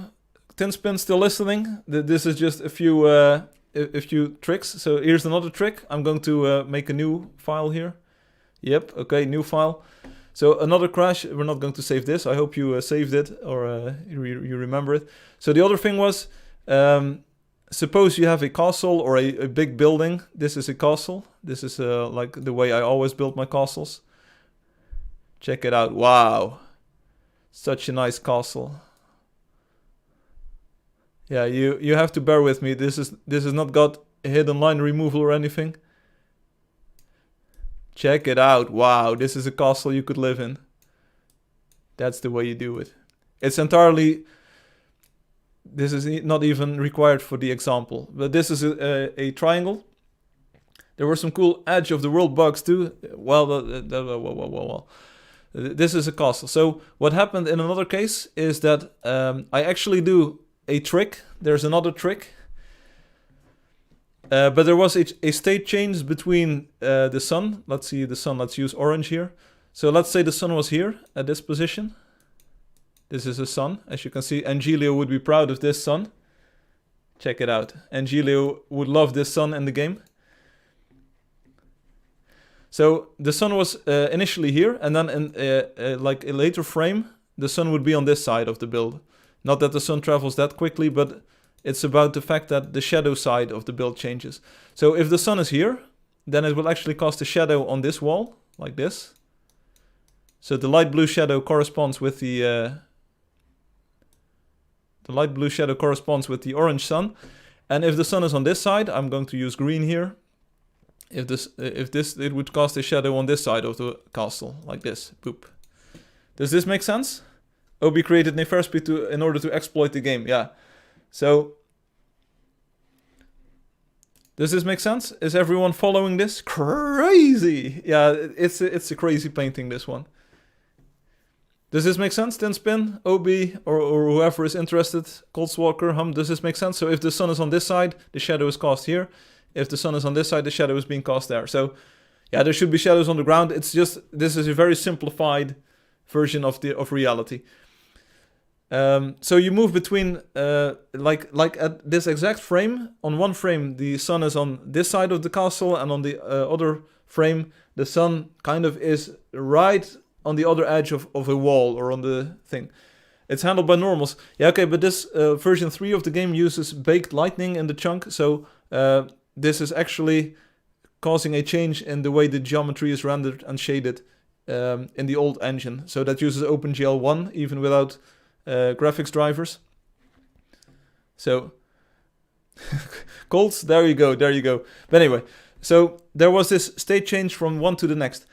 Tinspin still listening. This is just a few tricks. So here's another trick. I'm going to make a new file here. Yep, okay, new file. So another crash. We're not going to save this. I hope you saved it, or you remember it. So the other thing was, suppose you have a castle or a big building. This is a castle. This is like the way I always build my castles. Check it out. Wow. Such a nice castle. Yeah, you have to bear with me. This is not got a hidden line removal or anything. Check it out. Wow, this is a castle you could live in. That's the way you do it. It's entirely... This is not even required for the example. But this is a triangle. There were some cool edge of the world bugs too. Well, this is a castle. So what happened in another case is that I actually do a trick. There's another trick. But there was a state change between the sun. Let's see the sun. Let's use orange here. So let's say the sun was here at this position. This is a sun. As you can see, Angelio would be proud of this sun. Check it out. Angelio would love this sun in the game. So the sun was initially here, and then in like a later frame, the sun would be on this side of the build. Not that the sun travels that quickly, but it's about the fact that the shadow side of the build changes. So if the sun is here, then it will actually cast a shadow on this wall, like this. So the light blue shadow corresponds with the light blue shadow corresponds with the orange sun. And if the sun is on this side, I'm going to use green here. If this, it would cast a shadow on this side of the castle, like this. Boop. Does this make sense? Obi created Neferspi in order to exploit the game. Yeah. So, does this make sense? Is everyone following this? Crazy! Yeah, it's a crazy painting, this one. Does this make sense? Then Spin, Obi, or whoever is interested, Coldswalker, does this make sense? So if the sun is on this side, the shadow is cast here. If the sun is on this side, the shadow is being cast there. So, yeah, there should be shadows on the ground. It's just, this is a very simplified version of reality. So you move between, like at this exact frame. On one frame, the sun is on this side of the castle, and on the other frame, the sun kind of is right on the other edge of a wall or on the thing. It's handled by normals. Yeah, okay, but this version 3 of the game uses baked lightning in the chunk, so this is actually causing a change in the way the geometry is rendered and shaded in the old engine. So that uses OpenGL 1, even without graphics drivers. So, Colts, there you go. But anyway, so there was this state change from one to the next.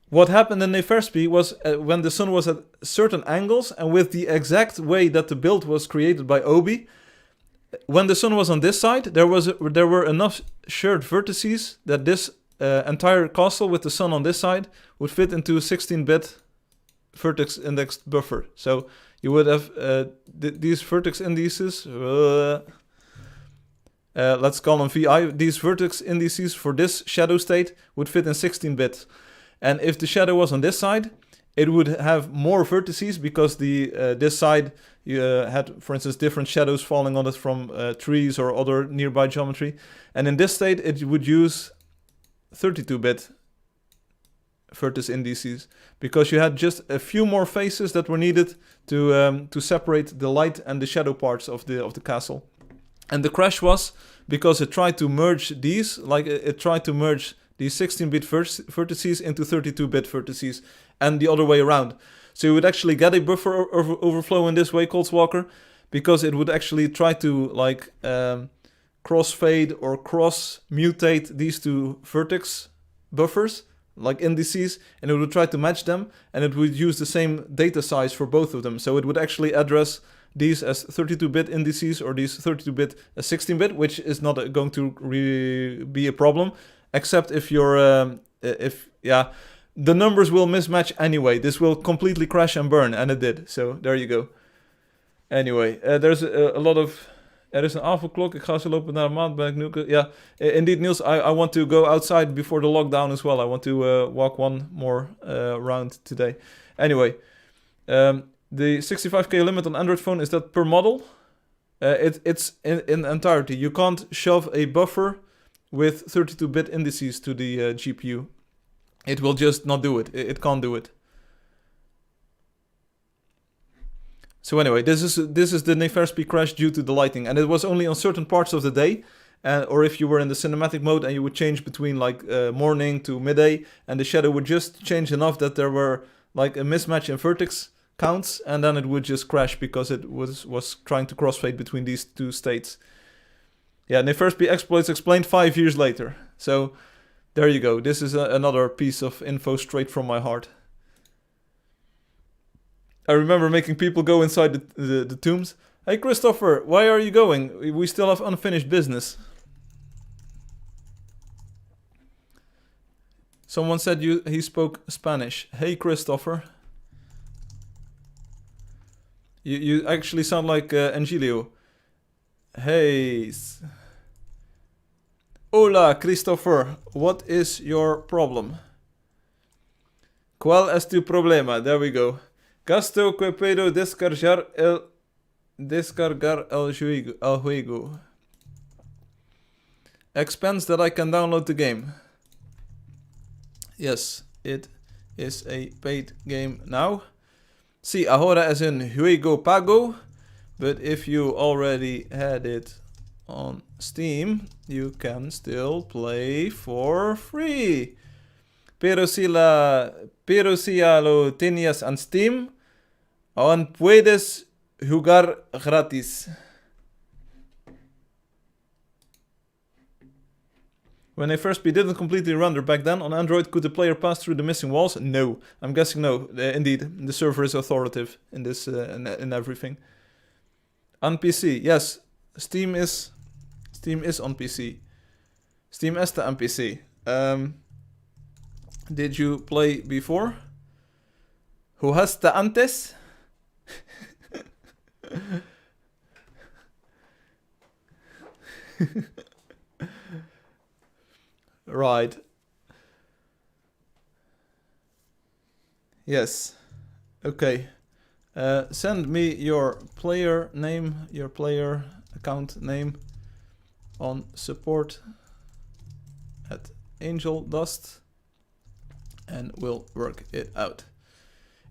What happened in Neferspi was when the sun was at certain angles, and with the exact way that the build was created by Obi, when the sun was on this side, there were enough shared vertices that this entire castle with the sun on this side would fit into a 16-bit vertex indexed buffer. So you would have these vertex indices, let's call them VI, these vertex indices for this shadow state would fit in 16 bits. And if the shadow was on this side, it would have more vertices because this side had, for instance, different shadows falling on it from trees or other nearby geometry. And in this state, it would use 32-bit vertex indices because you had just a few more faces that were needed to separate the light and the shadow parts of the castle. And the crash was because it tried to merge these, like it tried to merge these 16-bit vertices into 32-bit vertices and the other way around. So you would actually get a buffer overflow in this way, Coldswalker, because it would actually try to like crossfade or cross-mutate these two vertex buffers, like indices, and it would try to match them, and it would use the same data size for both of them. So it would actually address these as 32-bit indices or these 32-bit as 16-bit, which is not going to be a problem, except if you're, the numbers will mismatch anyway. This will completely crash and burn, and it did. So there you go. Anyway, there's a lot of... Er is een avondklok, ik ga zo lopen naar de maand, ben ik nu... Yeah, indeed, Niels, I want to go outside before the lockdown as well. I want to walk one more round today. Anyway, the 65k limit on Android phone, is that per model? It's in entirety. You can't shove a buffer with 32-bit indices to the GPU. It will just not do it. It can't do it. So anyway, this is the Neferspi crash due to the lighting, and it was only on certain parts of the day, or if you were in the cinematic mode and you would change between like morning to midday, and the shadow would just change enough that there were like a mismatch in vertex counts, and then it would just crash because it was trying to crossfade between these two states. Yeah, Neferspi exploits explained 5 years later. So there you go. This is another piece of info straight from my heart. I remember making people go inside the tombs. Hey, Christopher, why are you going? We still have unfinished business. Someone said he spoke Spanish. Hey, Christopher. You actually sound like Angelio. Hey. Hola, Christopher. What is your problem? ¿Cuál es tu problema? There we go. Gasto que puedo descargar el juego. Expense that I can download the game. Yes, it is a paid game now. Sí, ahora es un juego pago. But if you already had it on Steam, you can still play for free. Pero si ya lo tenías en Steam, aún puedes jugar gratis. When they first didn't completely render back then, on Android, could the player pass through the missing walls? No. I'm guessing no. Indeed, the server is authoritative in this in everything. On PC, yes. Steam is on PC. Steam está on PC. Did you play before? ¿Jugaste antes? Right. Yes. Okay. Send me your player name, your player account name on support at Angeldust and we'll work it out.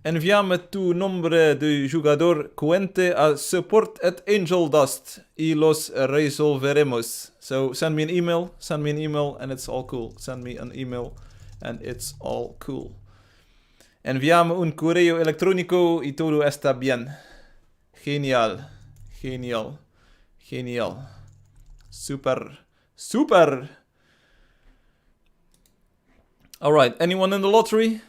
Envíame tu nombre de jugador cuente a support at Angeldust y los resolveremos. So send me an email and it's all cool. Send me an email and it's all cool. Envíame un correo electrónico y todo está bien. Genial. Genial. Genial. Super. Super. Alright, anyone in the lottery?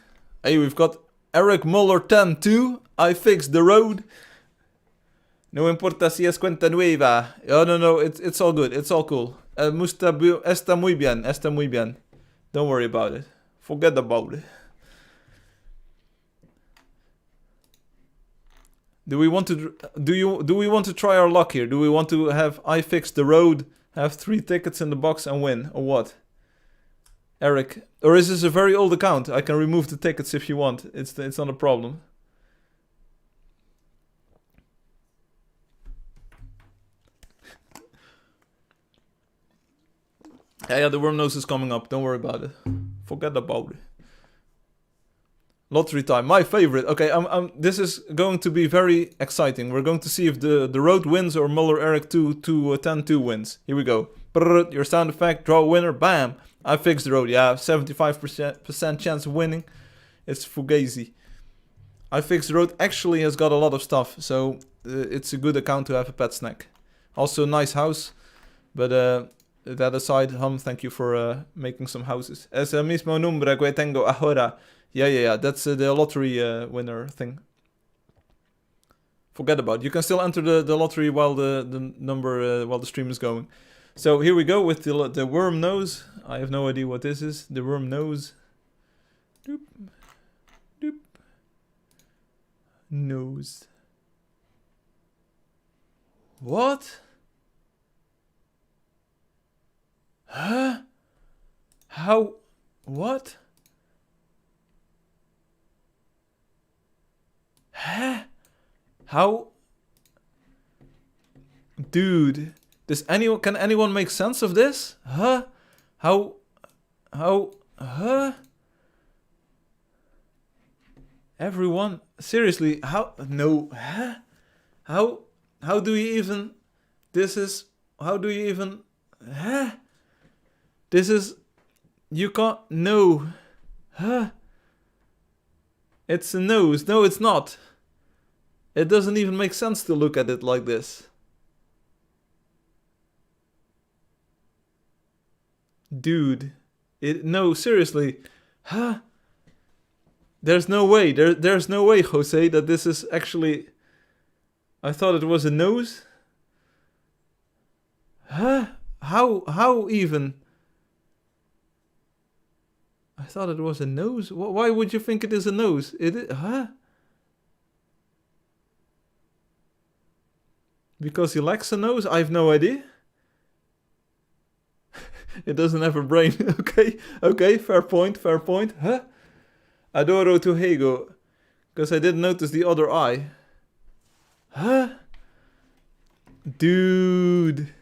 Hey, we've got Eric Muller 10-2. I fixed the road. No importa si es cuenta nueva. Oh, no, it's all good. It's all cool. Está muy bien. Está muy bien. Don't worry about it. Forget about it. Do we want to try our luck here? Do we want to have I fix the road, have 3 tickets in the box and win, or what? Eric, or is this a very old account? I can remove the tickets if you want. It's not a problem. Yeah, the worm nose is coming up. Don't worry about it. Forget about it. Lottery time, my favorite. Okay, this is going to be very exciting. We're going to see if the road wins or Muller Eric 10-2 wins. Here we go. Brrr, your sound effect, draw a winner, bam. I fixed the road, yeah, 75% chance of winning. It's Fugazi. I fixed the road actually has got a lot of stuff, so it's a good account to have a pet snack. Also, nice house, but that aside, thank you for making some houses. Es el mismo nombre que tengo ahora. Yeah, that's the lottery winner thing. Forget about it. You can still enter the lottery while the stream is going. So here we go with the worm nose. I have no idea what this is. The worm nose. Doop. Doop. Nose. What? Huh? How? What? Huh? How? Dude, can anyone make sense of this? Huh? How? Huh? Everyone, seriously, how? No, huh? How do you even? How do you even? Huh? You can't. No, huh? It's a nose. No, it's not. It doesn't even make sense to look at it like this. Dude. No, seriously. Huh? There's no way. There's no way, Jose, that this is actually... I thought it was a nose. Huh? How even? I thought it was a nose. Why would you think it is a nose? Huh? Because he lacks a nose? I have no idea. It doesn't have a brain. Okay, fair point. Huh? Adoro to Hego. Because I didn't notice the other eye. Huh? Dude.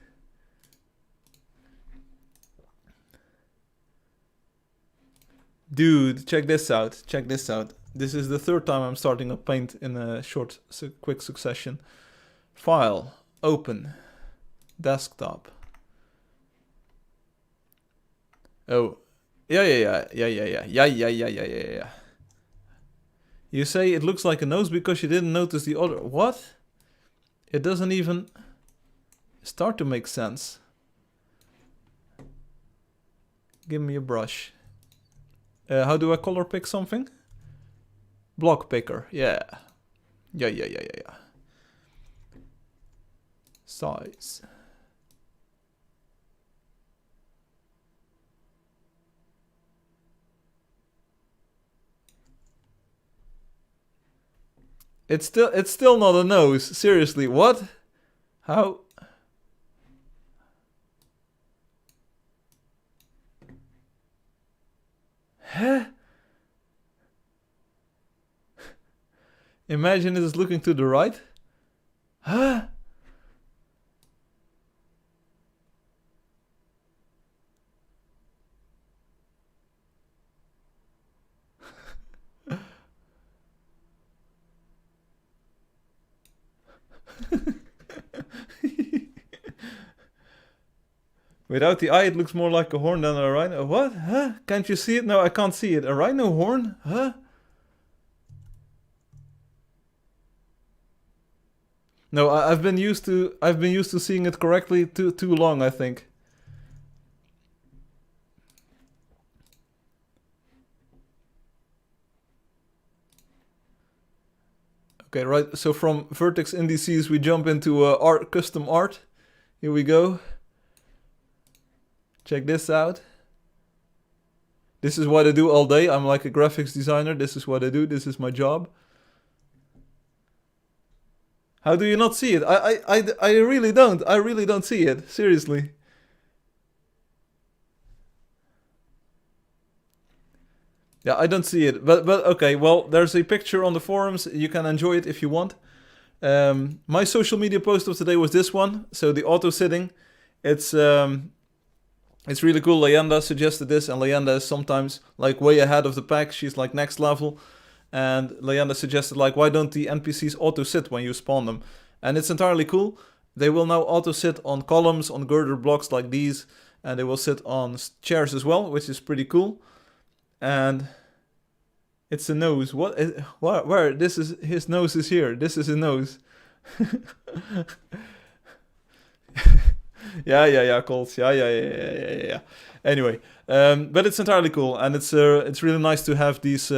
Dude, check this out. This is the third time I'm starting up Paint in a quick succession. File, open, desktop. Oh, yeah. You say it looks like a nose because you didn't notice the other... What? It doesn't even start to make sense. Give me a brush. How do I color pick something? Block picker, yeah. Yeah. Size. It's still not a nose. Seriously, what? How? Huh? Imagine it is looking to the right. Huh? Without the eye, it looks more like a horn than a rhino. What? Huh? Can't you see it? No, I can't see it. A rhino horn? Huh? No, I've been used to seeing it correctly too long, I think. Okay, right. So from vertex indices, we jump into custom art. Here we go. Check this out. This is what I do all day. I'm like a graphics designer. This is what I do. This is my job. How do you not see it? I really don't. I really don't see it. Seriously. Yeah, I don't see it. But okay, well, there's a picture on the forums. You can enjoy it if you want. My social media post of today was this one. So the auto sitting. It's really cool. Leyenda suggested this, and Leyenda is sometimes like way ahead of the pack. She's like next level. And Leyenda suggested like, why don't the NPCs auto sit when you spawn them? And it's entirely cool. They will now auto sit on columns, on girder blocks like these, and they will sit on chairs as well, which is pretty cool. And it's a nose. What? Where? This is his nose is here. This is his nose. Yeah, Colts. Yeah. Anyway, but it's entirely cool, and it's really nice to have these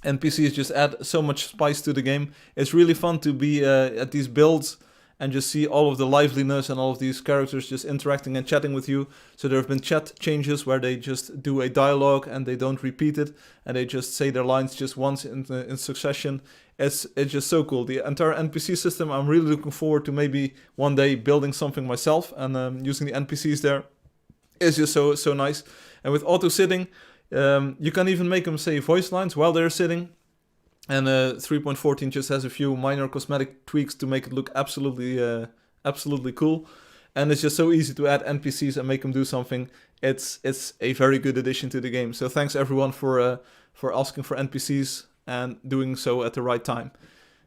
NPCs just add so much spice to the game. It's really fun to be at these builds and just see all of the liveliness and all of these characters just interacting and chatting with you. So there have been chat changes where they just do a dialogue and they don't repeat it, and they just say their lines just once in succession. It's just so cool. The entire NPC system, I'm really looking forward to maybe one day building something myself and using the NPCs there. It's just so nice. And with auto sitting, you can even make them say voice lines while they're sitting. And 3.14 just has a few minor cosmetic tweaks to make it look absolutely cool. And it's just so easy to add NPCs and make them do something. It's a very good addition to the game. So thanks everyone for asking for NPCs and doing so at the right time.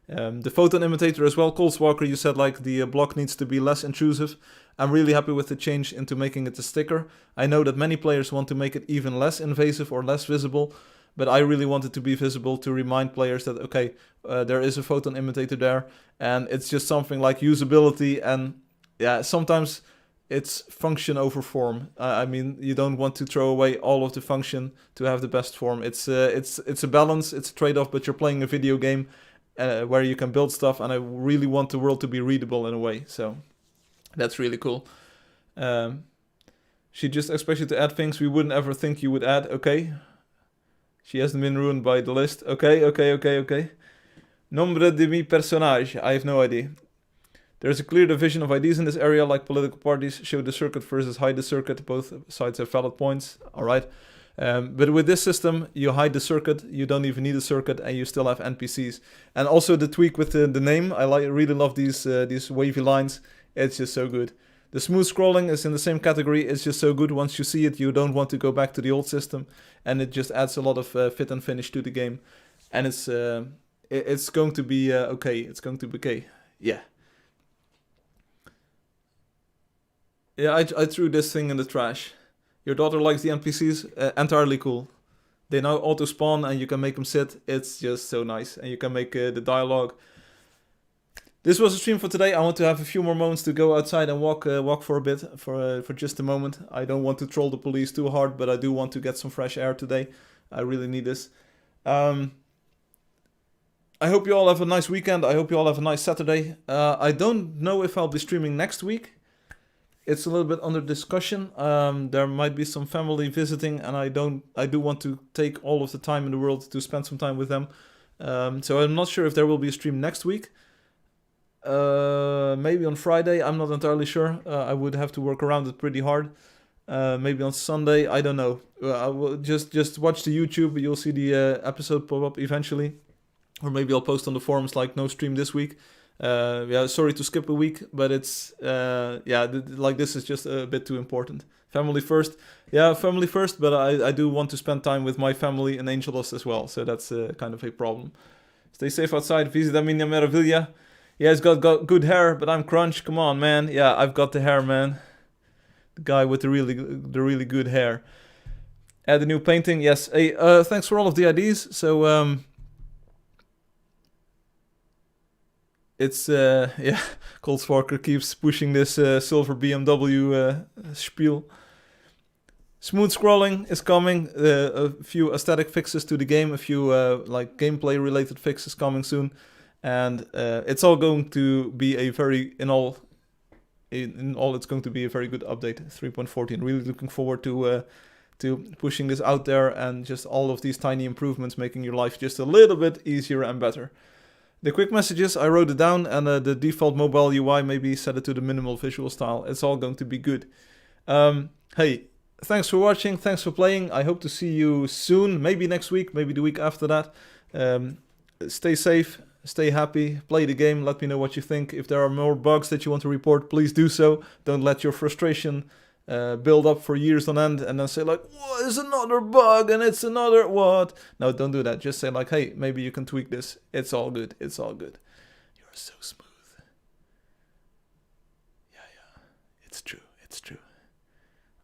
The photon imitator as well. Coles Walker, you said like the block needs to be less intrusive. I'm really happy with the change into making it a sticker. I know that many players want to make it even less invasive or less visible, but I really want it to be visible to remind players that, okay, there is a photon imitator there, and it's just something like usability, and yeah, sometimes it's function over form. I mean, you don't want to throw away all of the function to have the best form. It's a balance, it's a trade-off, but you're playing a video game where you can build stuff, and I really want the world to be readable in a way, so that's really cool. She just expects you to add things we wouldn't ever think you would add. Okay. She hasn't been ruined by the list. Okay. Nombre de mi personage. I have no idea. There's a clear division of ideas in this area, like political parties show the circuit versus hide the circuit. Both sides have valid points. All right. But with this system, you hide the circuit, you don't even need a circuit, and you still have NPCs. And also the tweak with the name, I really love these wavy lines. It's just so good. The smooth scrolling is in the same category. It's just so good. Once you see it, you don't want to go back to the old system, and it just adds a lot of fit and finish to the game. And it's going to be okay. It's going to be okay. Yeah. Yeah, I threw this thing in the trash. Your daughter likes the NPCs? Entirely cool. They now auto-spawn and you can make them sit. It's just so nice. And you can make the dialogue. This was a stream for today. I want to have a few more moments to go outside and walk for a bit, for just a moment. I don't want to troll the police too hard, but I do want to get some fresh air today. I really need this. I hope you all have a nice weekend. I hope you all have a nice Saturday. I don't know if I'll be streaming next week. It's a little bit under discussion. There might be some family visiting, and I do want to take all of the time in the world to spend some time with them. So I'm not sure if there will be a stream next week. Maybe on Friday, I'm not entirely sure. I would have to work around it pretty hard. Maybe on Sunday, I don't know. I will just watch the YouTube. You'll see the episode pop up eventually, or maybe I'll post on the forums like no stream this week. Yeah, sorry to skip a week, but it's like this is just a bit too important. Family first, yeah, family first. But I do want to spend time with my family and Angeldust as well, so that's kind of a problem. Stay safe outside. Visita minha maravilha. Yeah, he's got good hair, but I'm crunch. Come on, man. Yeah, I've got the hair, man. The guy with the really good hair. Add a new painting. Yes. Hey, thanks for all of the ideas. So it's yeah, Cold Sparker keeps pushing this silver BMW spiel. Smooth scrolling is coming. A few aesthetic fixes to the game, a few like gameplay related fixes coming soon, and it's all going to be a very in all it's going to be a very good update. 3.14. Really looking forward to pushing this out there and just all of these tiny improvements, making your life just a little bit easier and better. The quick messages, I wrote it down, and the default mobile UI, maybe set it to the minimal visual style. It's all going to be good. Hey, thanks for watching, thanks for playing. I hope to see you soon, maybe next week, maybe the week after that. Stay safe, stay happy, play the game, let me know what you think. If there are more bugs that you want to report, please do so. Don't let your frustration build up for years on end and then say like, what is another bug and it's another what? No, don't do that. Just say like, hey, maybe you can tweak this. It's all good. It's all good. You're so smooth. Yeah. It's true. It's true.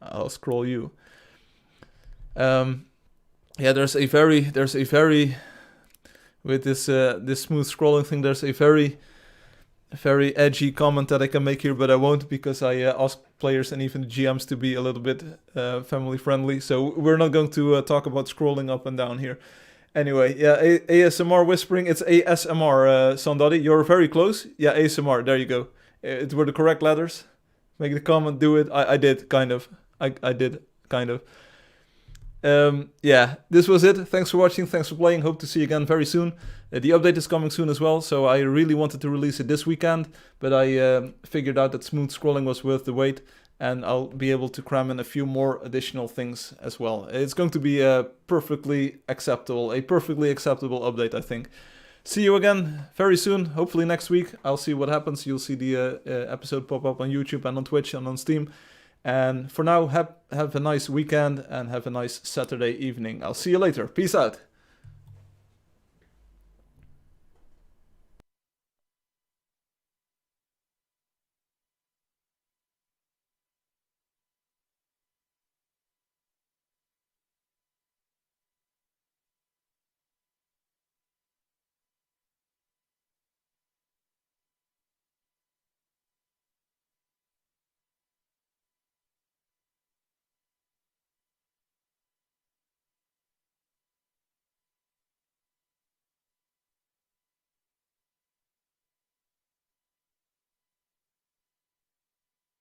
I'll scroll you. Yeah, there's a very with this smooth scrolling thing, there's a very edgy comment that I can make here, but I won't because I ask players and even GMs to be a little bit family friendly. So we're not going to talk about scrolling up and down here. Anyway, yeah, ASMR whispering. It's ASMR, Sandadi. You're very close. Yeah, ASMR. There you go. It were the correct letters. Make the comment. Do it. I did kind of. I did kind of. Yeah, this was it. Thanks for watching. Thanks for playing. Hope to see you again very soon. The update is coming soon as well, so I really wanted to release it this weekend, but I figured out that smooth scrolling was worth the wait, and I'll be able to cram in a few more additional things as well. It's going to be a perfectly acceptable update, I think. See you again very soon, hopefully next week. I'll see what happens. You'll see the episode pop up on YouTube and on Twitch and on Steam. And for now, have a nice weekend and have a nice Saturday evening. I'll see you later. Peace out.